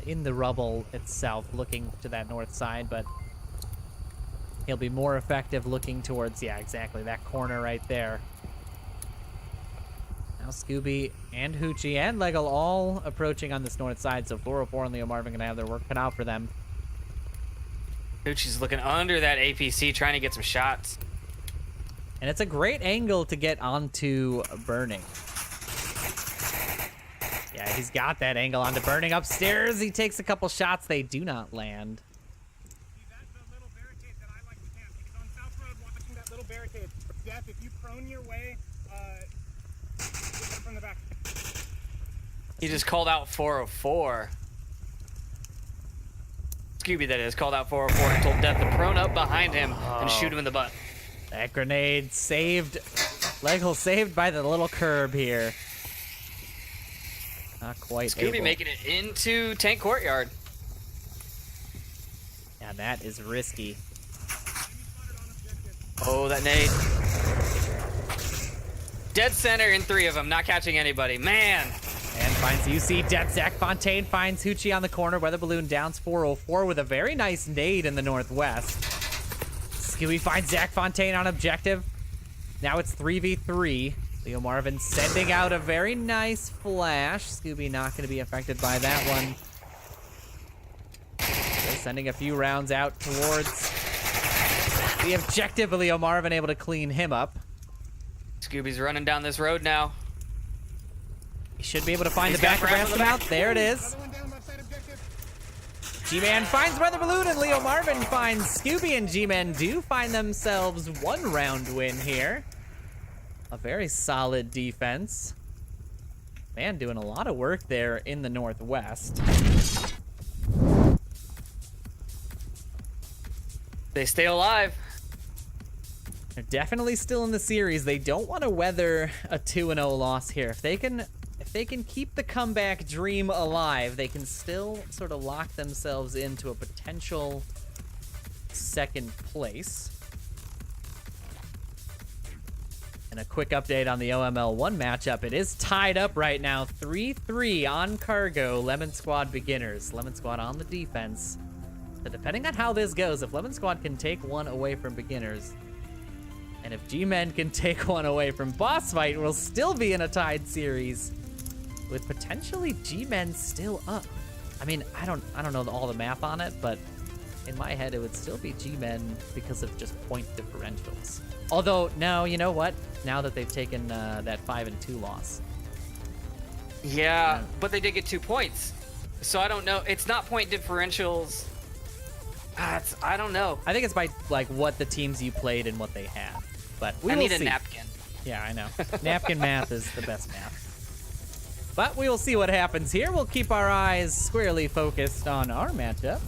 in the rubble itself looking to that north side, but he'll be more effective looking towards, yeah, exactly, that corner right there. Now Scooby and Hoochie and Leggle all approaching on this north side, so 404 and Leo Marvin going to have their work cut out for them. Hoochie's looking under that APC, trying to get some shots. And it's a great angle to get onto Burning. Yeah, he's got that angle onto Burning. Upstairs, he takes a couple shots. They do not land. See, that's the little barricade that I like to camp. He's on South Road watching that little barricade. Death, if you prone your way, from the back. He just called out 404. Scooby, that is, called out 404 and told Death to prone up behind him and shoot him in the butt. That grenade saved. Leggle saved by the little curb here. Not quite Scooby able. making it into Tank Courtyard. Yeah, that is risky. Oh, that nade. Dead center in 3 of them, not catching anybody. Man. And finds UC dead. Zach Fontaine finds Hoochie on the corner. Weather Balloon downs 404 with a very nice nade in the northwest. Scooby finds Zach Fontaine on objective. Now it's 3v3. Leo Marvin sending out a very nice flash. Scooby not going to be affected by that one. So sending a few rounds out towards the objective. Leo Marvin able to clean him up. Scooby's running down this road now. He should be able to find He's the back got of Brass on the Ransom back. out. There it is. Another one down left side objective. G-Man finds Weather Balloon and Leo Marvin finds Scooby, and G-Man do find themselves 1-round win here. A very solid defense. Man, doing a lot of work there in the northwest. They stay alive. They're definitely still in the series. They don't want to weather a 2-0 loss here. If they can keep the comeback dream alive, they can still sort of lock themselves into a potential second place. And a quick update on the OML 1 matchup. It is tied up right now, 3-3 on Cargo, Lemon Squad beginners. Lemon Squad on the defense. So depending on how this goes, if Lemon Squad can take one away from beginners, and if G-Men can take one away from Boss Fight, we'll still be in a tied series with potentially G-Men still up. I mean, I don't know all the math on it, but in my head, it would still be G-Men because of just point differentials. Although, no, you know what? Now that they've taken that 5-2 loss. Yeah, but they did get 2 points. So I don't know. It's not point differentials. I don't know. I think it's by like what the teams you played and what they had. But we will need see. a napkin. Yeah, I know. Napkin math is the best math. But we will see what happens here. We'll keep our eyes squarely focused on our matchup.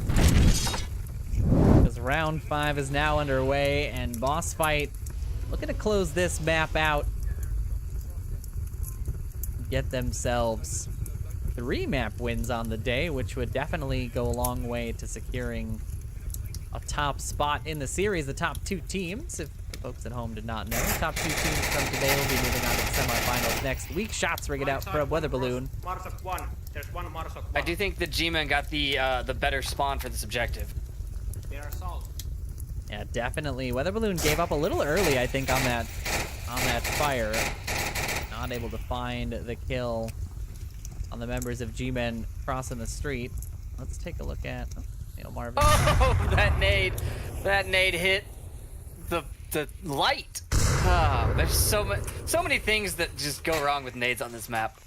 Because round 5 is now underway, and Boss Fight looking to close this map out. Get themselves 3 map wins on the day, which would definitely go a long way to securing a top spot in the series. The top 2 teams, if the folks at home did not know, top 2 teams from today will be moving on to the semifinals next week. Shots ring it out for a weather balloon. Marsok 1. There's one Marsok 1. I do think the G-Men got the better spawn for this objective. They are assault. Yeah, definitely. Weather balloon gave up a little early, I think, on that fire. Not able to find the kill on the members of G-Men crossing the street. Let's take a look at Marvin. Oh, that nade hit the light. There's so many things that just go wrong with nades on this map.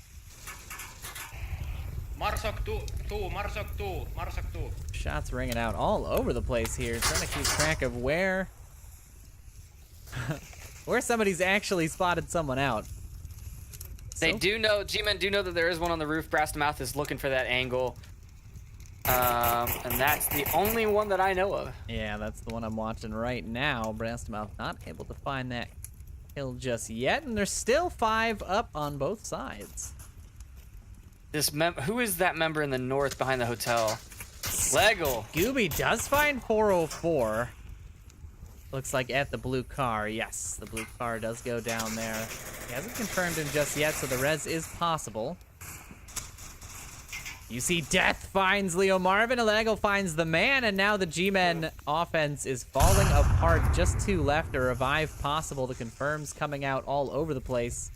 Marsok 2, Marsok 2, Marsok 2. Shots ringing out all over the place here. Trying to keep track of where somebody's actually spotted someone out. They do know, G-Men do know that there is one on the roof. Brass to Mouth is looking for that angle. And that's the only one that I know of. Yeah, that's the one I'm watching right now. Brass to Mouth not able to find that kill just yet, and there's still 5 up on both sides. Who is that member in the north behind the hotel? Legal. Gooby does find 404. Looks like at the blue car. Yes, the blue car does go down there. He hasn't confirmed him just yet, so the res is possible. You see Death finds Leo Marvin, Elago finds the man, and now the G-Men offense is falling apart. Just 2 left, a revive possible. The confirms coming out all over the place.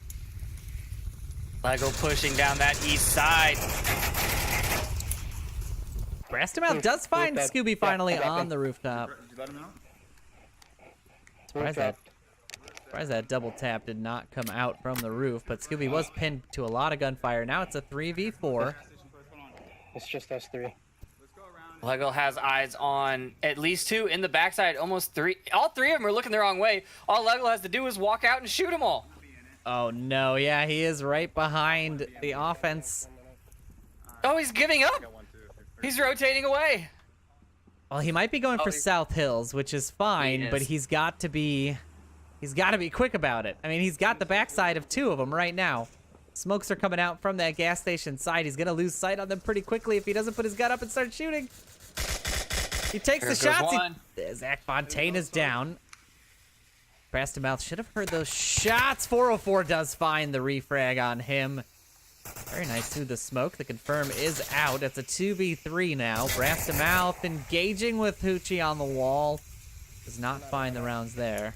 Lego pushing down that east side. Brastamouth does find Scooby finally on the rooftop. Did you let him out? Surprised that double tap did not come out from the roof, but Scooby was pinned to a lot of gunfire. Now it's a 3v4. It's just us 3. Lego has eyes on at least 2 in the backside, almost 3. All 3 of them are looking the wrong way. All Lego has to do is walk out and shoot them all. Oh no, yeah, he is right behind the offense. Oh, he's giving up. He's rotating away. Well, he might be going for South Hills, which is fine, but he's got to be quick about it. I mean, he's got the backside of 2 of them right now. Smokes are coming out from that gas station side. He's gonna lose sight on them pretty quickly if he doesn't put his gun up and start shooting. He takes the shots. Zach Fontaine is down. Brass to Mouth should have heard those shots. 404 does find the refrag on him. Very nice through the smoke. The confirm is out. It's a 2v3 now. Brass to Mouth engaging with Hoochie on the wall. Does not find the rounds there.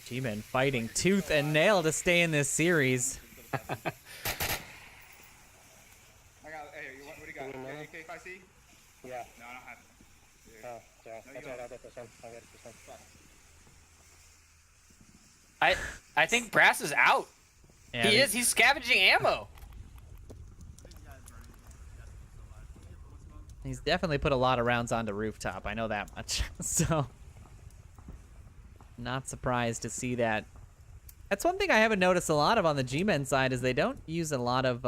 G-Men fighting tooth and nail to stay in this series. I got, hey, what do you got? AK5C? Yeah. No, I don't have it. Oh, sorry. That's all right. I'll get this one. I think Brass is out. Yeah, He is. He's scavenging ammo. He's definitely put a lot of rounds onto rooftop. I know that much. So, not surprised to see that. That's one thing I haven't noticed a lot of on the G-Men side is they don't use a lot of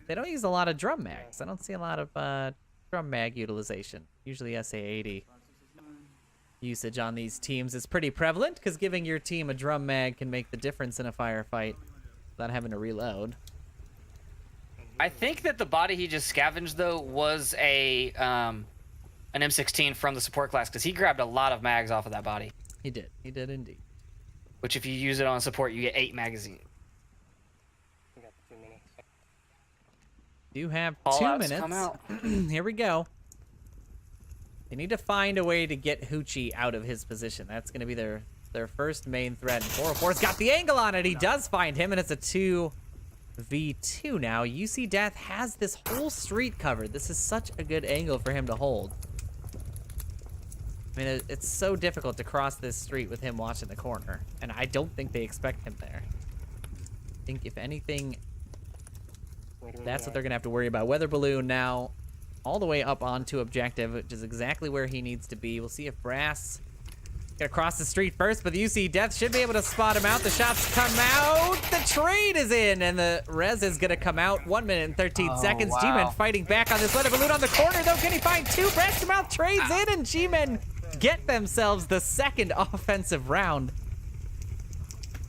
they don't use a lot of drum mags. I don't see a lot of drum mag utilization. Usually SA-80 usage on these teams is pretty prevalent because giving your team a drum mag can make the difference in a firefight without having to reload. I think that the body he just scavenged though was a an M16 from the support class because he grabbed a lot of mags off of that body. He did indeed. Which if you use it on support, you get 8 magazines. We got 2 minutes. Do have All 2 outs minutes. come out. Here we go. They need to find a way to get Hoochie out of his position. That's going to be their first main threat. And 404's got the angle on it. He does find him, and it's a 2v2 now. UC Death has this whole street covered. This is such a good angle for him to hold. I mean, it's so difficult to cross this street with him watching the corner, and I don't think they expect him there. I think, if anything, that's what they're going to have to worry about. Weather Balloon now all the way up onto objective, which is exactly where he needs to be. We'll see if Brass gonna cross the street first, but the UC Death should be able to spot him out. The shots come out. The trade is in, and the res is gonna come out. 1 minute and 13 seconds. Wow. G-Men fighting back on this Weather Balloon on the corner, though. Can he find 2? Brass to mouth trades in, and G-Men get themselves the second offensive round.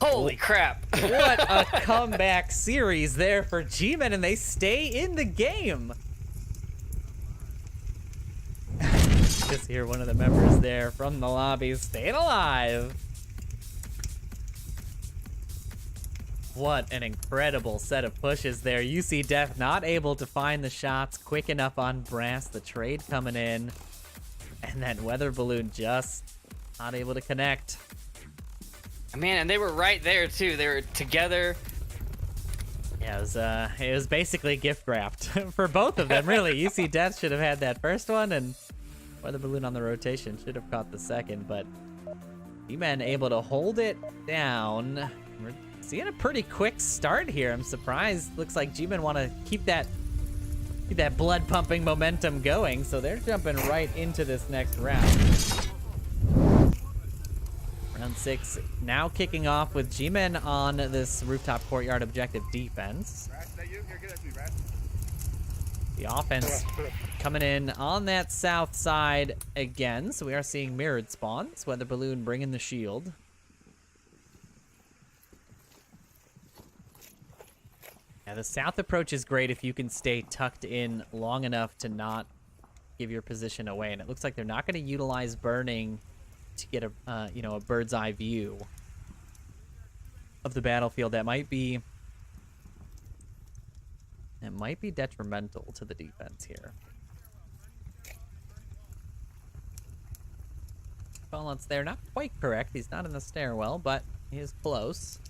Holy crap. What a comeback series there for G-Men, and they stay in the game. Just hear one of the members there from the lobby staying alive. What an incredible set of pushes there. UC Death not able to find the shots quick enough on Brass. The trade coming in. And then Weather Balloon just not able to connect. Man, and they were right there too. They were together. Yeah, it was basically gift wrapped for both of them, really. UC Death should have had that first one, and Weather Balloon on the rotation should have caught the second, but G-Men able to hold it down. We're seeing a pretty quick start here. I'm surprised. Looks like G-Men want to keep that blood pumping momentum going, so they're jumping right into this next round. Round 6 now kicking off with G-Men on this rooftop courtyard objective defense. The offense coming in on that south side again, so we are seeing mirrored spawns. Weather Balloon bringing the shield. Yeah, the south approach is great if you can stay tucked in long enough to not give your position away, and it looks like they're not going to utilize burning to get a a bird's eye view of the battlefield. That might be detrimental to the defense here. Balance there, not quite correct. He's not in the stairwell, but he is close.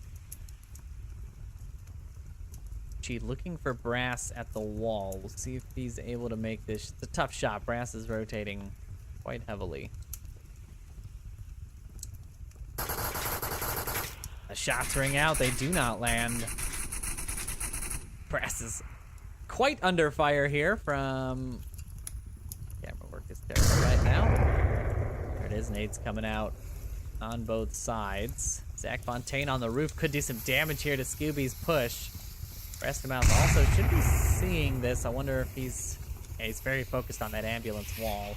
She looking for Brass at the wall. We'll see if he's able to make this. It's a tough shot. Brass is rotating quite heavily. The shots ring out. They do not land. Brass is quite under fire here from... Camera work is terrible right now. There it is. Nades coming out on both sides. Zach Fontaine on the roof could do some damage here to Scooby's push. Restamouth also should be seeing this. I wonder if he's very focused on that ambulance wall.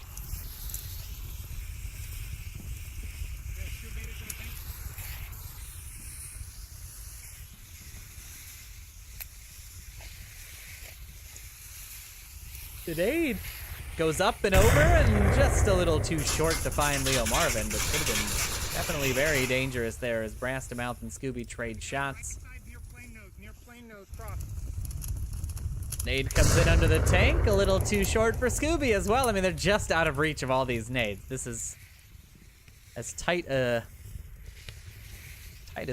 Grenade goes up and over, and just a little too short to find Leo Marvin, but could have been definitely very dangerous there as Brastamouth and Scooby trade shots. Nade comes in under the tank, a little too short for Scooby as well. I mean, they're just out of reach of all these nades. This is as tight a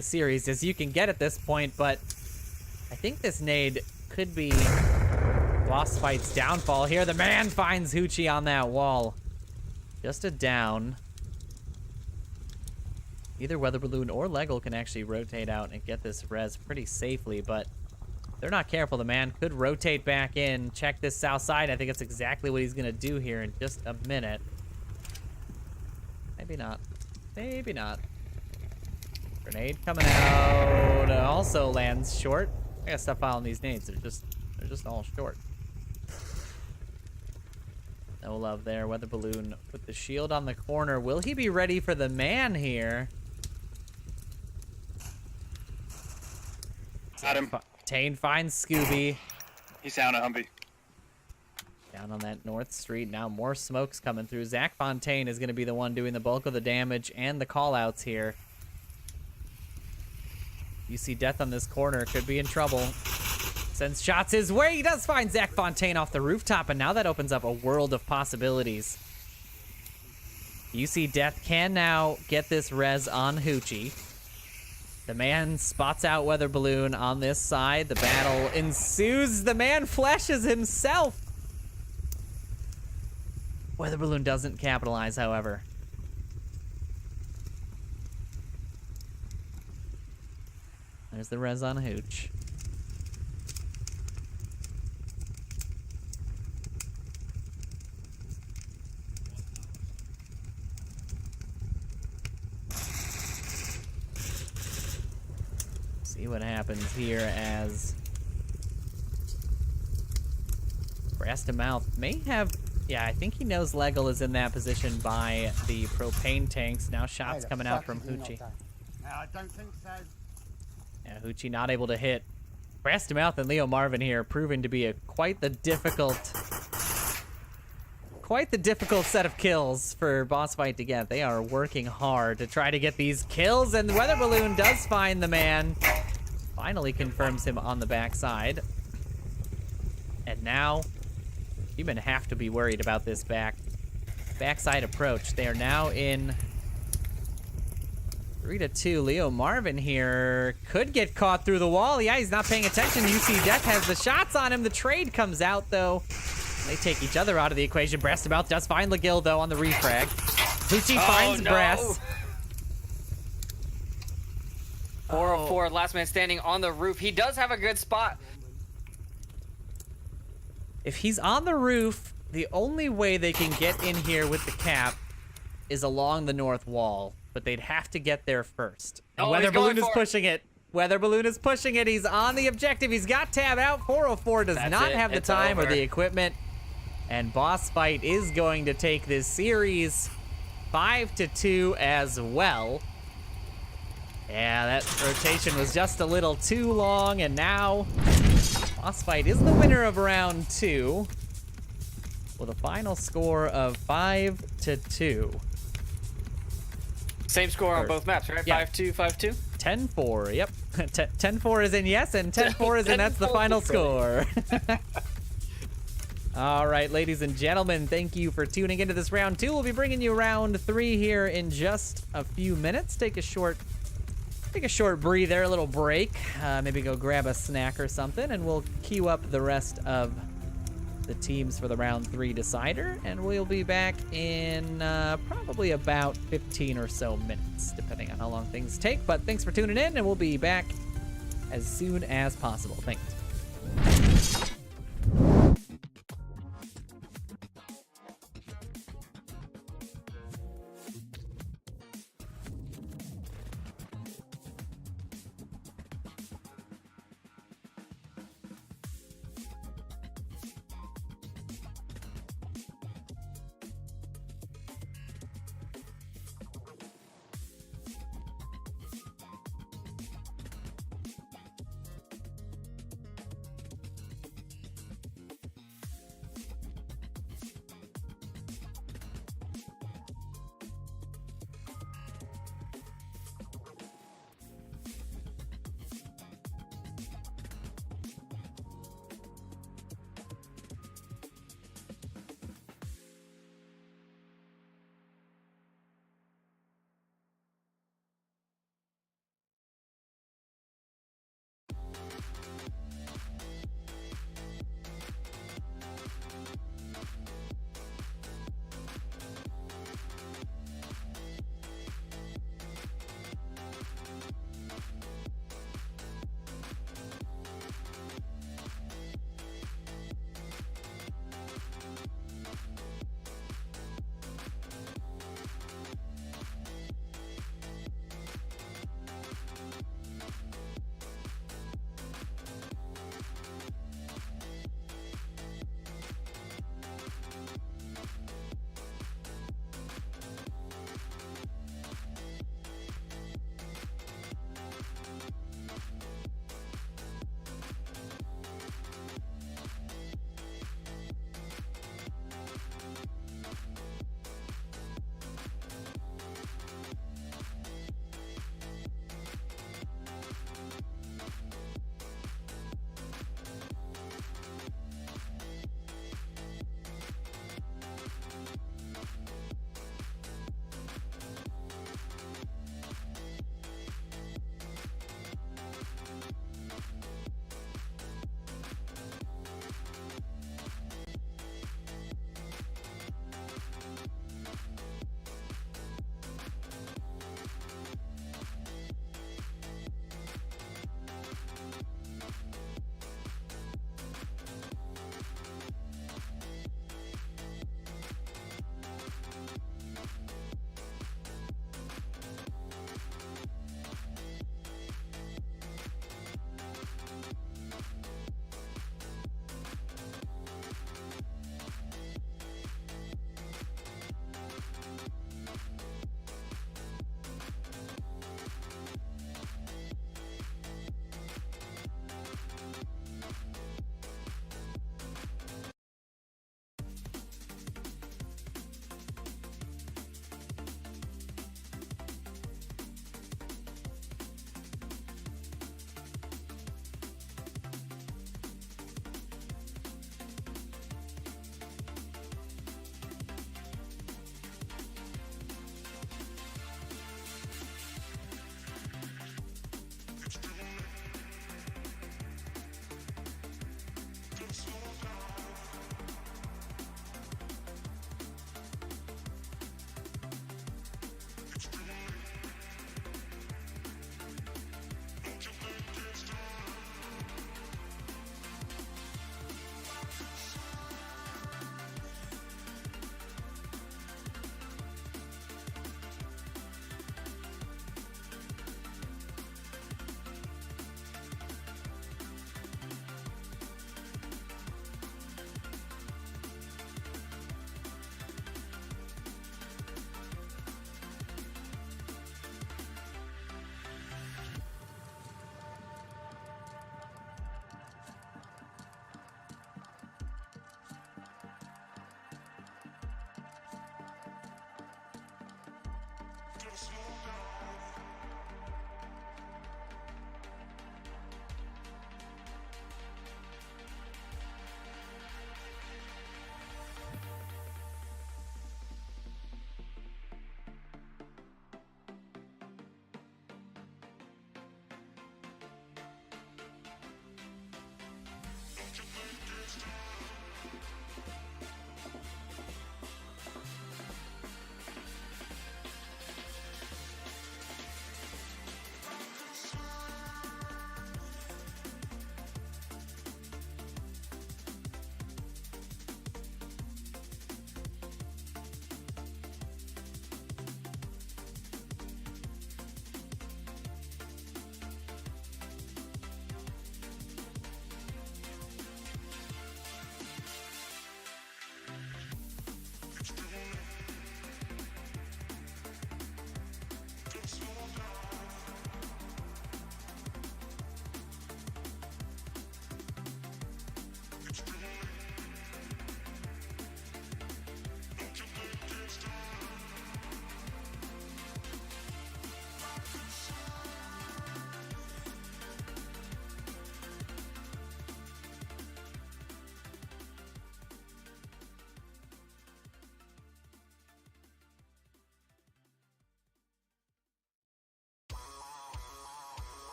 series as you can get at this point, but I think this nade could be Lost Fight's downfall here. The man finds Hoochie on that wall. Just a down. Either Weather Balloon or Leggle can actually rotate out and get this res pretty safely, but if they're not careful, the man could rotate back in. Check this south side. I think that's exactly what he's going to do here in just a minute. Maybe not. Maybe not. Grenade coming out. Also lands short. I gotta stop following these nades. They're just They're just all short. No love there. Weather Balloon with the shield on the corner. Will he be ready for the man here? Got him. Tane finds Scooby. He's down at Humvee. Down on that north street. Now more smoke's coming through. Zach Fontaine is going to be the one doing the bulk of the damage and the call-outs here. You see Death on this corner. Could be in trouble. Sends shots his way. He does find Zach Fontaine off the rooftop, and now that opens up a world of possibilities. You see Death can now get this res on Hoochie. The man spots out Weather Balloon on this side. The battle ensues. The man flashes himself. Weather Balloon doesn't capitalize, however. There's the res on Hooch. See what happens here as Brass to Mouth may have... Yeah, I think he knows Leggle is in that position by the propane tanks. Now shots coming out from Hoochie. I don't think so. Yeah, Hoochie not able to hit. Brass to Mouth and Leo Marvin here proving to be quite the difficult set of kills for boss fight to get. They are working hard to try to get these kills, and the Weather Balloon does find the man. Finally confirms him on the backside. And now Human have to be worried about this backside approach. They are now in 3-2. Leo Marvin here could get caught through the wall. Yeah, he's not paying attention. UC Death has the shots on him. The trade comes out, though. They take each other out of the equation. Brass to Mouth does find Legil, though, on the refrag. Hoochie finds Brass. 404, last man standing on the roof. He does have a good spot. If he's on the roof, the only way they can get in here with the cap is along the north wall, but they'd have to get there first. And Weather Balloon is pushing it. Weather Balloon is pushing it. He's on the objective. He's got tab out. 404 does not have the time or the equipment. And boss fight is going to take this series 5-2 as well. Yeah, that rotation was just a little too long, and now boss fight is the winner of round 2 with a final score of 5-2. Same score on both maps, right? Yeah. 5-2, 5-2? 10-4, yep. 10-4 is in yes, and 10-4 is in that's the final score. All right, ladies and gentlemen, thank you for tuning into this round 2. We'll be bringing you round 3 here in just a few minutes. Take a short breather, a little break. Maybe go grab a snack or something, and we'll queue up the rest of the teams for the round 3 decider, and we'll be back in probably about 15 or so minutes, depending on how long things take. But thanks for tuning in, and we'll be back as soon as possible. Thanks.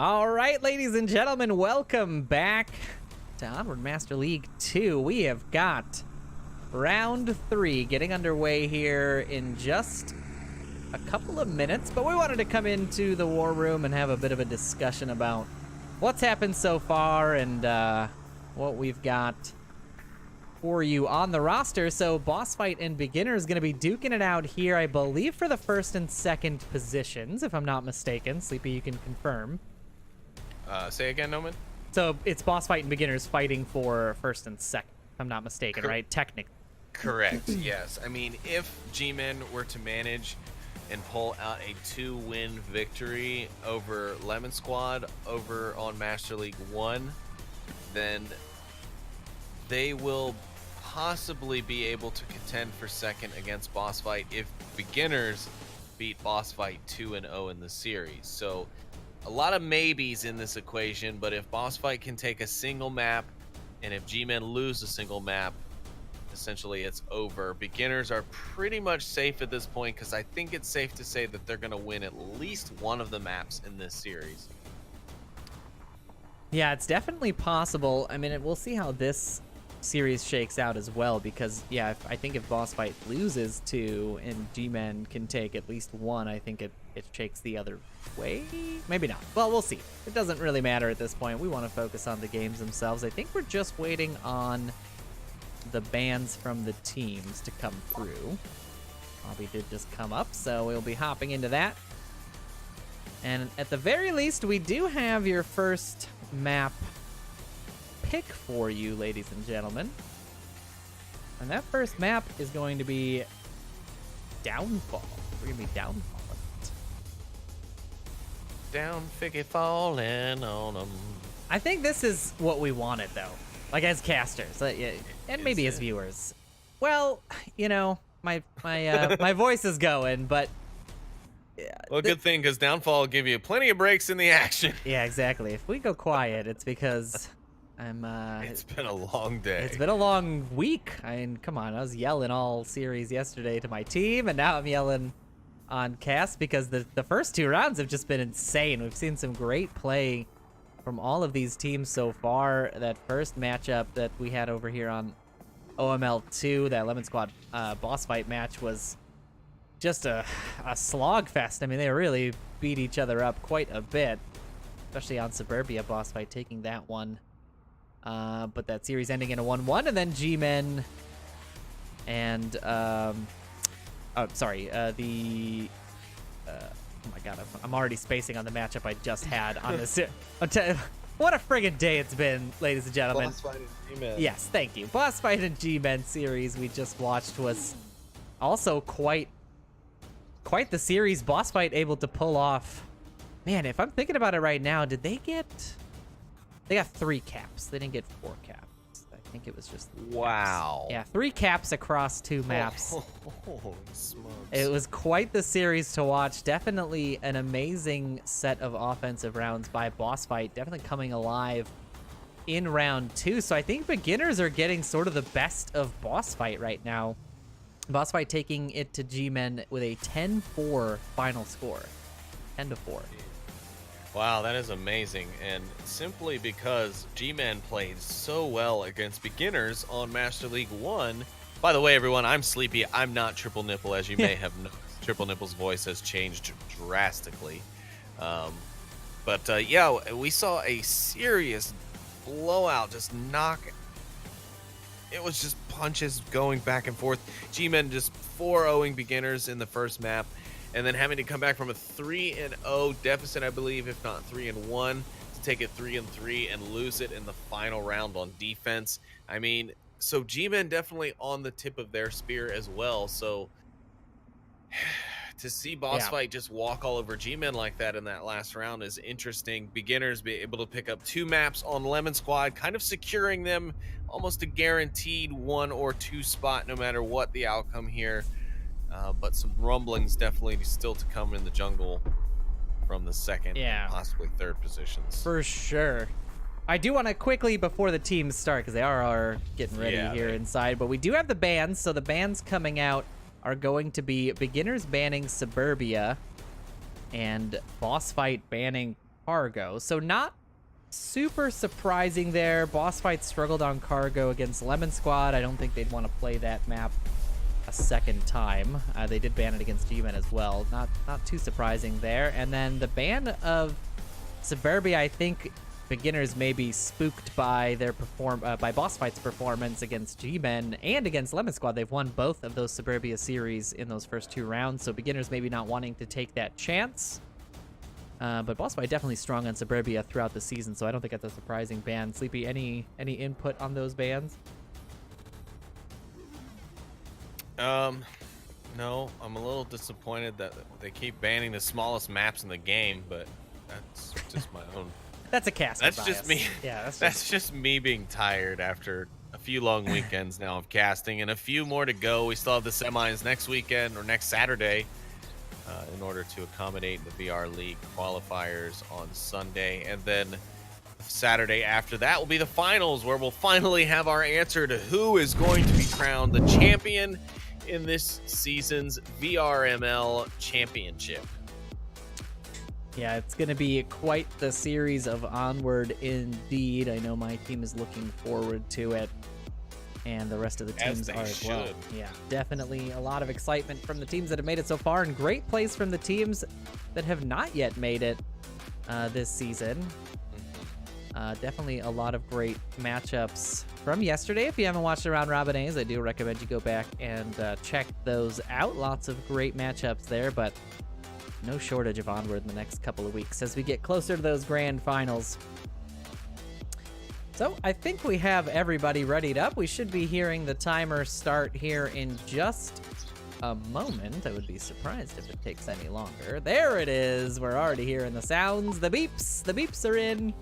All right, ladies and gentlemen, welcome back to Onward Master League 2. We have got round 3 getting underway here in just a couple of minutes, but we wanted to come into the war room and have a bit of a discussion about what's happened so far and what we've got for you on the roster. So boss fight and beginner is going to be duking it out here, I believe, for the first and second positions, if I'm not mistaken. Sleepy, you can confirm. Say again, Noman? So it's boss fight and beginners fighting for first and second, if I'm not mistaken, right? Technically. Correct, yes. I mean, if G-Men were to manage and pull out a 2-win victory over Lemon Squad over on Master League 1, then they will possibly be able to contend for second against Boss Fight if beginners beat Boss Fight 2-0 in the series. So a lot of maybes in this equation, but if Boss Fight can take a single map and if G-Men lose a single map, essentially it's over. Beginners are pretty much safe at this point because I think it's safe to say that they're going to win at least one of the maps in this series. Yeah, it's definitely possible. I mean, we'll see how this series shakes out as well because, yeah, I think if boss fight loses 2 and G-Men can take at least 1, I think it shakes the other way. Maybe not. Well, we'll see. It doesn't really matter at this point. We want to focus on the games themselves. I think we're just waiting on the bans from the teams to come through. Bobby did just come up, so we'll be hopping into that. And at the very least, we do have your first map pick for you, ladies and gentlemen. And that first map is going to be Downfall. We're going to be Downfall. Down figgy falling on them. I think this is what we wanted, though. Like, as casters, and maybe as viewers. Well, you know, my voice is going, but... Well, good thing, because Downfall will give you plenty of breaks in the action. Yeah, exactly. If we go quiet, it's because I'm... It's been a long day. It's been a long week. I mean, come on. I was yelling all series yesterday to my team, and now I'm yelling on cast because the first 2 rounds have just been insane. We've seen some great play from all of these teams so far. That first matchup that we had over here on OML 2, that Lemon Squad boss fight match, was just a slog fest. I mean, they really beat each other up quite a bit, especially on Suburbia boss fight, taking that one. But that series ending in a 1-1, and then G-Men and oh my god, I'm already spacing on the matchup I just had on this. What a friggin' day it's been, ladies and gentlemen. Boss fight and G-Men. Yes, thank you. Boss fight and G-Men series we just watched was also quite the series. Boss fight able to pull off. Man, if I'm thinking about it right now, did they get... They got 3 caps. They didn't get 4 caps. I think it was just... Wow. Caps. Yeah, 3 caps across 2 maps. Holy smokes. It was quite the series to watch. Definitely an amazing set of offensive rounds by Boss Fight. Definitely coming alive in round 2. So I think beginners are getting sort of the best of Boss Fight right now. Boss Fight taking it to G-Men with a 10-4 final score. 10-4. Wow, that is amazing, and simply because G-Men played so well against beginners on Master League 1. By the way, everyone, I'm Sleepy. I'm not Triple Nipple, as you may have noticed. Triple Nipple's voice has changed drastically. Yeah, we saw a serious blowout, just knock. It was just punches going back and forth. G-Men just 4-0ing beginners in the first map, and then having to come back from a 3-0 deficit, I believe, if not 3-1, to take it 3-3 and lose it in the final round on defense. I mean, so G-Men definitely on the tip of their spear as well. So to see Boss Fight just walk all over G-Men like that in that last round is interesting. Beginners be able to pick up 2 maps on Lemon Squad, kind of securing them almost a guaranteed 1 or 2 spot no matter what the outcome here. But some rumblings definitely still to come in the jungle from the second and possibly third positions. For sure. I do want to quickly, before the teams start, because they are getting ready here inside, but we do have the bans. So the bans coming out are going to be beginners banning Suburbia and Boss Fight banning Cargo. So not super surprising there. Boss Fight struggled on Cargo against Lemon Squad. I don't think they'd want to play that map a second time. They did ban it against G-Men as well. Not too surprising there. And then the ban of Suburbia, I think beginners may be spooked by their by Boss Fight's performance against G-Men and against Lemon Squad. They've won both of those Suburbia series in those first 2 rounds, so beginners maybe not wanting to take that chance. But Boss Fight definitely strong on Suburbia throughout the season, so I don't think that's a surprising ban. Sleepy, any input on those bans? No, I'm a little disappointed that they keep banning the smallest maps in the game, but that's just my own. That's a caster That's bias. just me. Yeah, That's just me being tired after a few long weekends now of casting and a few more to go. We still have the semis next weekend or next Saturday in order to accommodate the VR League qualifiers on Sunday. And then Saturday after that will be the finals, where we'll finally have our answer to who is going to be crowned the champion in this season's VRML championship. Yeah, it's going to be quite the series of Onward indeed. I know my team is looking forward to it, and the rest of the teams are as well. Yeah, definitely a lot of excitement from the teams that have made it so far, and great plays from the teams that have not yet made it this season. Definitely a lot of great matchups from yesterday. If you haven't watched the Round Robin A's, I do recommend you go back and check those out. Lots of great matchups there, but no shortage of Onward in the next couple of weeks as we get closer to those grand finals. So I think we have everybody readied up. We should be hearing the timer start here in just a moment. I would be surprised if it takes any longer. There it is. We're already hearing the sounds. The beeps. The beeps are in.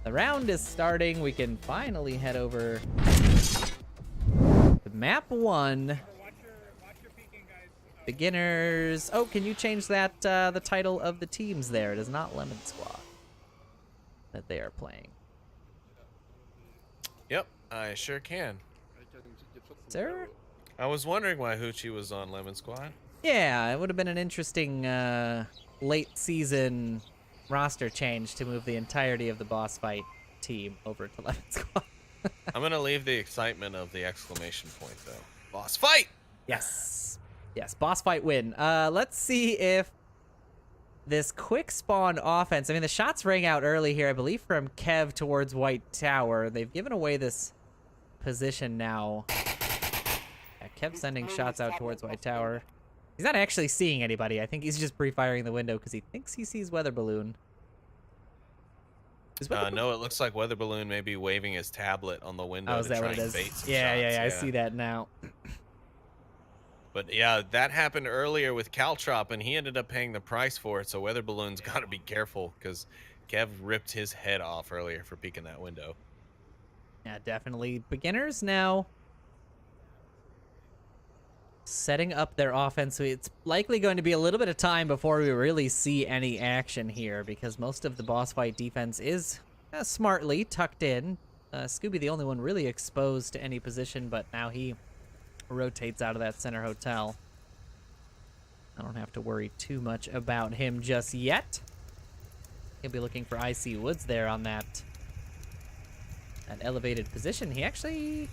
The round is starting. We can finally head over to map 1. Watch your peeking, guys. Beginners. Oh, can you change that the title of the teams there? It is not Lemon Squad that they are playing. Yep, I sure can. Sir? I was wondering why Hoochie was on Lemon Squad. Yeah, it would have been an interesting late season roster change to move the entirety of the Boss Fight team over to Lemon Squad. I'm gonna leave the excitement of the exclamation point though. Boss fight! Yes. Yes, Boss Fight win. Let's see if this quick spawn offense, I mean, the shots rang out early here, I believe, from Kev towards White Tower. They've given away this position now. Yeah, Kev sending shots out towards White Tower. He's not actually seeing anybody. I think he's just pre-firing the window because he thinks he sees Weather Balloon. No, it looks like Weather Balloon may be waving his tablet on the window is to that try what it and is? bait some Yeah, shots. I see that now. But yeah, that happened earlier with Caltrop, and he ended up paying the price for it, so Weather Balloon's got to be careful, because Kev ripped his head off earlier for peeking that window. Yeah, definitely. Beginners now setting up their offense. So it's likely going to be a little bit of time before we really see any action here, because most of the Boss Fight defense is smartly tucked in. Scooby the only one really exposed to any position, but now he rotates out of that center hotel. I don't have to worry too much about him just yet. He'll be looking for IC Woods there on that elevated position. He actually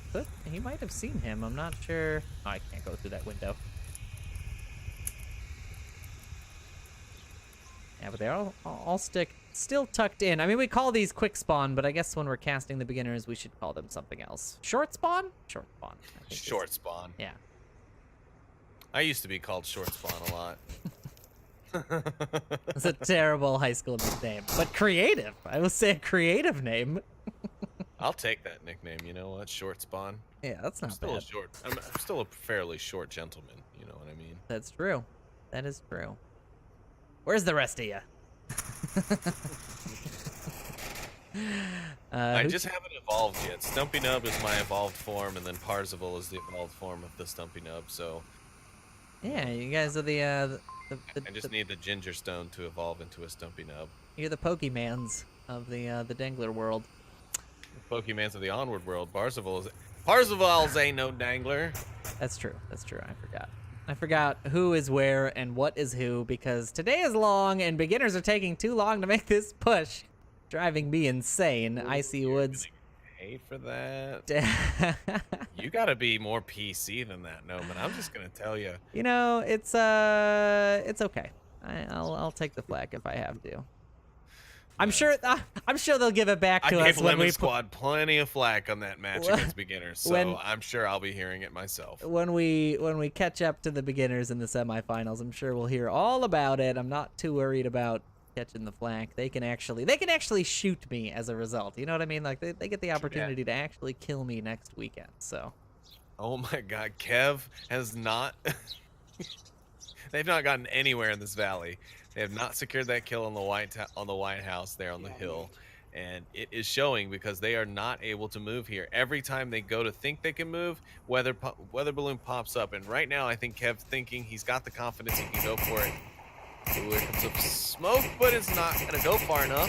he might have seen him. I'm not sure. Oh, I can't go through that window. Yeah, but they're all still tucked in. I mean, we call these quick spawn, but I guess when we're casting the beginners, we should call them something else. Short spawn? Short spawn. I think Short spawn. Yeah. I used to be called short spawn a lot. It's a terrible high school nickname, but creative. I will say a creative name. I'll take that nickname, you know what? Short spawn. Yeah, that's not bad. I'm still a fairly short gentleman, you know what I mean? That's true. That is true. Where's the rest of you? I just haven't evolved yet. Stumpy Nub is my evolved form, and then Parzival is the evolved form of the Stumpy Nub, so Yeah, you guys are the I just need the Ginger Stone to evolve into a Stumpy Nub. you're the Pokemans of the Dangler world. Pokemans of the Onward world. Parzival's ain't no dangler. That's true. That's true. I forgot. I forgot who is where and what is who because today is long and beginners are taking too long to make this push, driving me insane. Icy Woods. Pay for that. You gotta be more PC than that, Noman. I'm just gonna tell you. You know, it's okay. I'll take the flag if I have to. I'm sure they'll give it back to I us gave when Lemon we Squad plenty of flack on that match against beginners, so I'm sure I'll be hearing it myself. when we catch up to the beginners in the semifinals. I'm sure we'll hear all about it. I'm not too worried about catching the flank. They can actually shoot me as a result. You know what I mean? Like they get the opportunity to actually kill me next weekend. So. Oh my God, Kev has not. They've not gotten anywhere in this valley. They have not secured that kill on the White House there on the hill, and it is showing because they are not able to move here. Every time they go to think they can move, weather balloon pops up, and right now I think Kev's thinking he's got the confidence he can go for it. Ooh, here comes some smoke, but it's not gonna go far enough.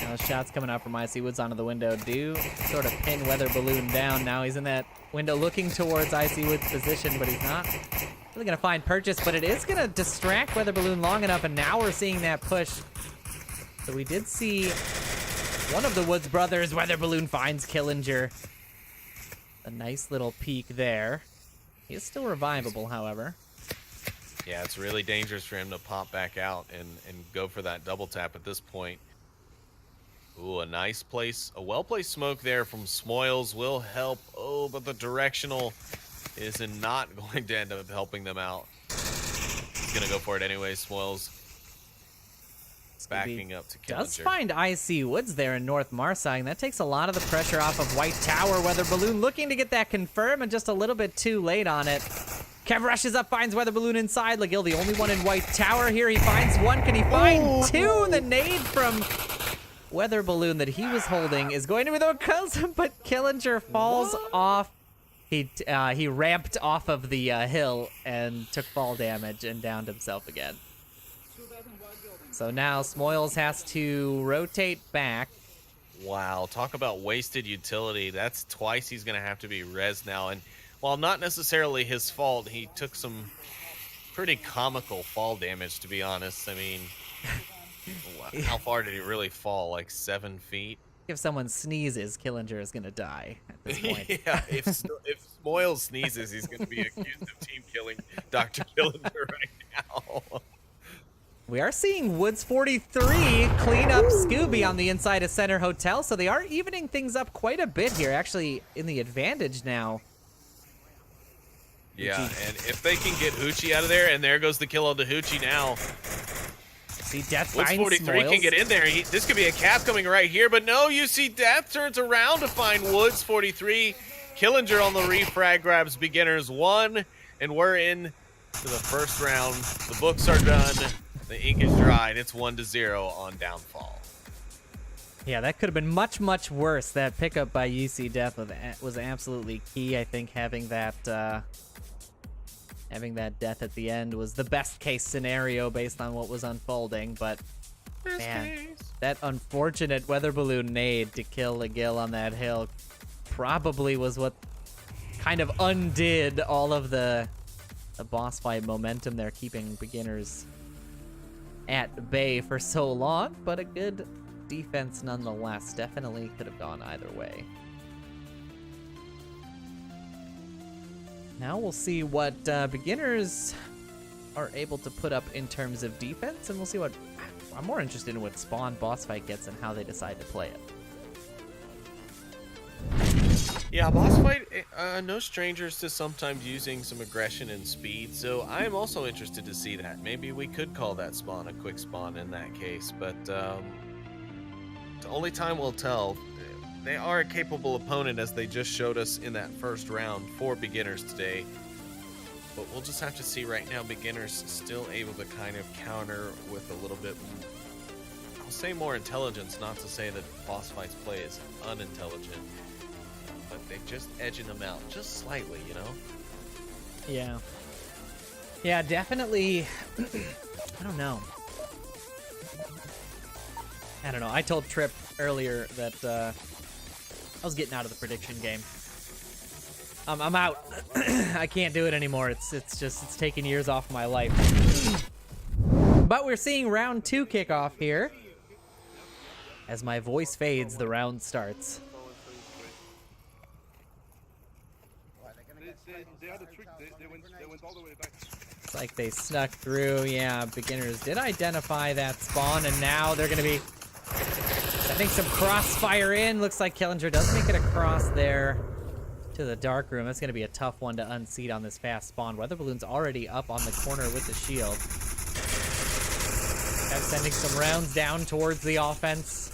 Now shots coming out from Icy Woods onto the window do sort of pin Weather Balloon down. Now he's in that window looking towards Icy Woods' position, but he's not really gonna find purchase, but it is gonna distract Weather Balloon long enough, and now we're seeing that push. So we did see one of the Woods brothers, Weather Balloon, finds Killinger. A nice little peek there. He is still revivable, however. Yeah, it's really dangerous for him to pop back out and go for that double tap at this point. Ooh, a nice place. A well-placed smoke there from Smoils will help. Oh, but the directional is not going to end up helping them out. He's going to go for it anyway, Smoils. Backing up to Killinger. Does find Icy Woods there in North Marsang. That takes a lot of the pressure off of White Tower. Weather Balloon looking to get that confirmed and just a little bit too late on it. Kev rushes up, finds Weather Balloon inside. Lagill, the only one in White Tower here. He finds one. Can he find two? The nade from Weather Balloon that he was holding is going to be the one who kills him, but Killinger falls off. He ramped off of the hill and took fall damage and downed himself again. So now Smoils has to rotate back. Wow, talk about wasted utility. That's twice he's going to have to be res now. And while not necessarily his fault, he took some pretty comical fall damage, to be honest. I mean, how far did he really fall? Like 7 feet? If someone sneezes, Killinger is going to die at this point. Yeah, if Smoils sneezes, he's going to be accused of team killing Dr. Killinger right now. We are seeing Woods 43 clean up Scooby on the inside of Center Hotel, so they are evening things up quite a bit here, actually in the advantage now. Yeah, and if they can get Hoochie out of there, and there goes the kill on the Hoochie now. See, Death Woods finds 43 Smoils. can get in there. This could be a cap coming right here, but no, you see Death turns around to find Woods 43. Killinger on the refrag grabs beginners 1, and we're in to the first round. The books are done. The ink is dry, and it's 1-0 on downfall. Yeah, that could have been much, much worse. That pickup by UC Death was absolutely key. I think having that death at the end was the best case scenario based on what was unfolding. But man, that unfortunate Weather Balloon nade to kill Lagill on that hill probably was what kind of undid all of the boss fight momentum there, keeping beginners at bay for so long, but a good defense nonetheless. Definitely could have gone either way. Now we'll see what beginners are able to put up in terms of defense, and we'll see what... I'm more interested in what Spawn boss fight gets and how they decide to play it. Yeah, boss fight, no strangers to sometimes using some aggression and speed, so I am also interested to see that. Maybe we could call that spawn a quick spawn in that case, but only time will tell. They are a capable opponent, as they just showed us in that first round for beginners today, but we'll just have to see. Right now, beginners still able to kind of counter with a little bit, I'll say more intelligence, not to say that boss fights play is unintelligent. But they're just edging them out just slightly, you know? Yeah. Yeah, definitely. I don't know. I told Trip earlier that I was getting out of the prediction game. I'm out. I can't do it anymore. It's taking years off my life. But we're seeing round 2 kick off here. As my voice fades, the round starts. They had a trick. They went all the way back. Looks like they snuck through. Yeah, beginners did identify that spawn, and now they're going to be sending some crossfire in. Looks like Killinger does make it across there to the dark room. That's going to be a tough one to unseat on this fast spawn. Weather Balloon's already up on the corner with the shield. That's sending some rounds down towards the offense.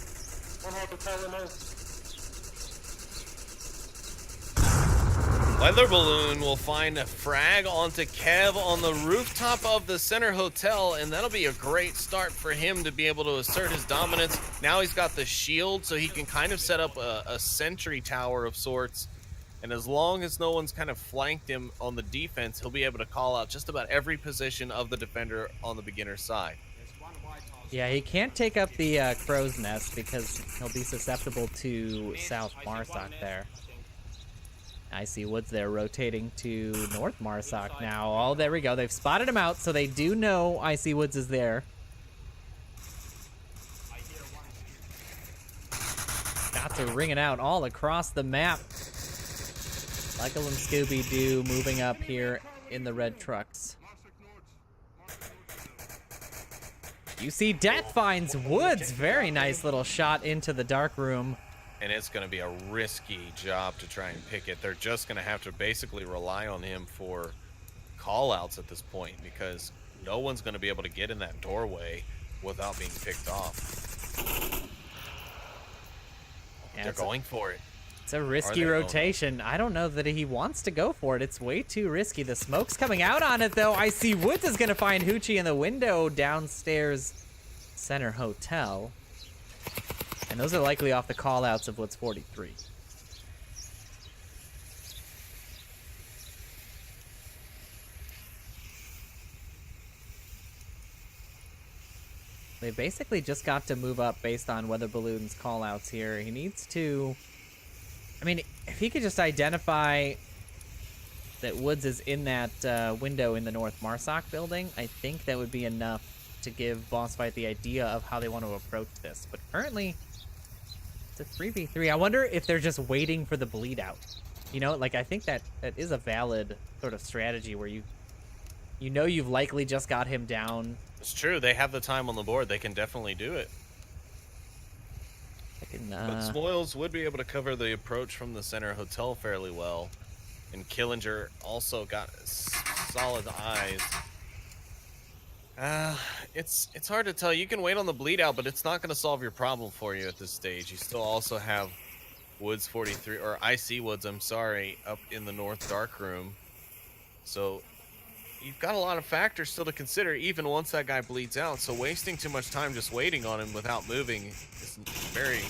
Weather Balloon will find a frag onto Kev on the rooftop of the center hotel, and that'll be a great start for him to be able to assert his dominance. Now he's got the shield, so he can kind of set up a sentry tower of sorts. And as long as no one's kind of flanked him on the defense, he'll be able to call out just about every position of the defender on the beginner side. Yeah, he can't take up the crow's nest because he'll be susceptible to South Marsoc there. I see Woods there rotating to North Marsoc now. Oh, there we go. They've spotted him out, so they do know I see Woods is there. Shots are ringing out all across the map. Michael and Scooby-Doo moving up here in the red trucks. You see Death finds Woods. Very nice little shot into the dark room. And it's going to be a risky job to try and pick it. They're just going to have to basically rely on him for call-outs at this point because no one's going to be able to get in that doorway without being picked off. Yeah, They're going for it. It's a risky rotation. I don't know that he wants to go for it. It's way too risky. The smoke's coming out on it, though. I see Woods is going to find Hoochie in the window downstairs center hotel. And those are likely off the call-outs of Woods 43. They basically just got to move up based on Weather Balloon's call-outs here. He needs to... I mean, if he could just identify that Woods is in that window in the North Marsoc building, I think that would be enough to give Boss Fight the idea of how they want to approach this. But currently... it's a 3v3. I wonder if they're just waiting for the bleed out. You know, like I think that is a valid sort of strategy where you know you've likely just got him down. It's true. They have the time on the board. They can definitely do it. But Smoils would be able to cover the approach from the center hotel fairly well. And Killinger also got solid eyes. It's hard to tell. You can wait on the bleed out, but it's not going to solve your problem for you at this stage. You still also have Woods 43, or IC Woods, I'm sorry, up in the North Dark Room. So you've got a lot of factors still to consider, even once that guy bleeds out. So wasting too much time just waiting on him without moving is very...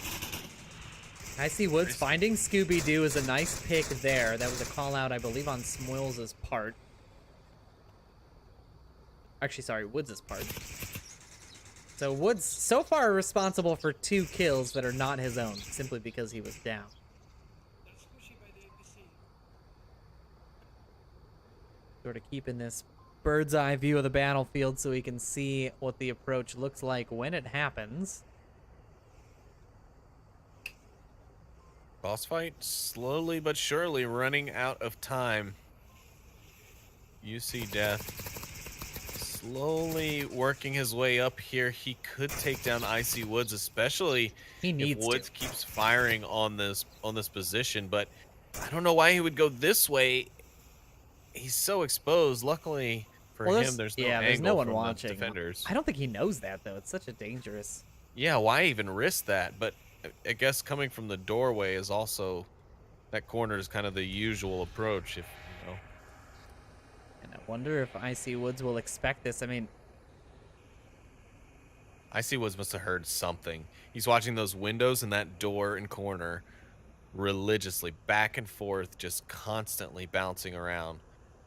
IC Woods finding Scooby-Doo is a nice pick there. That was a call out, I believe, on Smoils' part. Actually, sorry, Woods' part. So Woods, so far, responsible for 2 kills that are not his own, simply because he was down. Sort of keeping this bird's eye view of the battlefield so he can see what the approach looks like when it happens. Boss Fight slowly but surely running out of time. You see Death slowly working his way up here. He could take down IC Woods, especially if Woods keeps firing on this position. But I don't know why he would go this way. He's so exposed. Luckily for him, there's no angle there's no one from watching. The defenders. I don't think he knows that though. It's such a dangerous. Yeah, why even risk that? But I guess coming from the doorway is also, that corner is kind of the usual approach, if you know. And I wonder if IC Woods will expect this. I mean, IC Woods must have heard something. He's watching those windows and that door and corner religiously, back and forth, just constantly bouncing around.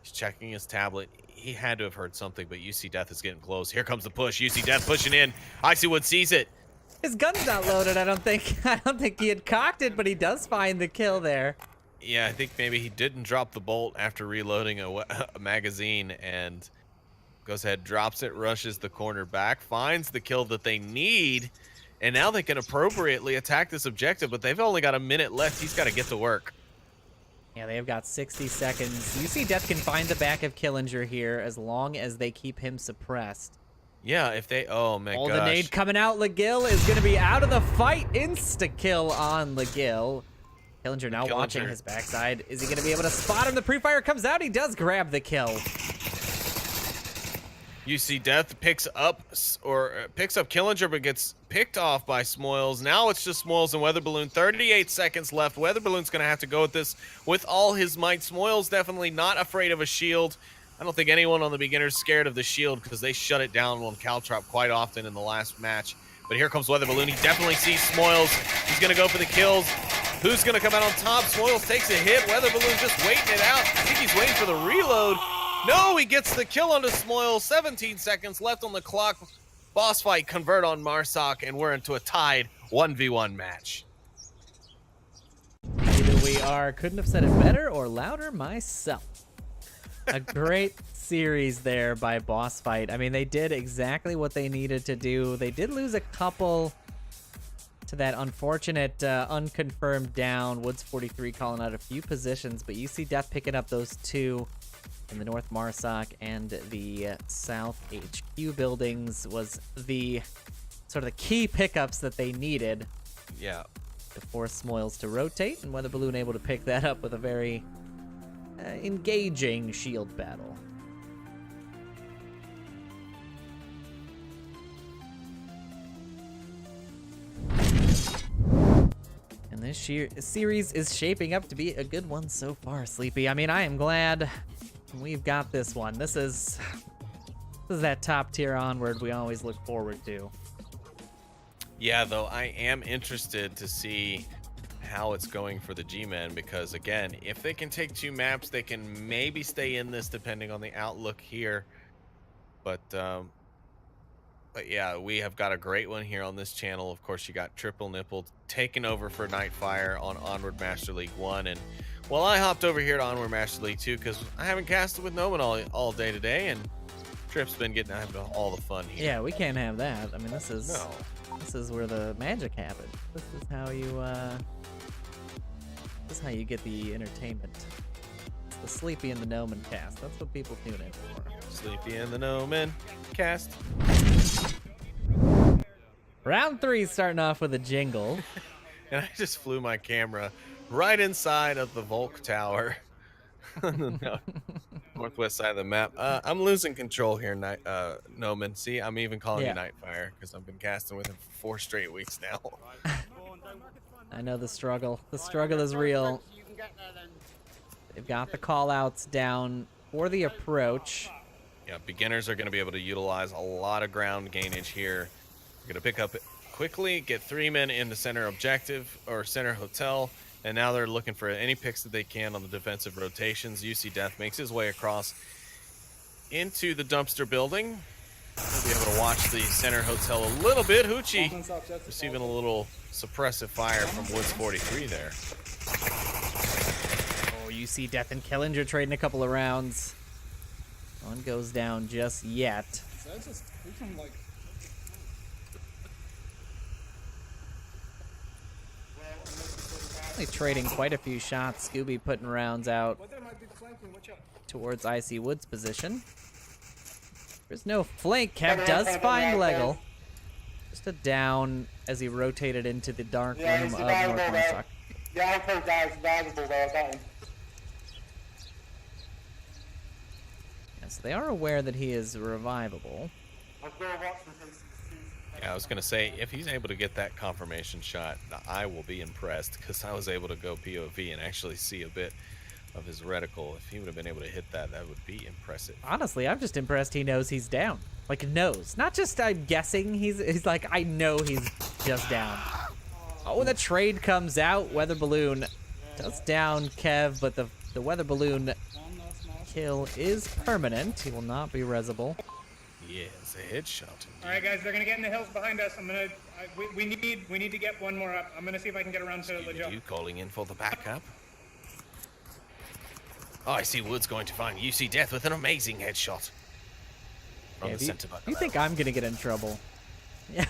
He's checking his tablet. He had to have heard something, but UC Death is getting close. Here comes the push. UC Death pushing in. IC Woods sees it. his gun's not loaded, I don't think. I don't think he had cocked it, but he does find the kill there. Yeah, I think maybe he didn't drop the bolt after reloading a magazine and goes ahead, drops it, rushes the corner back, finds the kill that they need, and now they can appropriately attack this objective, but they've only got a minute left. He's got to get to work. Yeah, they've got 60 seconds. You see Death can find the back of Killinger here as long as they keep him suppressed. Yeah, if they... Oh, my gosh. The nade coming out. Legill is going to be out of the fight. Insta-kill on Legill. Killinger now watching his backside. Is he going to be able to spot him? The pre-fire comes out. He does grab the kill. You see Death picks up Killinger, but gets picked off by Smoils. Now it's just Smoils and Weather Balloon. 38 seconds left. Weather Balloon's going to have to go with this with all his might. Smoils definitely not afraid of a shield. I don't think anyone on the beginner's scared of the shield because they shut it down on Caltrop quite often in the last match. But here comes Weather Balloon. He definitely sees Smoils. He's going to go for the kills. Who's going to come out on top? Smoils takes a hit. Weather Balloon just waiting it out. I think he's waiting for the reload. No, he gets the kill onto Smoils. 17 seconds left on the clock. Boss fight convert on Marsoc, and we're into a tied 1v1 match. Either we are. Couldn't have said it better or louder myself. A great series there by Boss Fight. I mean, they did exactly what they needed to do. They did lose a couple to that unfortunate unconfirmed down. Woods 43 calling out a few positions, but you see Death picking up those two in the North Marsoc and the South HQ buildings was the sort of the key pickups that they needed. Yeah. To force Smoils to rotate, and Weather Balloon able to pick that up with a very engaging shield battle. And this series is shaping up to be a good one so far, Sleepy. I mean, I am glad we've got this one. This is that top tier Onward we always look forward to. Yeah, though I am interested to see how it's going for the G-Men, because again, if they can take 2 maps, they can maybe stay in this depending on the outlook here. But yeah, we have got a great one here on this channel. Of course, you got Triple Nipple taking over for Nightfire on Onward Master League 1, and well, I hopped over here to Onward Master League 2 because I haven't casted with Noman all day today, and Trip's been getting all the fun here. Yeah, we can't have that. I mean, this is where the magic happens. This is how you get the entertainment. It's the Sleepy and the Noman cast. That's what people tune in for. Sleepy and the Noman cast. Round 3 starting off with a jingle. And I just flew my camera right inside of the Volk Tower on the northwest side of the map. I'm losing control here, Noman. See, I'm even calling you Nightfire because I've been casting with him for 4 straight weeks now. I know the struggle. The struggle is real. They've got the call-outs down for the approach. Yeah, beginners are going to be able to utilize a lot of ground gainage here. We're going to pick up quickly, get 3 men in the center objective or center hotel, and now they're looking for any picks that they can on the defensive rotations. UC Death makes his way across into the dumpster building. We'll be able to watch the center hotel a little bit. Hoochie receiving a little suppressive fire from Woods 43 there. Oh, you see Death and Killinger trading a couple of rounds. One goes down just yet. Trading quite a few shots. Scooby putting rounds out towards Icy Woods position. There's no flank. Kev does find Legal. Just a down as he rotated into the dark room of North Marsoc. Yeah, I guys valuable there, got him. Yes, they are aware that he is revivable. Yeah, I was going to say, if he's able to get that confirmation shot, I will be impressed, because I was able to go POV and actually see a bit of his reticle. If he would have been able to hit that, that would be impressive. Honestly, I'm just impressed he knows he's down. Like, knows. Not just I'm guessing, he's like, I know he's just down. Oh, the trade comes out. Weather Balloon does down Kev, but the Weather Balloon kill is permanent. He will not be resable. Yes, a headshot. All right, guys, they're gonna get in the hills behind us. We need to get one more up. I'm gonna see if I can get around to the jump. You calling in for the backup? Oh, I see Wood's going to find UC Death with an amazing headshot. From Yeah, the center button. you think I'm gonna get in trouble? Yeah.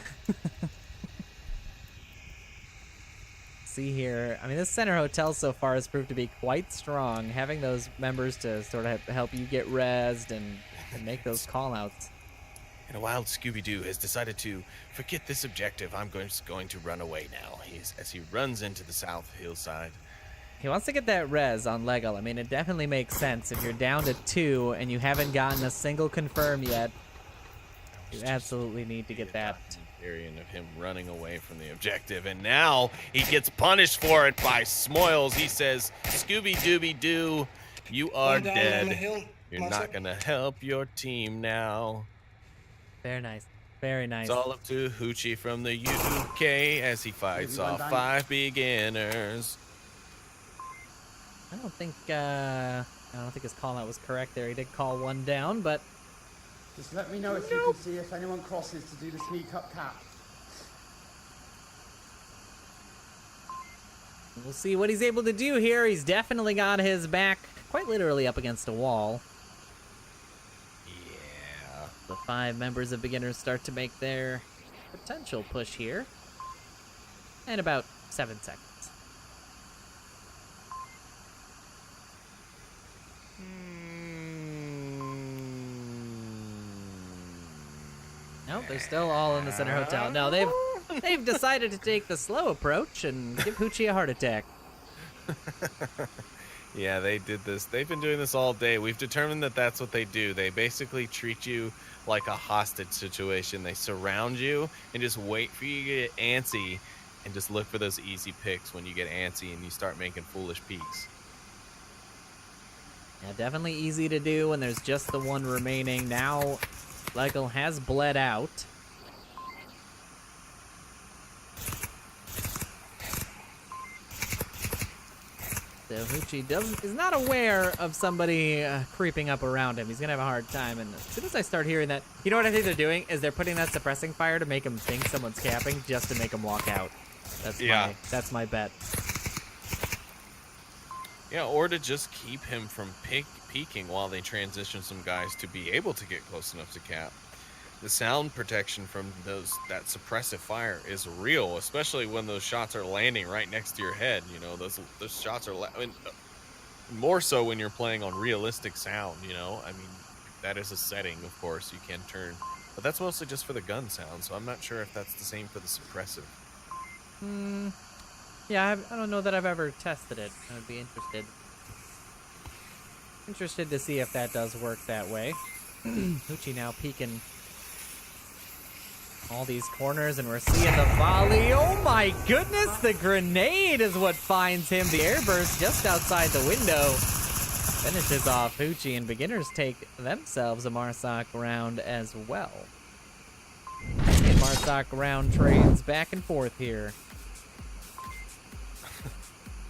See here, I mean, this center hotel so far has proved to be quite strong. Having those members to sort of help you get rezzed and make those call-outs. And a wild Scooby-Doo has decided to forget this objective. I'm going to run away now. As he runs into the south hillside. He wants to get that res on Legal. I mean, it definitely makes sense. If you're down to 2 and you haven't gotten a single confirm yet, you absolutely need to get that. Variant of him running away from the objective, and now he gets punished for it by Smoils. He says, Scooby-Dooby-Doo, you are dead. You're not going to help your team now. Very nice. Very nice. It's all up to Hoochie from the UK as he fights off 5 beginners. I don't think his call out was correct there. He did call one down, but Just let me know if you can see if anyone crosses to do the sneak up cap. we'll see what he's able to do here. He's definitely got his back quite literally up against a wall. Yeah. The 5 members of beginners start to make their potential push here. And about 7 seconds. Nope, they're still all in the center hotel. No, they've decided to take the slow approach and give Hoochie a heart attack. Yeah, they did this. They've been doing this all day. We've determined that that's what they do. They basically treat you like a hostage situation. They surround you and just wait for you to get antsy and just look for those easy picks when you get antsy and you start making foolish peeks. Yeah, definitely easy to do when there's just the one remaining. Now, Legal has bled out. So Hoochie is not aware of somebody creeping up around him. He's going to have a hard time. And as soon as I start hearing that, you know what I think they're doing? Is they're putting that suppressing fire to make him think someone's capping just to make him walk out. That's my bet. Yeah, or to just keep him from peeking while they transition some guys to be able to get close enough to cap. The sound protection from that suppressive fire is real, especially when those shots are landing right next to your head. You know, those shots are more so when you're playing on realistic sound. You know, I mean, that is a setting, of course, you can turn, but that's mostly just for the gun sound. So I'm not sure if that's the same for the suppressive. Yeah, I don't know that I've ever tested it. I would be interested to see if that does work that way. Hoochie now peeking all these corners, and we're seeing the volley. Oh my goodness, the grenade is what finds him. The airburst just outside the window finishes off Hoochie, and beginners take themselves a Marsoc round as well. And Marsoc round trades back and forth here.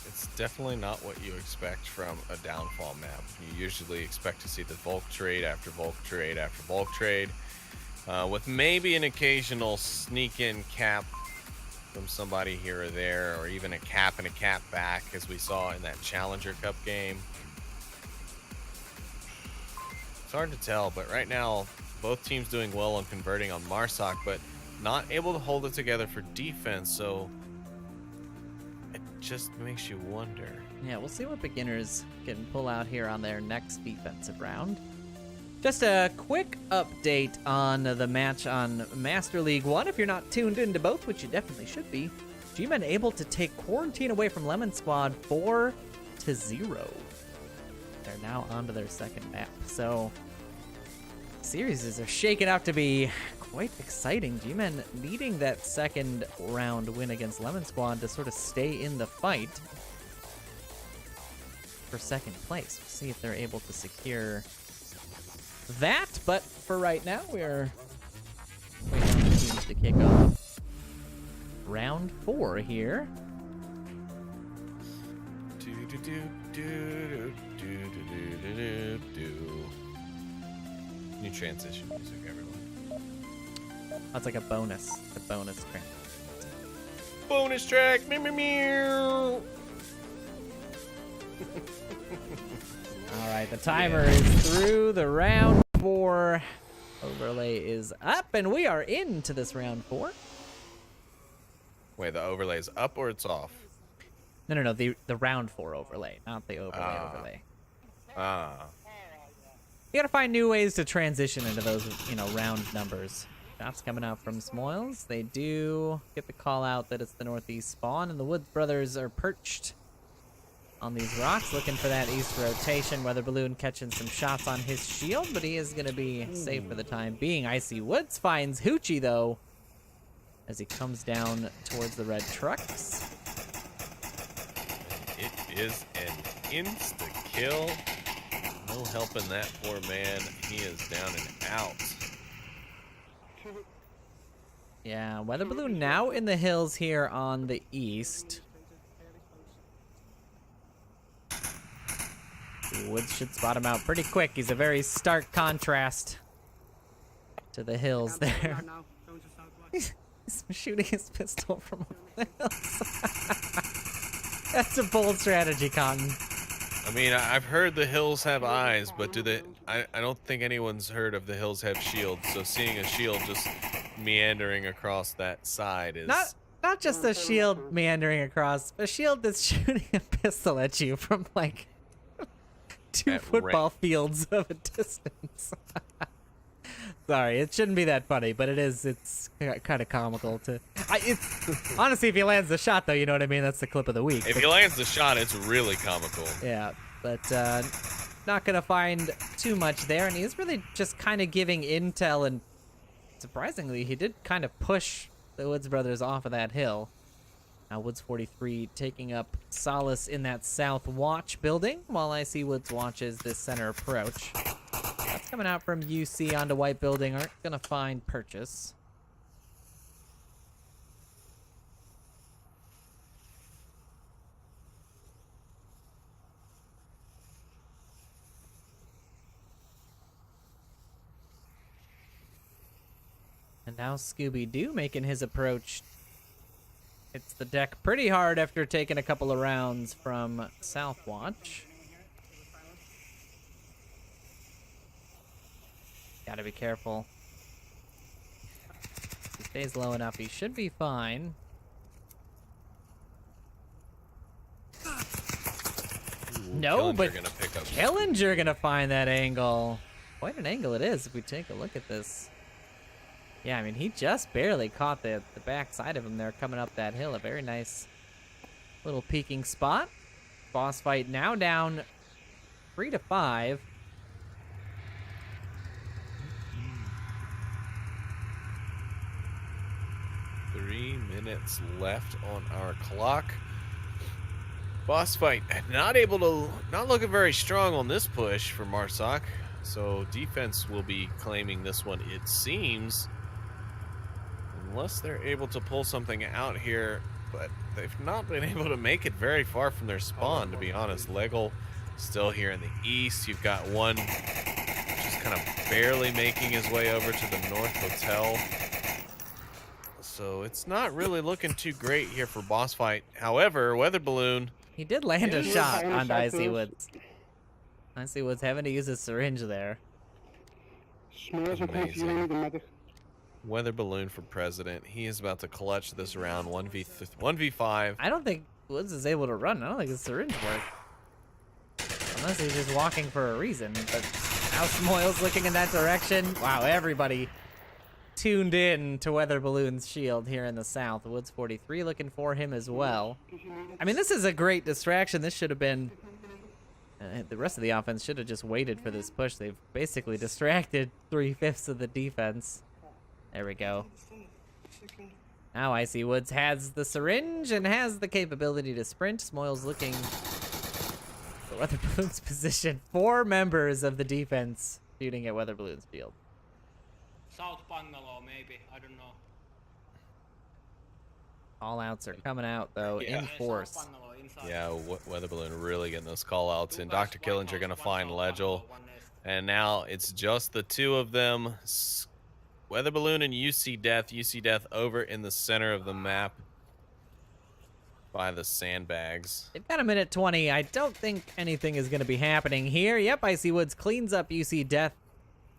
It's definitely not what you expect from a downfall map. You usually expect to see the Volk trade after Volk trade after Volk trade. With maybe an occasional sneak-in cap from somebody here or there, or even a cap and a cap back, as we saw in that Challenger Cup game. It's hard to tell, but right now, both teams doing well on converting on Marsoc, but not able to hold it together for defense, so it just makes you wonder. Yeah, we'll see what beginners can pull out here on their next defensive round. Just a quick update on the match on Master League 1. If you're not tuned into both, which you definitely should be, G-Men able to take Quarantine away from Lemon Squad 4-0. They're now onto their second map. So, series are shaking out to be quite exciting. G-Men needing that second round win against Lemon Squad to sort of stay in the fight for second place. We'll see if they're able to secure that, but for right now, we are waiting on the teams to kick off round 4 here. New transition music, everyone. That's like a bonus track. Bonus track. Meow, meow, meow. The timer is through. The round 4 overlay is up, and we are into this round 4. Wait, the overlay's up or it's off? No, the round 4 overlay, not the overlay. Ah. You gotta find new ways to transition into those, round numbers. Shots coming out from Smoils. They do get the call out that it's the northeast spawn, and the Woods brothers are perched on these rocks looking for that east rotation. Weather Balloon catching some shots on his shield, but he is gonna be safe for the time being. Icy Woods finds Hoochie, though, as he comes down towards the red trucks. It is an insta-kill. No helping that poor man. He is down and out. Yeah, Weather Balloon now in the hills here on the east. Woods should spot him out pretty quick. He's a very stark contrast to the hills there. He's shooting his pistol from the hills. That's a bold strategy, Cotton. I mean, I've heard the hills have eyes, but do they? I don't think anyone's heard of the hills have shields. So seeing a shield just meandering across that side is not just a shield meandering across, a shield that's shooting a pistol at you from like 2 football fields of a distance. Sorry, it shouldn't be that funny, but it is. It's kind of comical to. It's honestly, if he lands the shot, though, you know what I mean. That's the clip of the week. If he lands the shot, it's really comical. Yeah, but not gonna find too much there, and he's really just kind of giving intel, and surprisingly, he did kind of push the Woods brothers off of that hill. Now Woods 43 taking up solace in that south watch building, while I see Woods watches this center approach. That's coming out from UC onto white building. Aren't gonna find purchase. And now Scooby-Doo making his approach. Hits the deck pretty hard after taking a couple of rounds from Southwatch. Gotta be careful. If he stays low enough, he should be fine. No, but gonna pick up Killinger gonna find that angle. Quite an angle it is if we take a look at this. Yeah, I mean, he just barely caught the back side of him there coming up that hill. A very nice little peeking spot. Boss fight now down 3-5. 3 minutes left on our clock. Boss fight not looking very strong on this push for Marsoc. So defense will be claiming this one, it seems. Unless they're able to pull something out here, but they've not been able to make it very far from their spawn, to be honest. Legel still here in the east. You've got one just kind of barely making his way over to the North Hotel. So it's not really looking too great here for boss fight. However, Weather Balloon. He did land a shot on Icy Woods. Icy Woods having to use a syringe there. Amazing. Weather Balloon for president. He is about to clutch this round 1v5. I don't think Woods is able to run. I don't think his syringe worked. Unless he's just walking for a reason. But now Smoil's looking in that direction. Wow, everybody tuned in to Weather Balloon's shield here in the south. Woods 43 looking for him as well. I mean, this is a great distraction. This should have been... the rest of the offense should have just waited for this push. They've basically distracted 3/5 of the defense. There we go. Now Icy Woods has the syringe and has the capability to sprint. Smoil's looking for Weather Balloon's position. 4 members of the defense shooting at Weather Balloon's field. South Bangalore, maybe. I don't know. Call-outs are coming out, though, in force. South Bangalore, inside. Yeah, Weather Balloon really getting those call-outs. And Dr. Killinger going to find Legel. And now it's just the two of them. Weather Balloon and UC Death. UC Death over in the center of the map. by the sandbags. They've got a minute 20. I don't think anything is going to be happening here. Yep, Icy Woods cleans up UC Death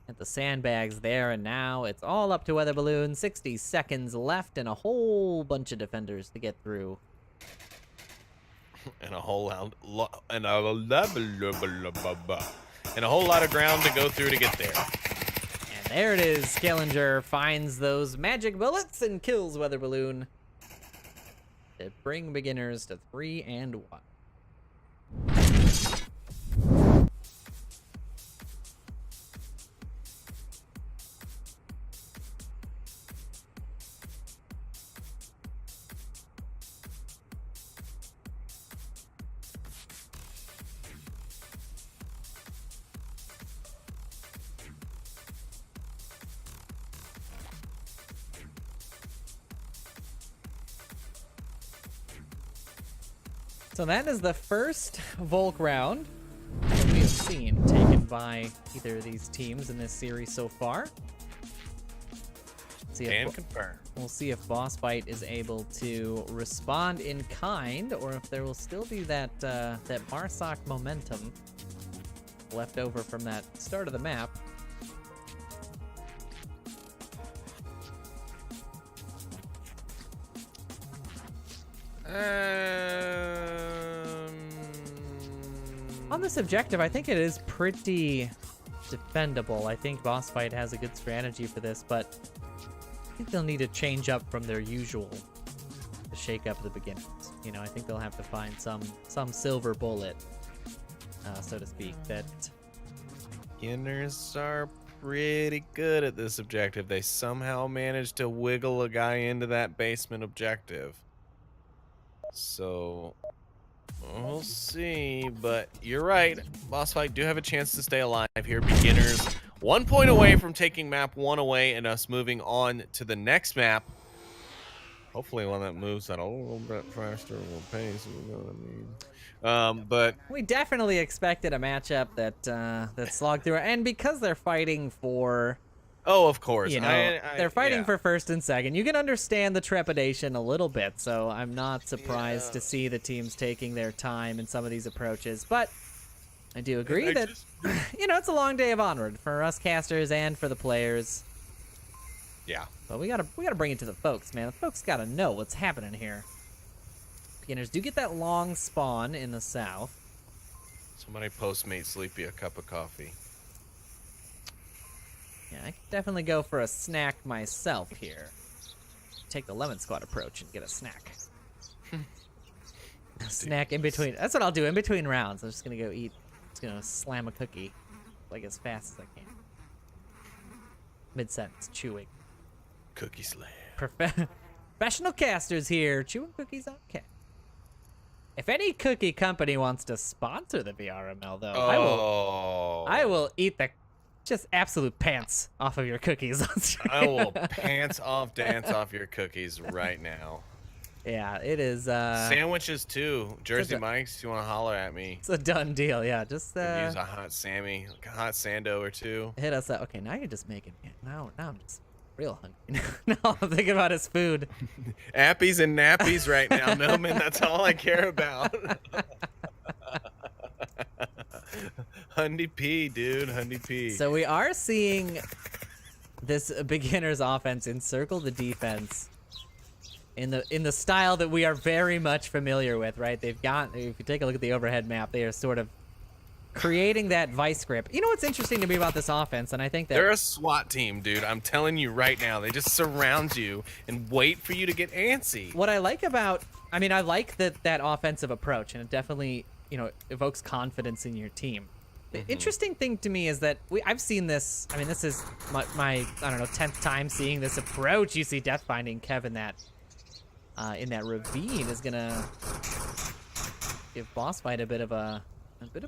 at the sandbags there, and now it's all up to Weather Balloon. 60 seconds left and a whole bunch of defenders to get through. And a whole lot of ground to go through to get there. And there it is. Scavenger finds those magic bullets and kills Weather Balloon to bring beginners to 3-1. So that is the first Volk round that we have seen taken by either of these teams in this series so far. Can confirm. We'll see if Boss Fight is able to respond in kind, or if there will still be that that Marsoc momentum left over from that start of the map. On this objective, I think it is pretty defendable. I think Boss Fight has a good strategy for this, but I think they'll need to change up from their usual to shake up the beginners. You know, I think they'll have to find some silver bullet, so to speak. That Beginners are pretty good at this objective. They somehow managed to wiggle a guy into that basement objective. So we'll see, but you're right. Boss Fight do have a chance to stay alive here. Beginners 1 point away from taking map 1 away and us moving on to the next map. Hopefully one that moves at a little bit faster will pace. You know what I mean? But we definitely expected a matchup that that slogged through, and because they're fighting for, oh, of course, you know, they're fighting yeah. for first and second. You can understand the trepidation a little bit, so I'm not surprised to see the teams taking their time in some of these approaches. But I do agree that, you know, it's a long day of Onward for us casters and for the players. Yeah. But we gotta bring it to the folks, man. The folks gotta know what's happening here. Beginners do get that long spawn in the south. Somebody postmate Sleepy a cup of coffee. Yeah, I could definitely go for a snack myself here. Take the lemon squad approach and get a snack. A snack in between. That's what I'll do in between rounds. I'm just gonna go eat. Just gonna slam a cookie, like as fast as I can. Mid-sentence, chewing. Cookie slam. Professional casters here, chewing cookies on cat. If any cookie company wants to sponsor the VRML, though, I will eat the just absolute pants off of your cookies on stream. I will pants off, dance off your cookies right now. Yeah, it is. Sandwiches too. Jersey Mike's, you want to holler at me? It's a done deal. Yeah, just Could use a hot Sammy, like a hot Sando or two. hit us up. Okay, now you're just making me. Now I'm just real hungry. Now I'm thinking about his food. Appies and nappies right now, Millman. That's all I care about. Hundy P, dude. Hundy P. So we are seeing this beginner's offense encircle the defense in the style that we are very much familiar with, right? They've got, if you take a look at the overhead map, they are sort of creating that vice grip. You know what's interesting to me about this offense, and I think that they're a SWAT team, dude. I'm telling you right now. They just surround you and wait for you to get antsy. What I like about, I mean, I like that offensive approach, and it definitely, you know, evokes confidence in your team. The interesting thing to me is that I've seen this. I mean, this is my I don't know 10th time seeing this approach. You see Death finding Kevin that in that ravine is gonna give Boss Fight a bit of a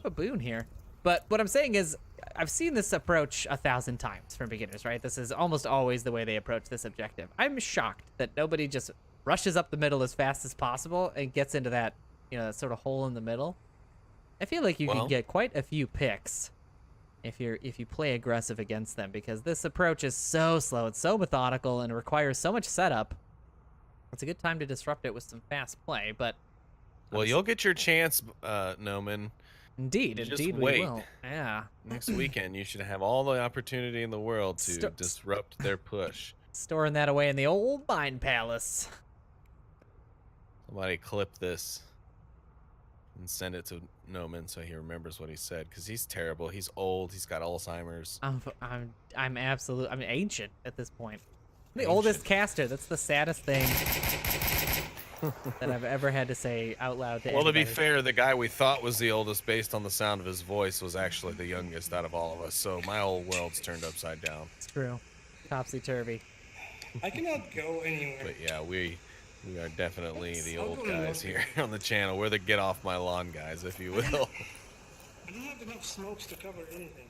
boon here. But what I'm saying is I've seen this approach 1,000 times from beginners, right? This is almost always the way they approach this objective. I'm shocked that nobody just rushes up the middle as fast as possible and gets into that, you know, that sort of hole in the middle. I feel like you can get quite a few picks if you play aggressive against them, because this approach is so slow, it's so methodical, and requires so much setup. It's a good time to disrupt it with some fast play, but Well, you'll get your chance, Noman. Indeed, Just indeed wait. we will. Yeah. Next weekend, you should have all the opportunity in the world to disrupt their push. Storing that away in the old Mind Palace. Somebody clip this and send it to Noman so he remembers what he said, because he's terrible. He's old. He's got Alzheimer's. I'm ancient at this point. I'm the Ancient. oldest caster. That's the saddest thing that I've ever had to say out loud to Well, to be anybody. fair, the guy we thought was the oldest based on the sound of his voice was actually the youngest out of all of us. So my whole world's turned upside down. It's true. Topsy-turvy. I cannot go anywhere. But yeah, we are definitely the I'll old go and guys look. here on the channel. We're the get off my lawn guys, if you will. I don't have enough smokes to cover anything.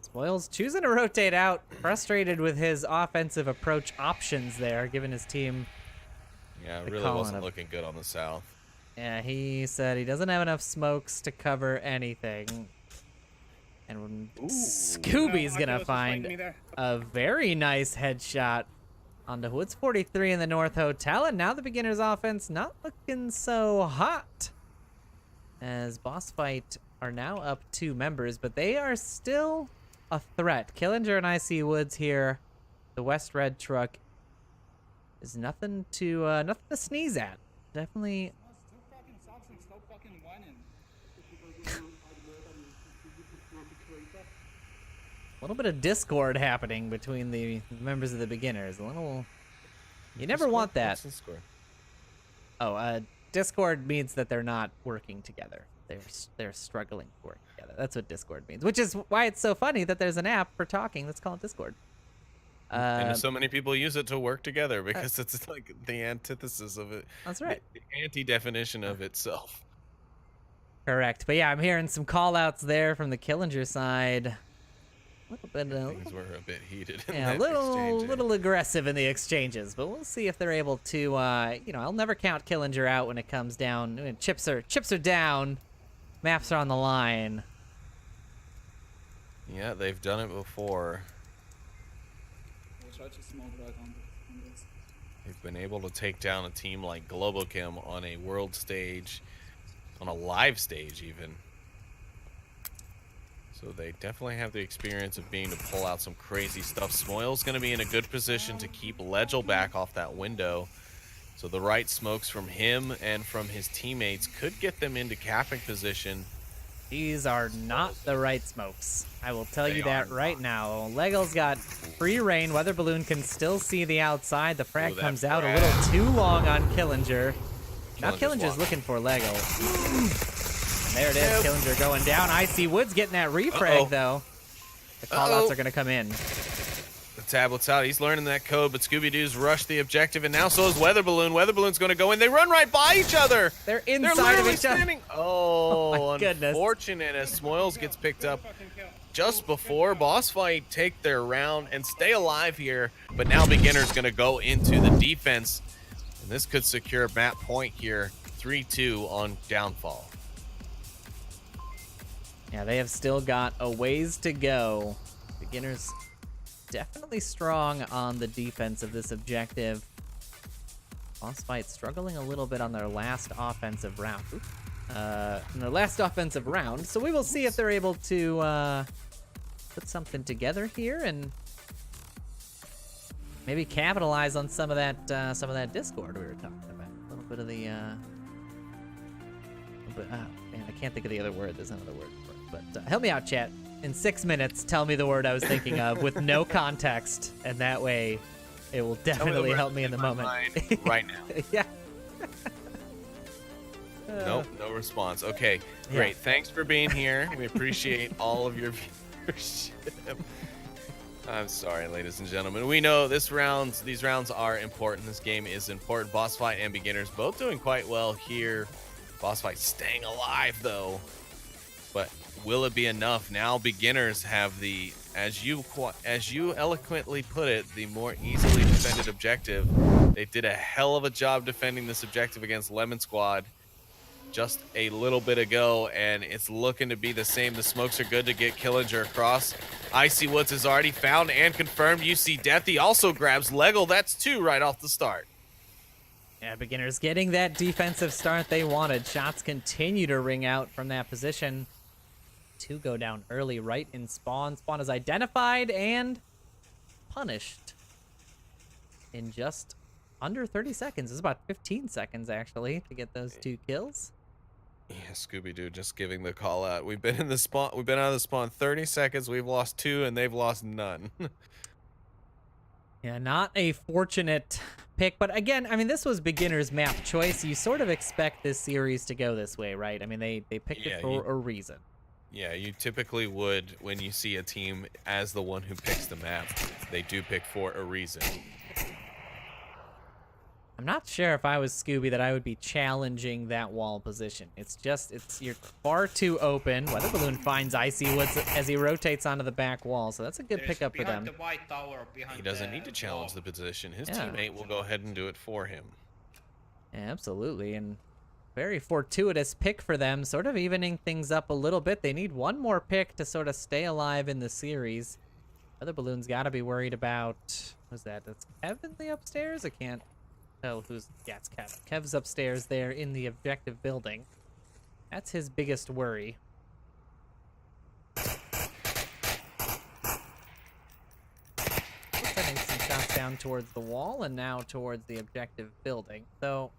Spoils choosing to rotate out, frustrated with his offensive approach options there, given his team. Yeah, it The really call wasn't on a- looking good on the south. Yeah, he said he doesn't have enough smokes to cover anything. And when Scooby's No, gonna Oculus was fighting find me there. a very nice headshot onto Woods 43 in the North Hotel, and now the beginner's offense not looking so hot. As Boss Fight are now up 2 members, but they are still a threat. Killinger and IC Woods here. The West Red truck is nothing to sneeze at. Definitely. Still fucking sucks and still fucking winning. A little bit of discord happening between the members of the beginners. A little. You never want that. What's the score? Oh, discord means that they're not working together. They're struggling to work together. That's what discord means. Which is why it's so funny that there's an app for talking that's called Discord. And so many people use it to work together because it's like the antithesis of it. That's right. The anti-definition of itself. Correct. But yeah, I'm hearing some call-outs there from the Killinger side. A little bit, Things were a bit heated. In yeah, a that little exchange. aggressive in the exchanges, but we'll see if they're able to. I'll never count Killinger out when it comes down. When chips are down, maps are on the line. Yeah, they've done it before. We'll try to smoke right on this. They've been able to take down a team like Globochem on a world stage, on a live stage even. So they definitely have the experience of being to pull out some crazy stuff. Smoil's going to be in a good position to keep Legel back off that window. So the right smokes from him and from his teammates could get them into capping position. These are not the right smokes. I will tell you They that are right not. now. Lego's got free reign. Weather Balloon can still see the outside. The frag Ooh, that comes out a frag. little too long on Killinger. Now Killinger's Killinger's walking. looking for Lego. And there it is, Killinger going down. IC Woods getting that refrag, Uh-oh. though. The callouts are going to come in. The tablet's out. He's learning that code, but Scooby-Doo's rushed the objective, and now so is Weather Balloon. Weather Balloon's going to go in. They run right by each other. They're They're inside of literally each other. standing. Oh, my goodness. unfortunate as Smoils gets picked up Fucking kill. just before Boss Fight take their round and stay alive here. But now Beginner's going to go into the defense, and this could secure map point here. 3-2 on Downfall. Yeah, they have still got a ways to go. Beginners definitely strong on the defense of this objective. Boss Fight struggling a little bit on their last offensive round. So we will see if they're able to put something together here and maybe capitalize on some of that discord we were talking about. A little bit of the man, I can't think of the other word. There's another word for it. But help me out, chat. In 6 minutes, tell me the word I was thinking of with no context, and that way it will definitely help me in the moment. Right now. Yeah. Nope, no response. Okay, Yeah. great. Thanks for being here. We appreciate all of your viewership. I'm sorry, ladies and gentlemen. We know these rounds are important. This game is important. Boss Fight and Beginners both doing quite well here. Boss Fight staying alive, though. But will it be enough? Now Beginners have the, as you eloquently put it, the more easily defended objective. They did a hell of a job defending this objective against Lemon Squad just a little bit ago, and it's looking to be the same. The smokes are good to get Killinger across. Icy Woods is already found and confirmed. You see Death. He also grabs Legel. That's 2 right off the start. Yeah, beginners getting that defensive start they wanted. Shots continue to ring out from that position. 2 go down early right in spawn. Spawn is identified and punished in just under 30 seconds. It's about 15 seconds, actually, to get those 2 kills. Yeah, Scooby-Doo just giving the call out. We've been in the spawn. We've been out of the spawn 30 seconds. We've lost 2, and they've lost none. Yeah, not a fortunate pick, but again, I mean, this was beginner's map choice. You sort of expect this series to go this way, right? I mean, they picked it for a reason. Yeah, you typically would when you see a team as the one who picks the map. They do pick for a reason. I'm not sure if I was Scooby that I would be challenging that wall position. You're far too open. Weather Balloon finds Icy Woods as he rotates onto the back wall, so that's a good pickup for them. The white tower, behind He doesn't need to challenge the position. His teammate will go ahead and do it for him. Yeah, absolutely, and very fortuitous pick for them, sort of evening things up a little bit. They need one more pick to sort of stay alive in the series. Weather Balloon's got to be worried about... Who's that? That's Kevin the upstairs? I can't tell who's... Yeah, it's Kev. Kev's upstairs there in the objective building. That's his biggest worry. Sending some shots down towards the wall and now towards the objective building. So,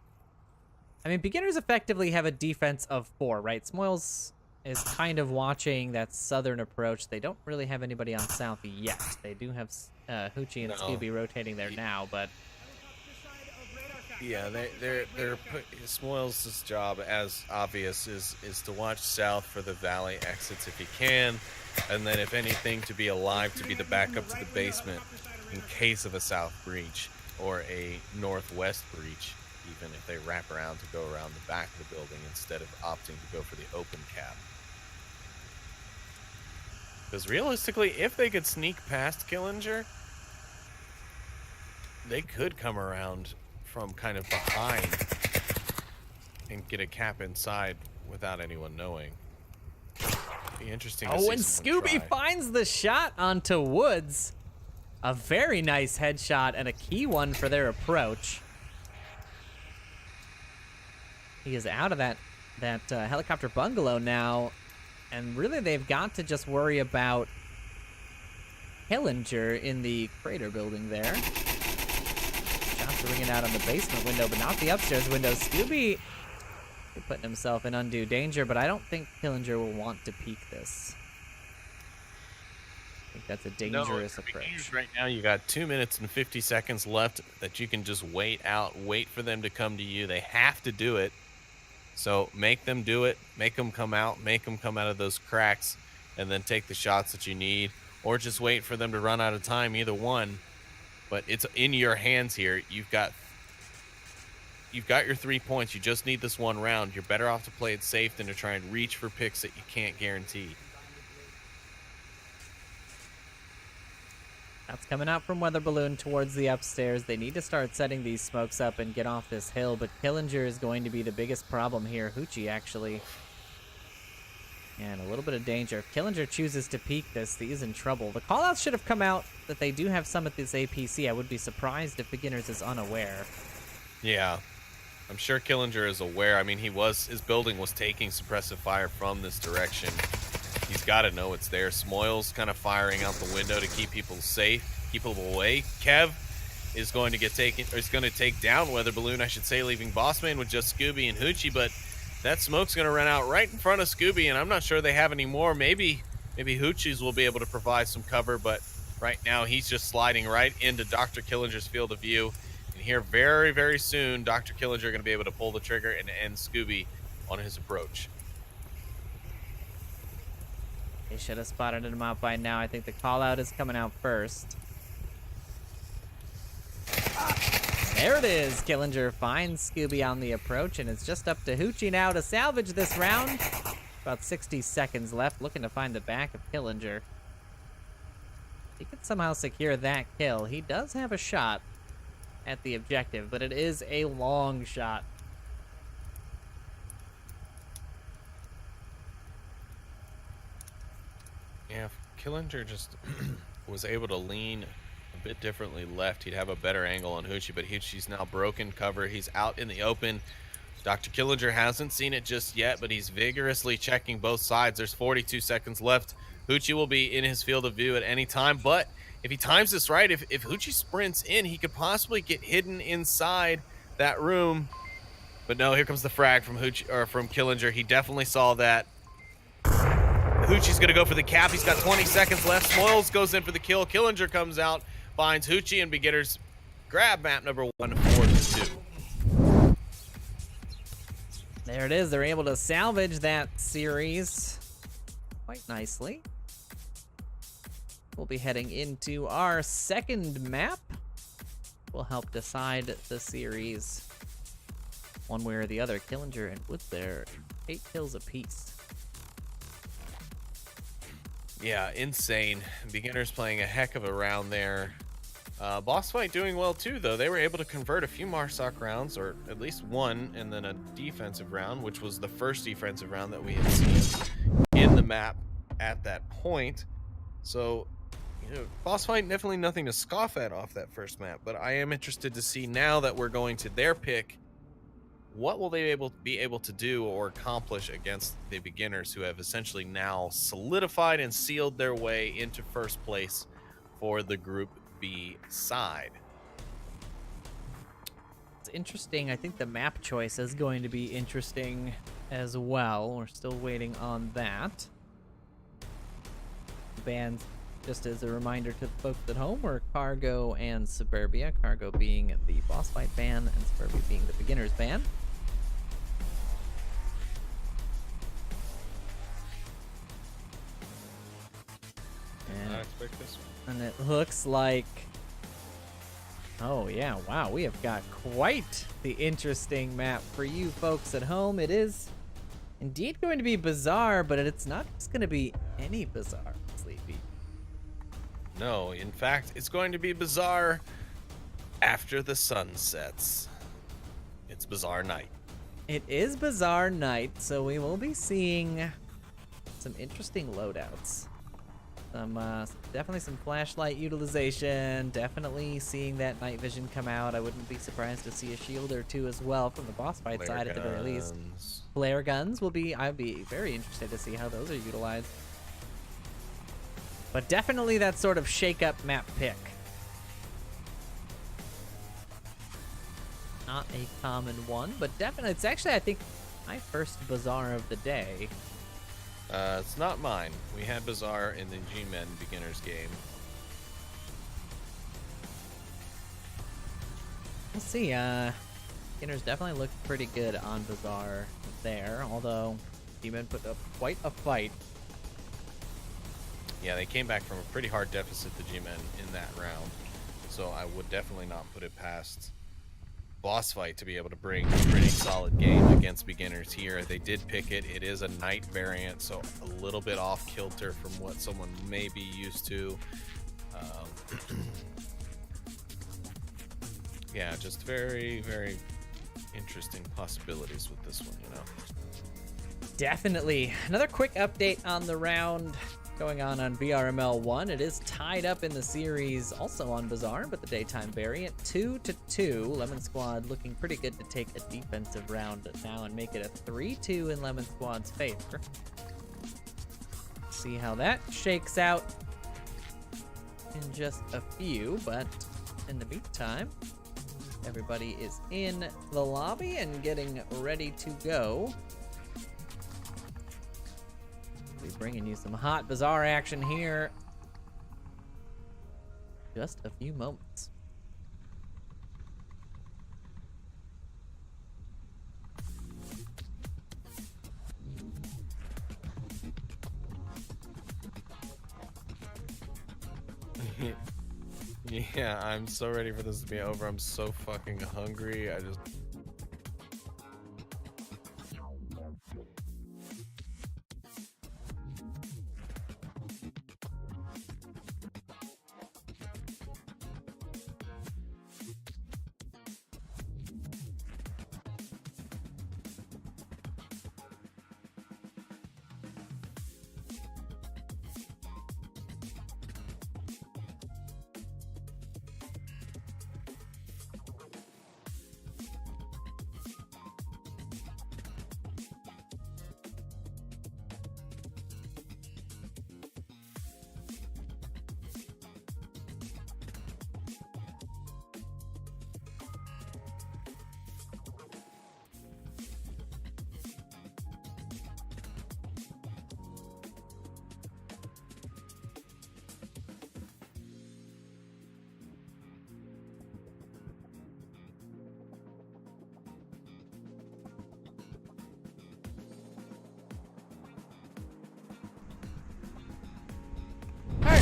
I mean, beginners effectively have a defense of 4, right? Smoils is kind of watching that southern approach. They don't really have anybody on south yet. They do have Hoochie and Scooby rotating there now, but... Yeah, Smoils' job, as obvious, is to watch south for the valley exits if he can, and then if anything, to be alive, to be the backup to the basement in case of a south breach or a northwest breach, even if they wrap around to go around the back of the building instead of opting to go for the open cap. Because realistically, if they could sneak past Killinger, they could come around from kind of behind and get a cap inside without anyone knowing. Be interesting to see and someone Scooby try. finds the shot onto Woods. A very nice headshot and a key one for their approach. He is out of that helicopter bungalow now, and really they've got to just worry about Killinger in the crater building there. Shots are ringing out on the basement window, but not the upstairs window. Scooby putting himself in undue danger, but I don't think Killinger will want to peek this. I think that's a dangerous approach. Right now, you got 2 minutes and 50 seconds left that you can just wait out, wait for them to come to you. They have to do it. So make them do it, make them come out of those cracks, and then take the shots that you need, or just wait for them to run out of time, either one. But it's in your hands here. You've got your 3 points. You just need this one round. You're better off to play it safe than to try and reach for picks that you can't guarantee. That's coming out from Weather Balloon towards the upstairs. They need to start setting these smokes up and get off this hill, but Killinger is going to be the biggest problem here. Hoochie, actually. And a little bit of danger. If Killinger chooses to peek this, he's in trouble. The callouts should have come out that they do have some at this APC. I would be surprised if Beginners is unaware. Yeah. I'm sure Killinger is aware. I mean, his building was taking suppressive fire from this direction. He's got to know it's there. Smoils kind of firing out the window to keep people safe, keep people away. Kev is going to take down Weather Balloon, I should say, leaving Bossman with just Scooby and Hoochie, but that smoke's going to run out right in front of Scooby, and I'm not sure they have any more. Maybe Hoochie's will be able to provide some cover, but right now he's just sliding right into Dr. Killinger's field of view. And here very, very soon, Dr. Killinger going to be able to pull the trigger and end Scooby on his approach. They should have spotted him out by now. I think the call out is coming out first. There it is. Killinger finds Scooby on the approach, and it's just up to Hoochie now to salvage this round. About 60 seconds left, looking to find the back of Killinger. He could somehow secure that kill. He does have a shot at the objective, but it is a long shot. Yeah, Killinger just was able to lean bit differently left, he'd have a better angle on Hoochie, but Hoochie's now broken cover. He's out in the open. Dr. Killinger hasn't seen it just yet, but he's vigorously checking both sides. There's 42 seconds left. Hoochie will be in his field of view at any time, but if he times this right, if Hoochie sprints in, he could possibly get hidden inside that room. But no, here comes the frag from Hoochie, or from Killinger. He definitely saw that. Hoochie's gonna go for the cap. He's got 20 seconds left. Smoils goes in for the kill. Killinger comes out, finds Hoochie, and Beginners grab map number 1, 4-2. There it is. They're able to salvage that series quite nicely. We'll be heading into our second map. We'll help decide the series one way or the other. Killinger and Woods there, 8 kills apiece. Yeah, insane. Beginners playing a heck of a round there. Boss Fight doing well too, though. They were able to convert a few Marsoc rounds, or at least one, and then a defensive round, which was the first defensive round that we had seen in the map at that point. So, you know, Boss Fight, definitely nothing to scoff at off that first map, but I am interested to see now that we're going to their pick, what will they be able to do or accomplish against the Beginners, who have essentially now solidified and sealed their way into first place for the Group B side. It's interesting. I think the map choice is going to be interesting as well. We're still waiting on that. Bans, just as a reminder to the folks at home, were Cargo and Suburbia. Cargo being the Boss Fight ban and Suburbia being the Beginners ban. I expect this one. And it looks like, oh yeah, wow, we have got quite the interesting map for you folks at home. It is indeed going to be Bazaar, but it's not just going to be any Bazaar, Sleepy. No, in fact, it's going to be Bazaar after the sun sets. It's Bazaar night. It is Bazaar night, so we will be seeing some interesting loadouts. Definitely some flashlight utilization, definitely seeing that night vision come out. I wouldn't be surprised to see a shield or two as well from the boss fight Flare side at the very least. guns. Flare guns will be, I'd be very interested to see how those are utilized. But definitely that sort of shake-up map pick. Not a common one, but definitely, it's actually, I think, my first Bazaar of the day. It's not mine. We had Bazaar in the G-Men beginners game. We'll see. Beginners definitely looked pretty good on Bazaar there, although G-Men put up quite a fight. Yeah, they came back from a pretty hard deficit, the G-Men, in that round. So I would definitely not put it past Boss Fight to be able to bring a pretty solid game against beginners here. They did pick it. It is a night variant, so a little bit off kilter from what someone may be used to. Yeah, just very, very interesting possibilities with this one, you know. Definitely. Another quick update on the round going on VRML 1. It is tied up in the series, also on Bazaar, but the daytime variant, 2-2. Lemon Squad looking pretty good to take a defensive round now and make it a 3-2 in Lemon Squad's favor. See how that shakes out in just a few, but in the meantime, everybody is in the lobby and getting ready to go. Bringing you some hot Bazaar action here. Just a few moments. Yeah, I'm so ready for this to be over. I'm so fucking hungry. I just...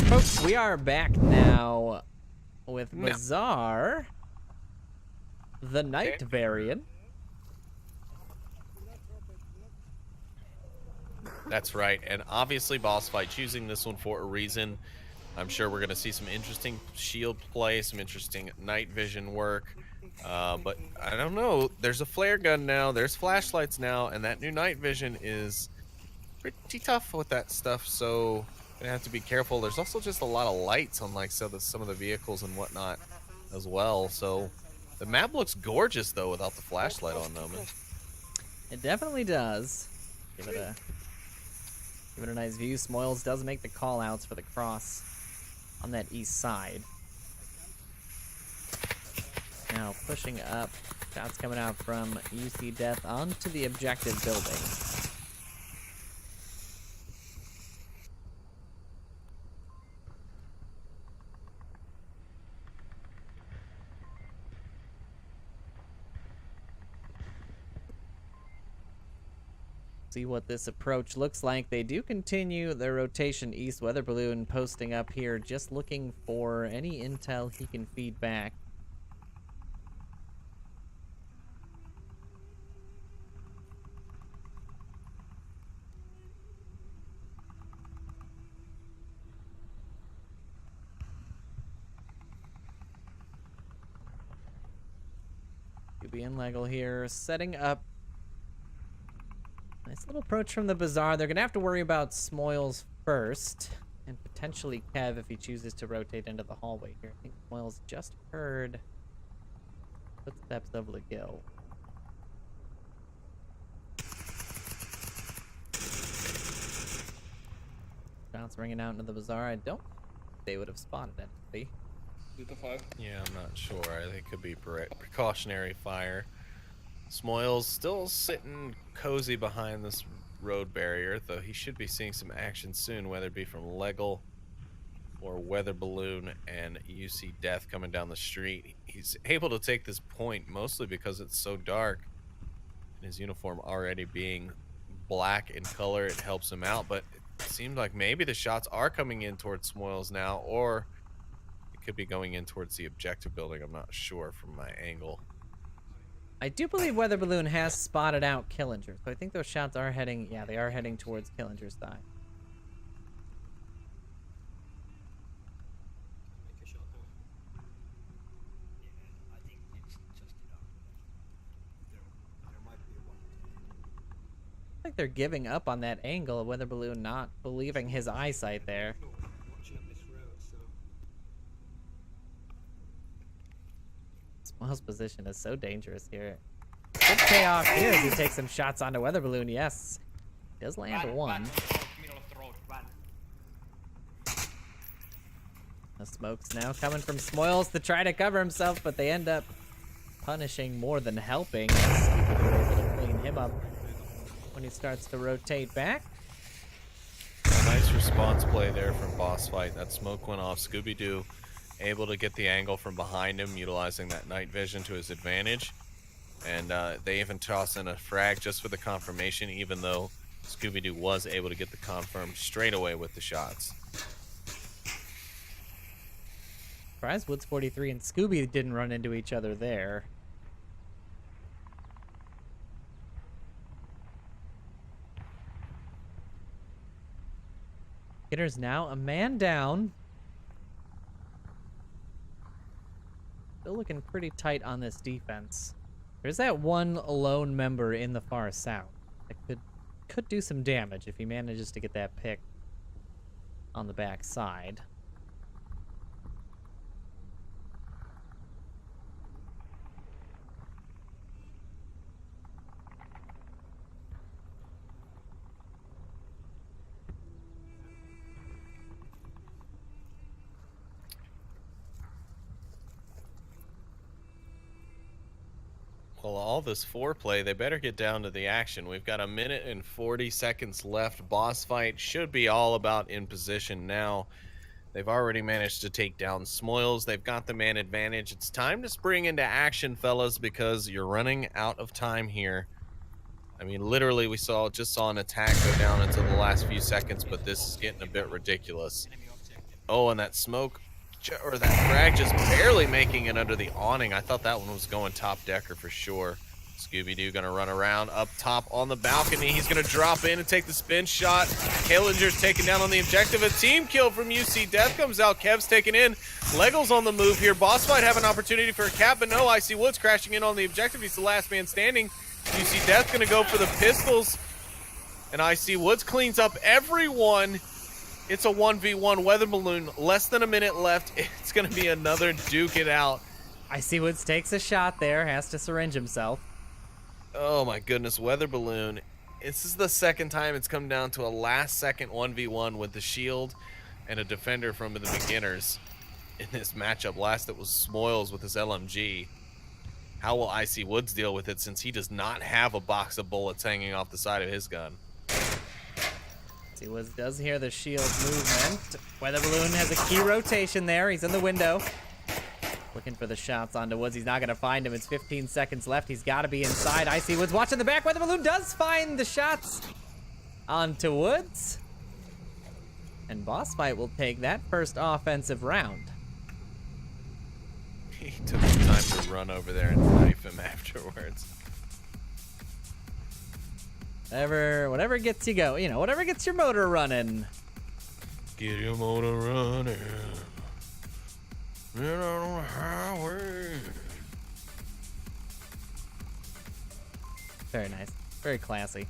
Folks, we are back now with No. Bazaar, the night variant. That's right, and obviously boss fight choosing this one for a reason. I'm sure we're going to see some interesting shield play, some interesting night vision work. But I don't know. There's a flare gun now. There's flashlights now, and that new night vision is pretty tough with that stuff. So gonna have to be careful. There's also just a lot of lights on like some of the vehicles and whatnot as well. So the map looks gorgeous though without the flashlight on them. It definitely does. Give it a nice view. Smoils does make the call outs for the cross on that east side. Now pushing up. Shots coming out from UC Death onto the objective building. See what this approach looks like. They do continue their rotation east. Weather Balloon posting up here, just looking for any intel he can feed back. Scooby and Leggle here, setting up. Nice little approach from the Bazaar. They're going to have to worry about Smoils first, and potentially Kev if he chooses to rotate into the hallway here. I think Smoils just heard footsteps over the gill. Shots ringing out into the Bazaar. I don't think they would have spotted anybody. Get the 5. Yeah, I'm not sure. I think it could be precautionary fire. Smoils still sitting cozy behind this road barrier, though he should be seeing some action soon, whether it be from Leggle or Weather Balloon and UC Death coming down the street. He's able to take this point mostly because it's so dark, and his uniform already being black in color, it helps him out, but it seems like maybe the shots are coming in towards Smoils now, or it could be going in towards the objective building. I'm not sure from my angle. I do believe Weather Balloon has spotted out Killinger, so I think those shots are heading, yeah, they are heading towards Killinger's side. I think they're giving up on that angle of Weather Balloon not believing his eyesight there. Smile's position is so dangerous here. Good payoff here as he takes some shots onto Weather Balloon. Yes, does land one. The smoke's now coming from Smoils to try to cover himself, but they end up punishing more than helping. They're able to clean him up when he starts to rotate back. Nice response play there from Boss Fight. That smoke went off. Scooby-Doo able to get the angle from behind him, utilizing that night vision to his advantage. And they even toss in a frag just for the confirmation, even though Scooby-Doo was able to get the confirm straight away with the shots. Surprised Woods 43 and Scooby didn't run into each other there. Hitter's now a man down. Still looking pretty tight on this defense. There's that one lone member in the far south that could do some damage if he manages to get that pick on the back side. Well, all this foreplay, they better get down to the action. We've got 1 minute and 40 seconds left. Boss fight should be all about in position now. They've already managed to take down Smoils. They've got the man advantage. It's time to spring into action, fellas, because you're running out of time here. I mean, literally, we just saw an attack go down into the last few seconds, but this is getting a bit ridiculous. Oh, and that smoke, or that frag just barely making it under the awning. I thought that one was going top decker for sure. Scooby-Doo gonna run around up top on the balcony. He's gonna drop in and take the spin shot. Killinger's taken down on the objective. A team kill from UC Death comes out. Kev's taken in. Legal's on the move here. Boss might have an opportunity for a cap, but no, Icy Woods crashing in on the objective. He's the last man standing. UC Death gonna go for the pistols. And Icy Woods cleans up everyone. It's a 1v1 weather balloon. Less than a minute left. It's gonna be another duke it out. Icy Woods takes a shot there, has to syringe himself. Oh my goodness, weather balloon. This is the second time it's come down to a last second 1v1 with the shield and a defender from the beginners in this matchup. Last it was Smoils with his LMG. How will Icy Woods deal with it since he does not have a box of bullets hanging off the side of his gun? Icy Woods does hear the shield movement. Weather balloon has a key rotation there. He's in the window. Looking for the shots onto Woods. He's not going to find him. It's 15 seconds left. He's got to be inside. Icy Woods watching the back. Weather balloon does find the shots onto Woods. And Boss Fight will take that first offensive round. He took the time to run over there and knife him afterwards. Whatever gets you go. You know, whatever gets your motor running. Get your motor running. Get on the highway. Very nice. Very classy.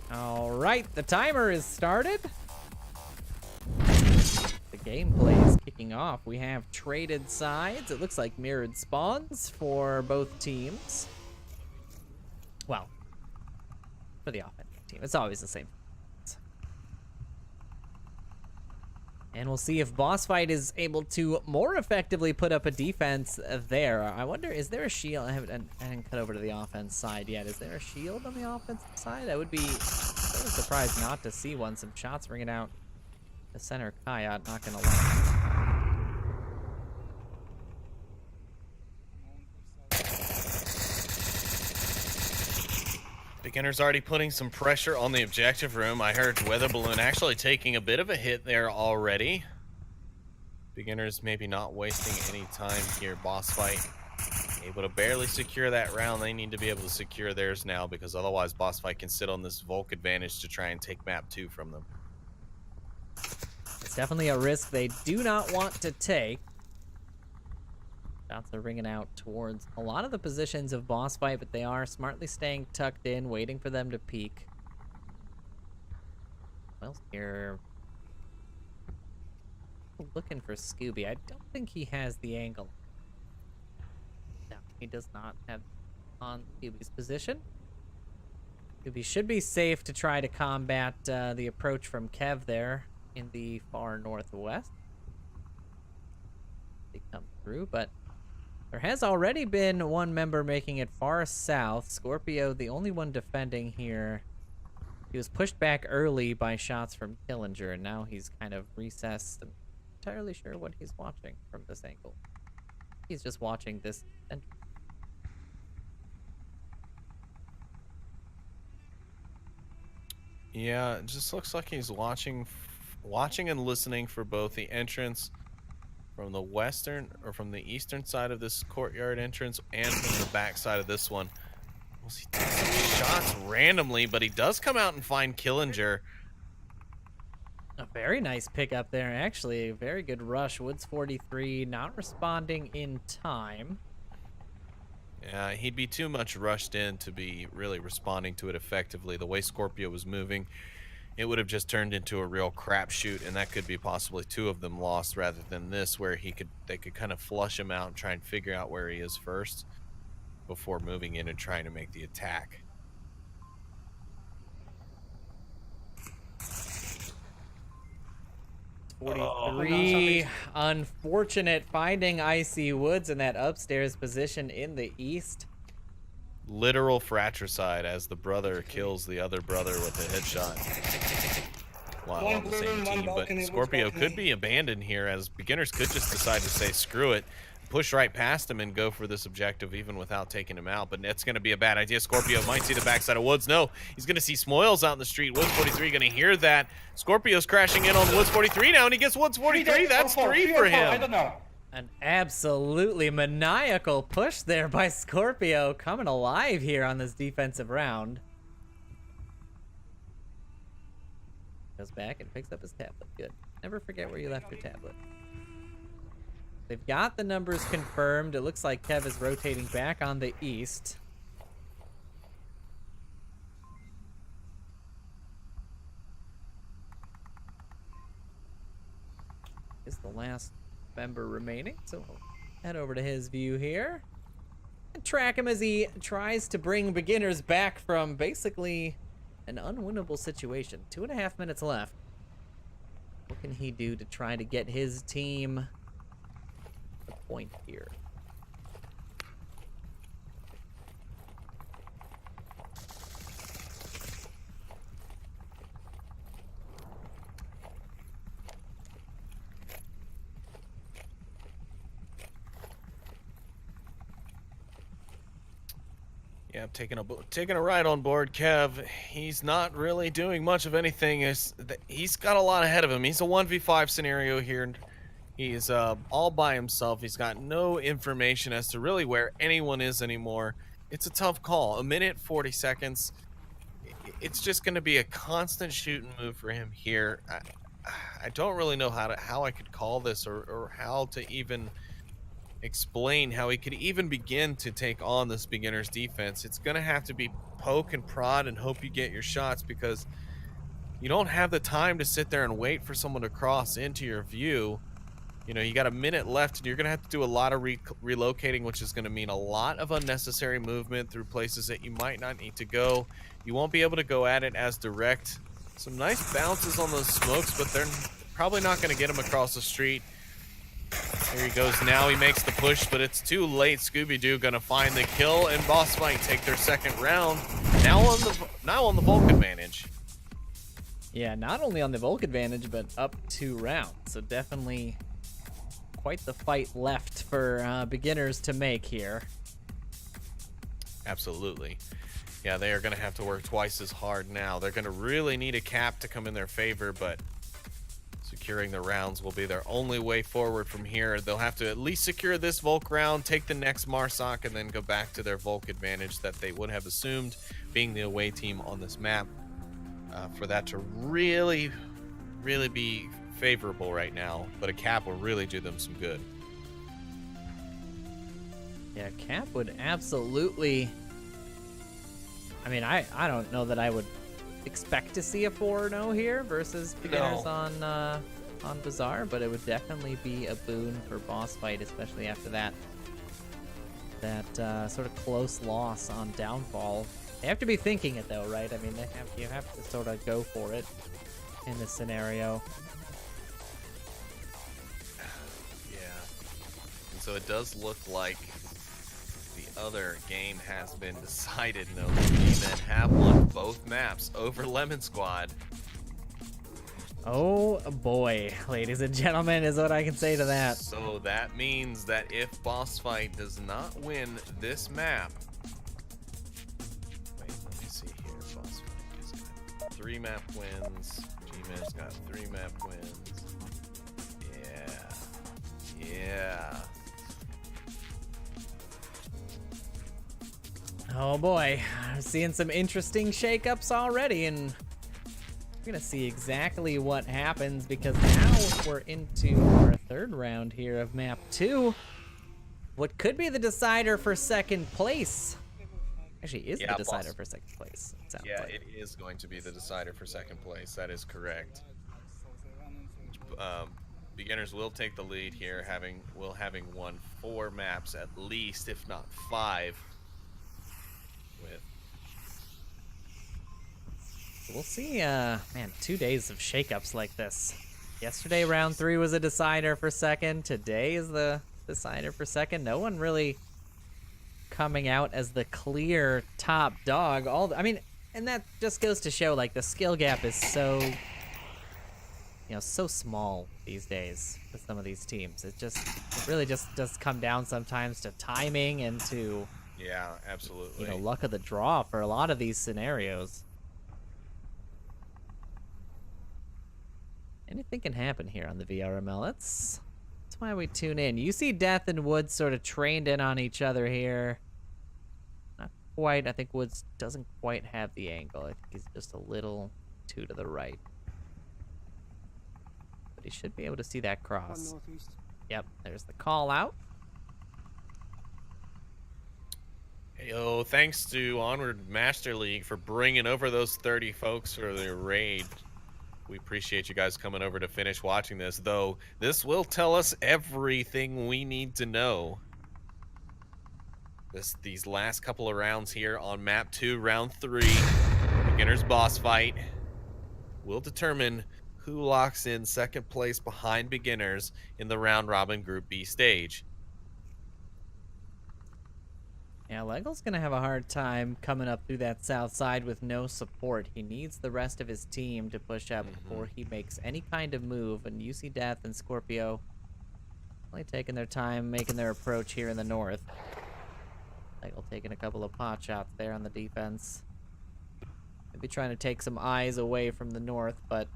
All right, the timer is started. The gameplay is kicking off. We have traded sides. It looks like mirrored spawns for both teams. Well, for the offensive team. It's always the same. And we'll see if Boss Fight is able to more effectively put up a defense there. I wonder, is there a shield? I haven't cut over to the offense side yet. Is there a shield on the offensive side? I would be sort of surprised not to see one. Some shots ringing out the center Kayat, not gonna lie. Beginner's already putting some pressure on the objective room. I heard Weather Balloon actually taking a bit of a hit there already. Beginner's maybe not wasting any time here. Boss Fight able to barely secure that round. They need to be able to secure theirs now because otherwise Boss Fight can sit on this Volk advantage to try and take map 2 from them. It's definitely a risk they do not want to take. Shots are ringing out towards a lot of the positions of Boss Fight, but they are smartly staying tucked in, waiting for them to peek. Well, here, looking for Scooby. I don't think he has the angle. No, he does not have on Scooby's position. Scooby should be safe to try to combat the approach from Kev there in the far northwest. They come through, but there has already been one member making it far south. Scorpio, the only one defending here. He was pushed back early by shots from Killinger, and now he's kind of recessed. I'm not entirely sure what he's watching from this angle. He's just watching this. Yeah, it just looks like he's watching and listening for both the entrance from the western or from the eastern side of this courtyard entrance and from the back side of this one. We'll see some shots randomly, but he does come out and find Killinger. A very nice pickup there, actually. A very good rush. Woods 43 not responding in time. Yeah, he'd be too much rushed in to be really responding to it effectively. The way Scorpio was moving, it would have just turned into a real crapshoot, and that could be possibly 2 of them lost rather than this, where they could kind of flush him out and try and figure out where he is first before moving in and trying to make the attack. Oh, 43, unfortunate finding Icy Woods in that upstairs position in the east. Literal fratricide as the brother kills the other brother with a headshot while on the same team. But Scorpio could be abandoned here, as beginners could just decide to say screw it, push right past him and go for this objective even without taking him out. But it's going to be a bad idea. Scorpio might see the backside of Woods. No, he's going to see Smoils out in the street. Woods 43 going to hear that. Scorpio's crashing in on Woods 43 now, and he gets Woods 43. That's 3 for him. I don't know. An absolutely maniacal push there by Scorpio, coming alive here on this defensive round. Goes back and picks up his tablet. Good. Never forget where you left your tablet. They've got the numbers confirmed. It looks like Kev is rotating back on the east. Is the last member remaining, so we'll head over to his view here and track him as he tries to bring beginners back from basically an unwinnable situation. 2.5 minutes left. What can he do to try to get his team a point here? Yeah, taking a ride on board Kev. He's not really doing much of anything. He's got a lot ahead of him. He's a 1v5 scenario here. He's all by himself. He's got no information as to really where anyone is anymore. It's a tough call. 1 minute 40 seconds. It's just going to be a constant shoot and move for him here. I don't really know how I could call this or how to even explain how he could even begin to take on this beginner's defense. It's going to have to be poke and prod and hope you get your shots, because you don't have the time to sit there and wait for someone to cross into your view. You know, you got 1 minute left, and you're going to have to do a lot of relocating, which is going to mean a lot of unnecessary movement through places that you might not need to go. You won't be able to go at it as direct. Some nice bounces on those smokes, but they're probably not going to get him across the street. Here he goes now. He makes the push, but it's too late. Scooby-Doo going to find the kill, and Boss Fight take their second round. Now on the Volk advantage. Yeah, not only on the Volk advantage, but up 2 rounds. So definitely quite the fight left for beginners to make here. Absolutely. Yeah, they are going to have to work twice as hard now. They're going to really need a cap to come in their favor, but securing the rounds will be their only way forward from here. They'll have to at least secure this Volk round, take the next Marsoc, and then go back to their Volk advantage that they would have assumed being the away team on this map. For that to really be favorable right now, but a cap will really do them some good. Yeah, cap would absolutely... I mean, I don't know that I would expect to see a 4-0 here versus beginners on Bazaar, but it would definitely be a boon for Boss Fight, especially after that sort of close loss on Downfall. They have to be thinking it though, right? I mean, you have to sort of go for it in this scenario. Yeah. And so it does look like the other game has been decided. No, the G-Men have won both maps over Lemon Squad. Oh boy, ladies and gentlemen, is what I can say to that. So that means that if Boss Fight does not win this map... Wait, let me see here. Boss Fight has got 3 map wins. G-Man's got 3 map wins. Yeah. Oh boy, I'm seeing some interesting shakeups already, and we're gonna see exactly what happens because now we're into our third round here of map 2. What could be the decider for second place. Actually, is the decider for second place. It sounds like. It is going to be the decider for second place. That is correct. Beginners will take the lead here, having won 4 maps at least, if not 5. We'll see, man, 2 days of shakeups like this. Yesterday, round 3 was a decider for second. Today is the decider for second. No one really coming out as the clear top dog. I mean, and that just goes to show, like, the skill gap is so, so small these days with some of these teams. It really just does come down sometimes to timing and to, yeah, absolutely, luck of the draw for a lot of these scenarios. Anything can happen here on the VRML. That's why we tune in. You see Death and Woods sort of trained in on each other here. Not quite. I think Woods doesn't quite have the angle. I think he's just a little too to the right. But he should be able to see that cross. Yep, there's the call out. Yo, thanks to Onward Master League for bringing over those 30 folks for their raid. We appreciate you guys coming over to finish watching this, though this will tell us everything we need to know. These last couple of rounds here on map 2, round 3, beginner's boss fight, will determine who locks in second place behind beginners in the round robin group B stage. Yeah, Lego's gonna have a hard time coming up through that south side with no support. He needs the rest of his team to push up before he makes any kind of move. And you see Death and Scorpio only taking their time, making their approach here in the north. Lego taking a couple of pot shots there on the defense. Maybe trying to take some eyes away from the north, but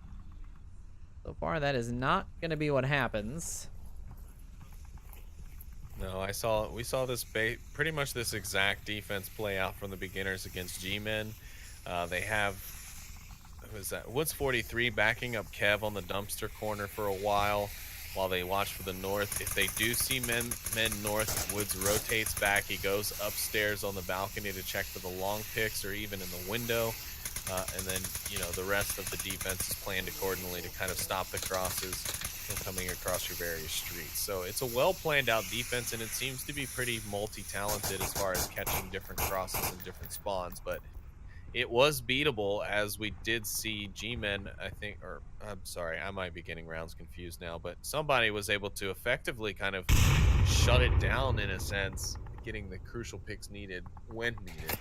so far that is not gonna be what happens. No, we saw this pretty much this exact defense play out from the beginners against G-Men. They have, who is that? Woods 43 backing up Kev on the dumpster corner for a while they watch for the north. If they do see men north, Woods rotates back. He goes upstairs on the balcony to check for the long picks or even in the window. And then, the rest of the defense is planned accordingly to kind of stop the crosses from coming across your various streets. So it's a well-planned out defense, and it seems to be pretty multi-talented as far as catching different crosses and different spawns. But it was beatable, as we did see G-Men, I think, or I'm sorry, I might be getting rounds confused now, but somebody was able to effectively kind of shut it down in a sense, getting the crucial picks needed when needed.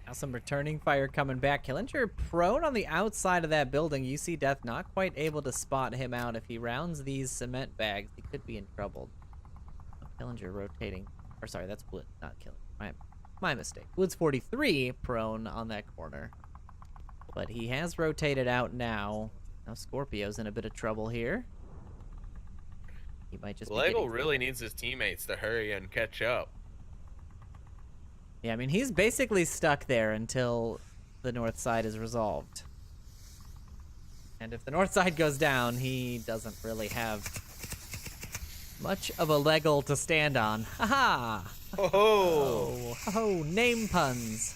Now some returning fire coming back. Killinger prone on the outside of that building. You see Death not quite able to spot him out. If he rounds these cement bags, he could be in trouble. Killinger rotating. Or sorry, that's Wood, not Killinger. My mistake. Woods 43 prone on that corner. But he has rotated out now. Now Scorpio's in a bit of trouble here. He might just Lego really needs his teammates to hurry and catch up. Yeah, I mean, he's basically stuck there until the north side is resolved. And if the north side goes down, he doesn't really have much of a leg to stand on. Ha-ha! Oh, ho, name puns.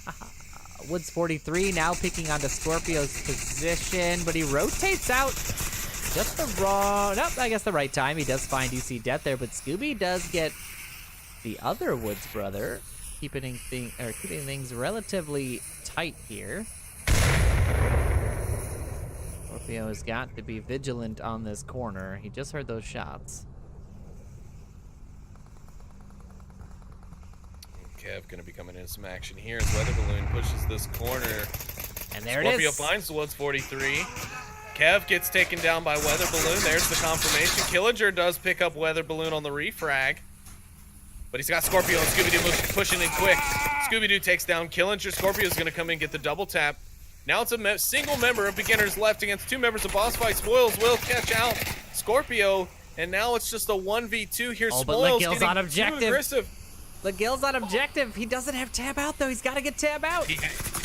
Woods 43 now picking onto Scorpio's position, but he rotates out just the wrong... Nope, I guess the right time. He does find UC Death there, but Scooby does get the other Woods brother. Keeping things relatively tight here. Scorpio has got to be vigilant on this corner. He just heard those shots. Kev gonna be coming in some action here as Weather Balloon pushes this corner. And there Scorpio it is. finds the Woods 43. Kev gets taken down by Weather Balloon. There's the confirmation. Killinger does pick up Weather Balloon on the refrag. But he's got Scorpio and Scooby-Doo pushing in quick. Scooby-Doo takes down Killinger. Scorpio's going to come in and get the double tap. Now it's a single member of beginners left against 2 members of boss fight. Spoils will catch out Scorpio, and now it's just a 1v2 here. Oh, but Spoils Legill's getting on too objective. aggressive. Legill's on objective. He doesn't have tab out, though. He's got to get tab out. He's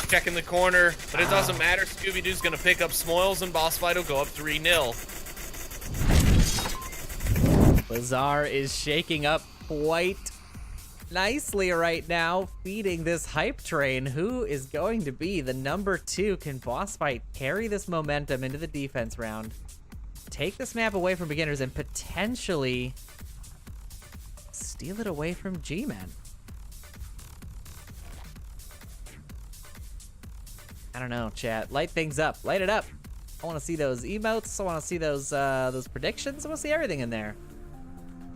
checking the corner, but it doesn't matter. Scooby-Doo's going to pick up Spoils, and boss fight will go up 3-0. Bazaar is shaking up quite nicely right now, feeding this hype train. Who is going to be the number 2? Can boss fight carry this momentum into the defense round, take this map away from beginners, and potentially steal it away from G-Men? I don't know, chat. Light things up. Light it up. I want to see those emotes. I want to see those predictions. I want to see everything in there.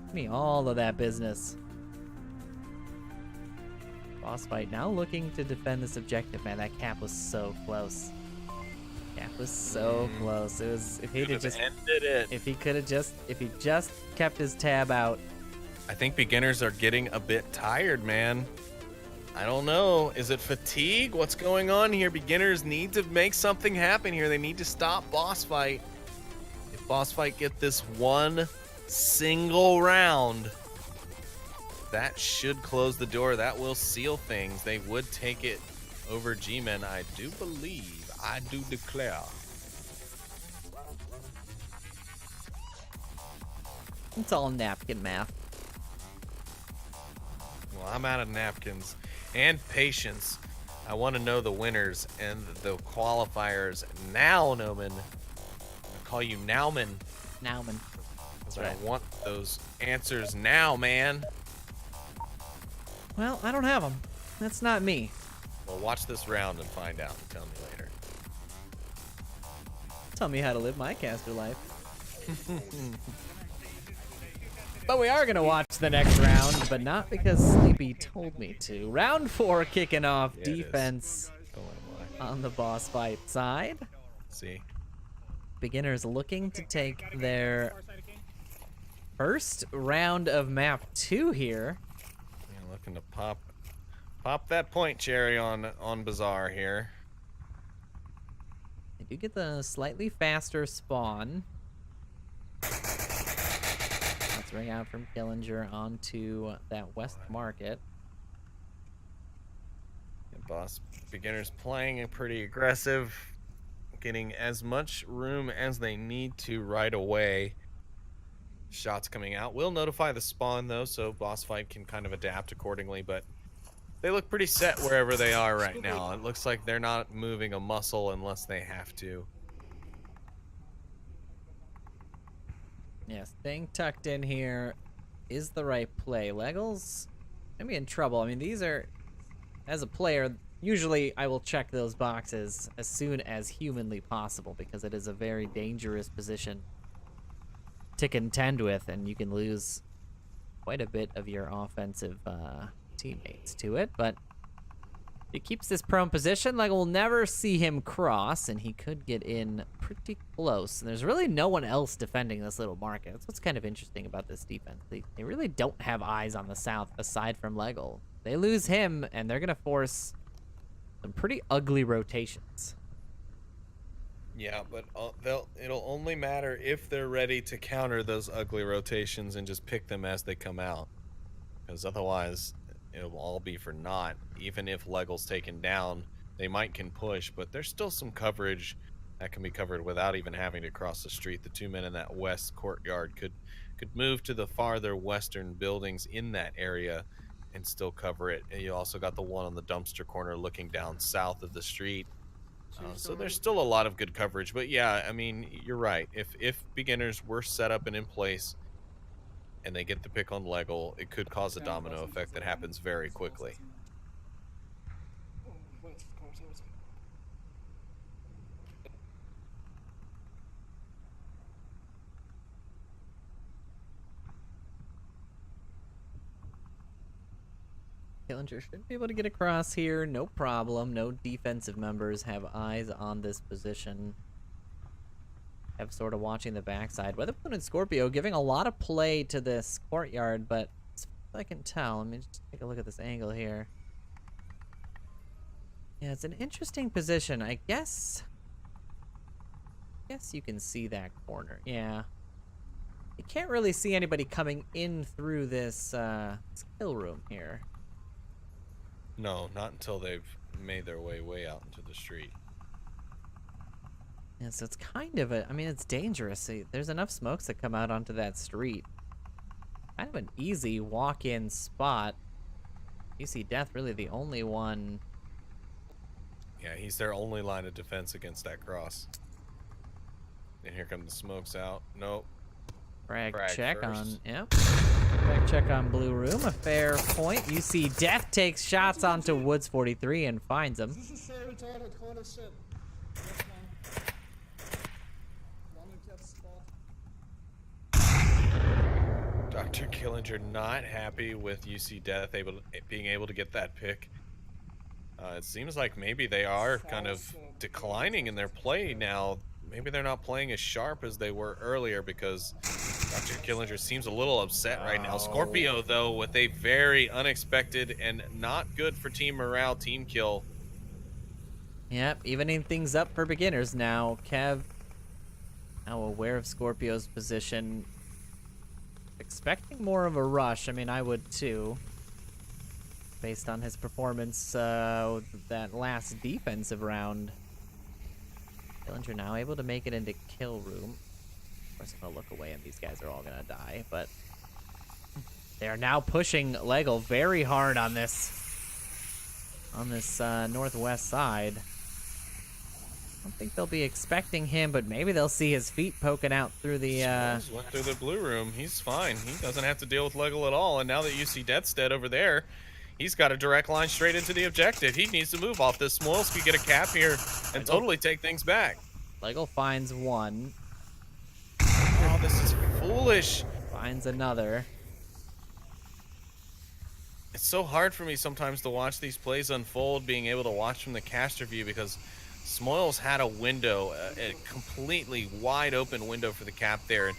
Give me all of that business. Boss fight now looking to defend this objective. Man, that cap was so close. Cap was so close. It was, if he'd have just ended it. if he just kept his tab out. I think beginners are getting a bit tired, man. I don't know. Is it fatigue? What's going on here? Beginners need to make something happen here. They need to stop boss fight. If boss fight get this one single round, that should close the door. That will seal things. They would take it over G-Men, I do believe. I do declare. It's all napkin math. Well, I'm out of napkins and patience. I want to know the winners and the qualifiers now, Noman. I call you Nowman. Nowman. That's right. I want those answers now, man. Well, I don't have them. That's not me. Well, watch this round and find out and tell me later. Tell me how to live my caster life. But we are going to watch the next round, but not because Sleepy told me to. Round 4 kicking off. Yeah, defense on the boss fight side. See? Beginners looking to take their first round of map 2 here. Yeah, looking to pop that point cherry on Bazaar here. They do get the slightly faster spawn. Let's ring out from Killinger onto that West Market. And boss beginners playing pretty aggressive, getting as much room as they need to right away. Shots coming out will notify the spawn though, so boss fight can kind of adapt accordingly, but they look pretty set wherever they are right now. It looks like they're not moving a muscle unless they have to. Yeah, staying tucked in here is the right play. Leggles gonna be in trouble. I mean, these are, as a player, usually I will check those boxes as soon as humanly possible because it is a very dangerous position to contend with, and you can lose quite a bit of your offensive teammates to it. But it keeps this prone position. Like, we'll never see him cross, and he could get in pretty close. And there's really no one else defending this little market. That's what's kind of interesting about this defense. They really don't have eyes on the south aside from Leggle. They lose him, and they're going to force some pretty ugly rotations. Yeah, but it'll only matter if they're ready to counter those ugly rotations and just pick them as they come out. Because otherwise, it'll all be for naught. Even if Leggle's taken down, they can push, but there's still some coverage that can be covered without even having to cross the street. The 2 men in that west courtyard could move to the farther western buildings in that area and still cover it. And you also got the one on the dumpster corner looking down south of the street. So there's still a lot of good coverage. But yeah, I mean, you're right. If beginners were set up and in place and they get the pick on Leggle, it could cause a domino effect that happens very quickly. Killinger should be able to get across here, no problem. No defensive members have eyes on this position. Have sort of watching the backside. Weatherpoon and Scorpio giving a lot of play to this courtyard, but as far as I can tell, let me just take a look at this angle here. Yeah, it's an interesting position. I guess you can see that corner. Yeah. You can't really see anybody coming in through this kill room here. No, not until they've made their way out into the street. Yeah, so it's kind of a, I mean, it's dangerous. There's enough smokes that come out onto that street. Kind of an easy walk-in spot. You see Death really the only one. Yeah, he's their only line of defense against that cross. And here come the smokes out. Nope. Frag Frag check first. on, yep. Frag check on Blue Room, a fair point. You see Death takes shots onto Woods 43 and finds him. This is so retarded, holy shit. Yes, man. One who kept spot. Dr. Killinger not happy with UC Death being able to get that pick. It seems like maybe they are kind of declining in their play now. Maybe they're not playing as sharp as they were earlier because Dr. Killinger seems a little upset right now. Scorpio, though, with a very unexpected and not good for team morale team kill. Yep, evening things up for beginners now. Kev, now aware of Scorpio's position. Expecting more of a rush. I mean, I would too. Based on his performance that last defensive round. Killinger now able to make it into kill room. Of course, if I look away and these guys are all gonna die, but they are now pushing Legel very hard on this northwest side. I don't think they'll be expecting him, but maybe they'll see his feet poking out through the Went through the blue room. He's fine. He doesn't have to deal with Legel at all. And now that you see Deathstead over there, he's got a direct line straight into the objective. He needs to move off this. Smoils could get a cap here and totally take things back. Legel finds one. Oh, this is foolish. Finds another. It's so hard for me sometimes to watch these plays unfold, being able to watch from the caster view, because Smoils had a window, a completely wide open window for the cap there. And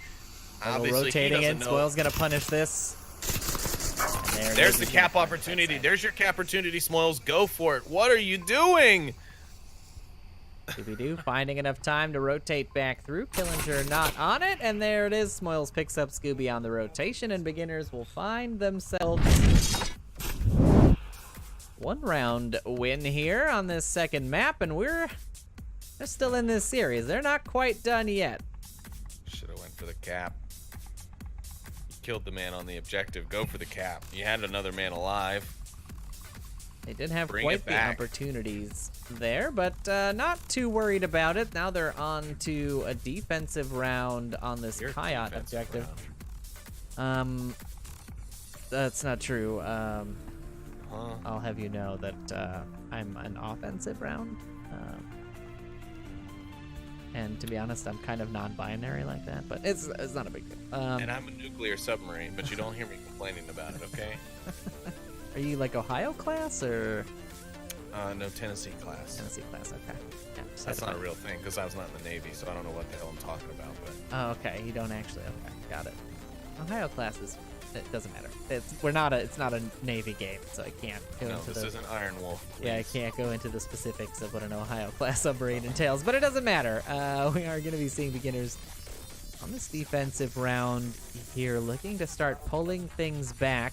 obviously Rotating he in. doesn't know. Spoil's gonna punish this. And There's the cap opportunity. There's your cap opportunity, Smoils. Go for it. What are you doing? Scooby-Doo finding enough time to rotate back through. Killinger not on it, and there it is. Smoils picks up Scooby on the rotation, and beginners will find themselves one round win here on this second map, and they're still in this series. They're not quite done yet. Should have went for the cap. You killed the man on the objective. Go for the cap. You had another man alive. They did have Bring quite it the back. opportunities there, but not too worried about it. Now they're on to a defensive round on this Your Coyote defensive objective. round. That's not true. Huh? I'll have you know that I'm an offensive round. And to be honest, I'm kind of non-binary like that, but it's not a big deal. And I'm a nuclear submarine, but you don't hear me complaining about it, okay? Are you like Ohio class or No, Tennessee class. Tennessee class? Okay. Yeah, just That's had to not a find- real thing, because I was not in the Navy, so I don't know what the hell I'm talking about, but... Oh, okay. You don't actually. Okay, got it. Ohio class is. It doesn't matter. It's not a Navy game, so I can't go No, into this the. isn't Iron Wolf. Yeah, I please. can't go into the specifics of what an Ohio class submarine entails, but it doesn't matter. We are going to be seeing beginners on this defensive round here, looking to start pulling things back,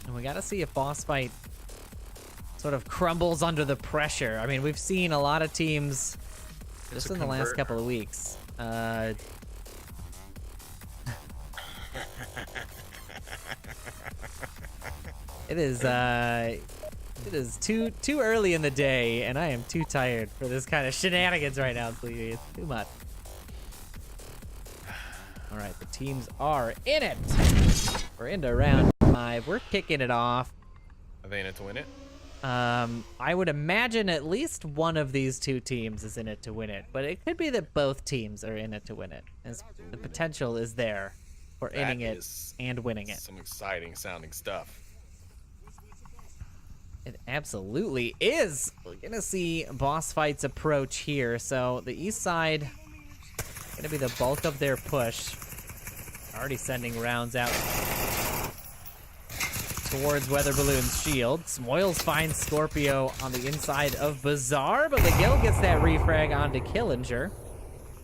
and we got to see if boss fight sort of crumbles under the pressure. I mean, we've seen a lot of teams just in the last couple of weeks. It is too early in the day, and I am too tired for this kind of shenanigans right now, Sleepy. It's too much. All right, the teams are in it. We're into round 5. We're kicking it off. Are they in it to win it? I would imagine at least one of these two teams is in it to win it, but it could be that both teams are in it to win it. As the potential is there for inning That it is and winning it. Some exciting sounding stuff. It absolutely is. We're gonna see boss fights approach here. So the east side gonna be the bulk of their push. Already sending rounds out towards Weather Balloon's shield. Smoils finds Scorpio on the inside of Bazaar, but Miguel gets that refrag onto Killinger.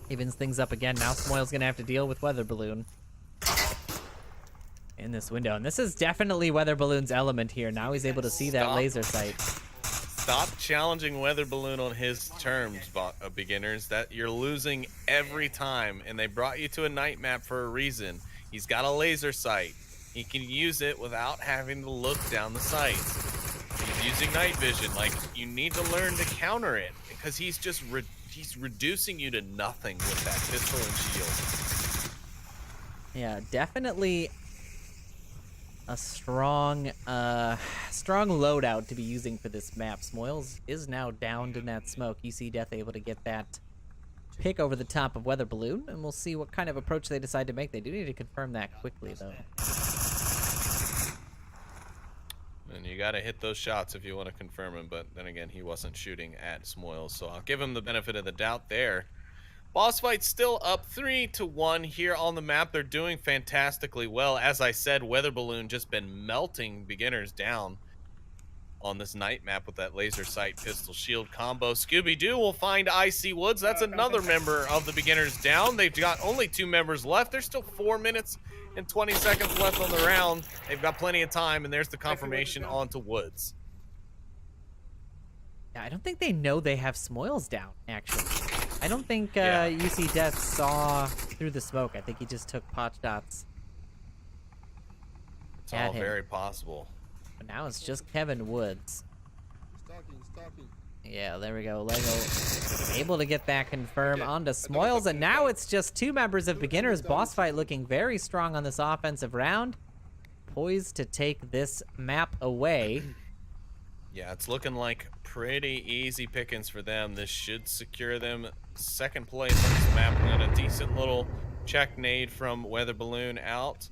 Evens things up again. Now Smoil's gonna have to deal with Weather Balloon in this window. And this is definitely Weather Balloon's element here. Now he's able to see that laser sight. Stop challenging Weather Balloon on his terms, beginners. That you're losing every time, and they brought you to a night map for a reason. He's got a laser sight. He can use it without having to look down the sights. He's using night vision. Like, you need to learn to counter it, because he's just he's reducing you to nothing with that pistol and shield. Yeah, definitely a strong loadout to be using for this map. Smoils is now downed in that smoke. You see Death able to get that pick over the top of Weather Balloon, and we'll see what kind of approach they decide to make. They do need to confirm that quickly, though. And you got to hit those shots if you want to confirm him, but then again, he wasn't shooting at Smoils, so I'll give him the benefit of the doubt there. Boss fight still up 3-1 here on the map. They're doing fantastically well. As I said, Weather Balloon just been melting beginners down on this night map with that laser sight pistol shield combo. Scooby-Doo will find Icy Woods. That's another member of the beginners down. They've got only 2 members left. There's still 4 minutes and 20 seconds left on the round. They've got plenty of time, and there's the confirmation onto Woods. Yeah, I don't think they know they have Smoils down, actually. I don't think UC Death saw through the smoke. I think he just took pot shots. It's all very possible. But now it's just Kevin Woods. He's talking. Yeah, there we go. Lego able to get that confirmed onto Smoils, and now it's just 2 members of beginners. Boss fight looking very strong on this offensive round. Poised to take this map away. Yeah, it's looking like pretty easy pickings for them. This should secure them second place on this map. And a decent little check nade from Weather Balloon out.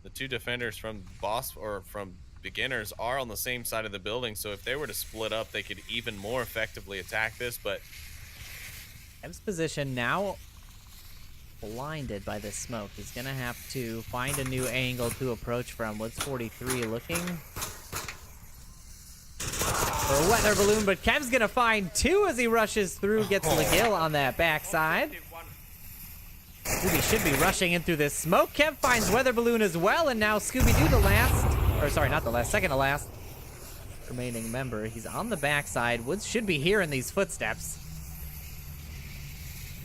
The 2 defenders from from beginners are on the same side of the building, so if they were to split up, they could even more effectively attack this. But Ev's position now blinded by this smoke. He's gonna have to find a new angle to approach from. Woods 43 looking for a Weather Balloon, but Kev's gonna find 2 as he rushes through, gets Legill on that backside. Scooby should be rushing in through this smoke. Kev finds Weather Balloon as well, and now Scooby-Doo the last, or sorry, not the last, second to last remaining member. He's on the backside. Woods should be hearing these footsteps.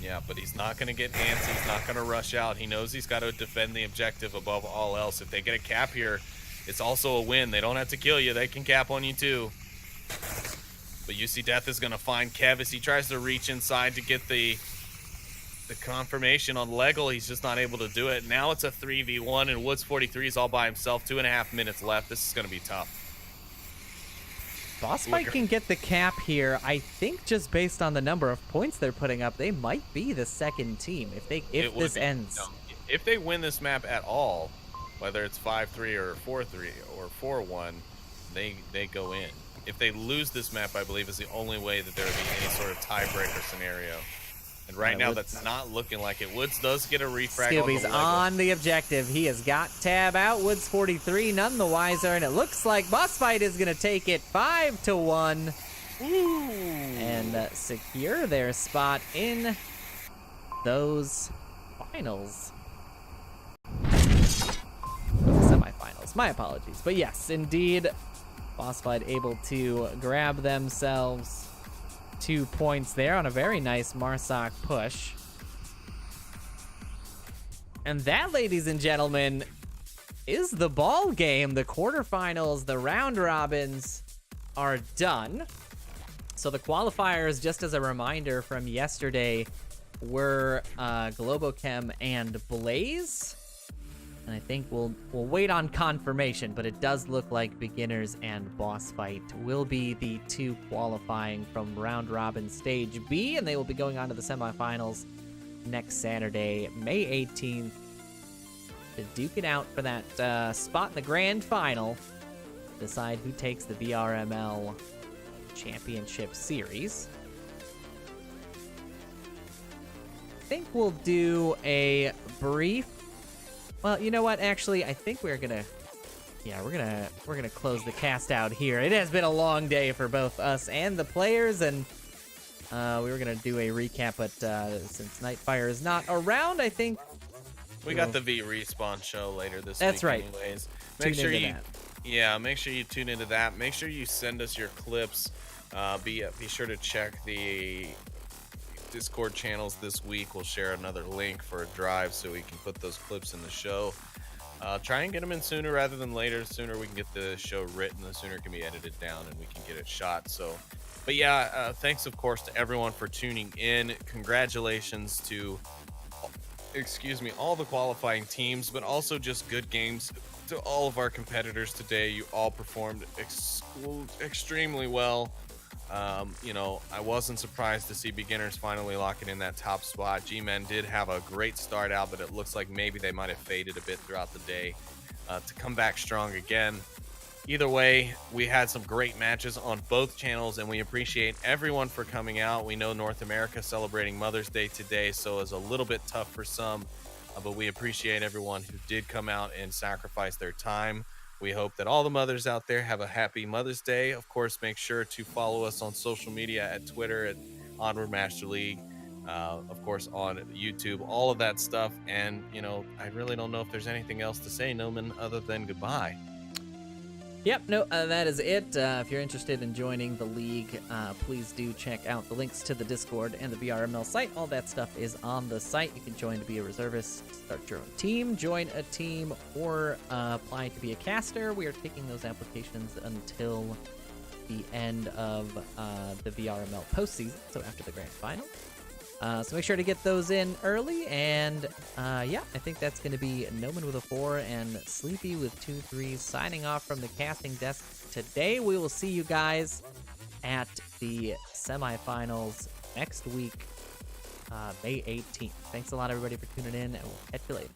yeah, but he's not going to get antsy. He's not going to rush out. He knows he's got to defend the objective above all else. If they get a cap here, it's also a win. They don't have to kill you. They can cap on you too. But UC Death is going to find Kev as he tries to reach inside to get the confirmation on Legel. He's just not able to do it. Now it's a 3v1, and Woods 43 is all by himself. 2.5 minutes left. This is going to be tough. Boss fight can get the cap here. I think just based on the number of points they're putting up, they might be the second team if this ends. No, if they win this map at all, whether it's 5-3 or 4-3 or 4-1, they go in. If they lose this map, I believe is the only way that there would be any sort of tiebreaker scenario. And right now, that's not looking like it. Woods does get a refrag. Scooby's on the objective. He has got tab out. Woods 43, none the wiser, and it looks like Boss Fight is going to take it 5-1 and secure their spot in those finals. Semifinals. My apologies. But yes, indeed, Boss Fight able to grab themselves 2 points there on a very nice Marsoc push. And that, ladies and gentlemen, is the ball game. The quarterfinals, the round robins are done. So the qualifiers, just as a reminder from yesterday, were Globochem and Blaze. And I think we'll wait on confirmation, but it does look like beginners and boss fight will be the 2 qualifying from round robin stage B, and they will be going on to the semifinals next Saturday, May 18th, to duke it out for that spot in the grand final, decide who takes the VRML Championship Series. I think we'll do a brief. Well, you know what? Actually, I think we're gonna Yeah, we're gonna close the cast out here. It has been a long day for both us and the players, and we were gonna do a recap, but since Nightfire is not around, I think We got the V Respawn show later this That's week. right. Anyways, Tune make sure into you, that. yeah, make sure you tune into that. Make sure you send us your clips. Be sure to check the Discord channels this week. We'll share another link for a drive so we can put those clips in the show. Try and get them in sooner rather than later. The sooner we can get the show written, the sooner it can be edited down and we can get it shot. So, but yeah, thanks of course to everyone for tuning in. Congratulations to, all the qualifying teams, but also just good games to all of our competitors today. You all performed extremely well. I wasn't surprised to see beginners finally locking in that top spot. G-Men did have a great start out, but it looks like maybe they might have faded a bit throughout the day to come back strong again. Either way, we had some great matches on both channels, and we appreciate everyone for coming out. We know North America celebrating Mother's Day today, so it's a little bit tough for some, but we appreciate everyone who did come out and sacrifice their time. We hope that all the mothers out there have a happy Mother's Day. Of course, make sure to follow us on social media at Twitter at Onward Master League, of course on YouTube, all of that stuff. And, I really don't know if there's anything else to say, Noman, other than goodbye. Yep, no, that is it. If you're interested in joining the league, please do check out the links to the Discord and the VRML site. All that stuff is on the site. You can join to be a reservist, start your own team, join a team, or apply to be a caster. We are taking those applications until the end of the VRML postseason, so after the grand final. So make sure to get those in early, and yeah, I think that's going to be Noman with a 4 and Sleepy with 2 3s signing off from the casting desk today. We will see you guys at the semifinals next week, May 18th. Thanks a lot, everybody, for tuning in, and we'll catch you later.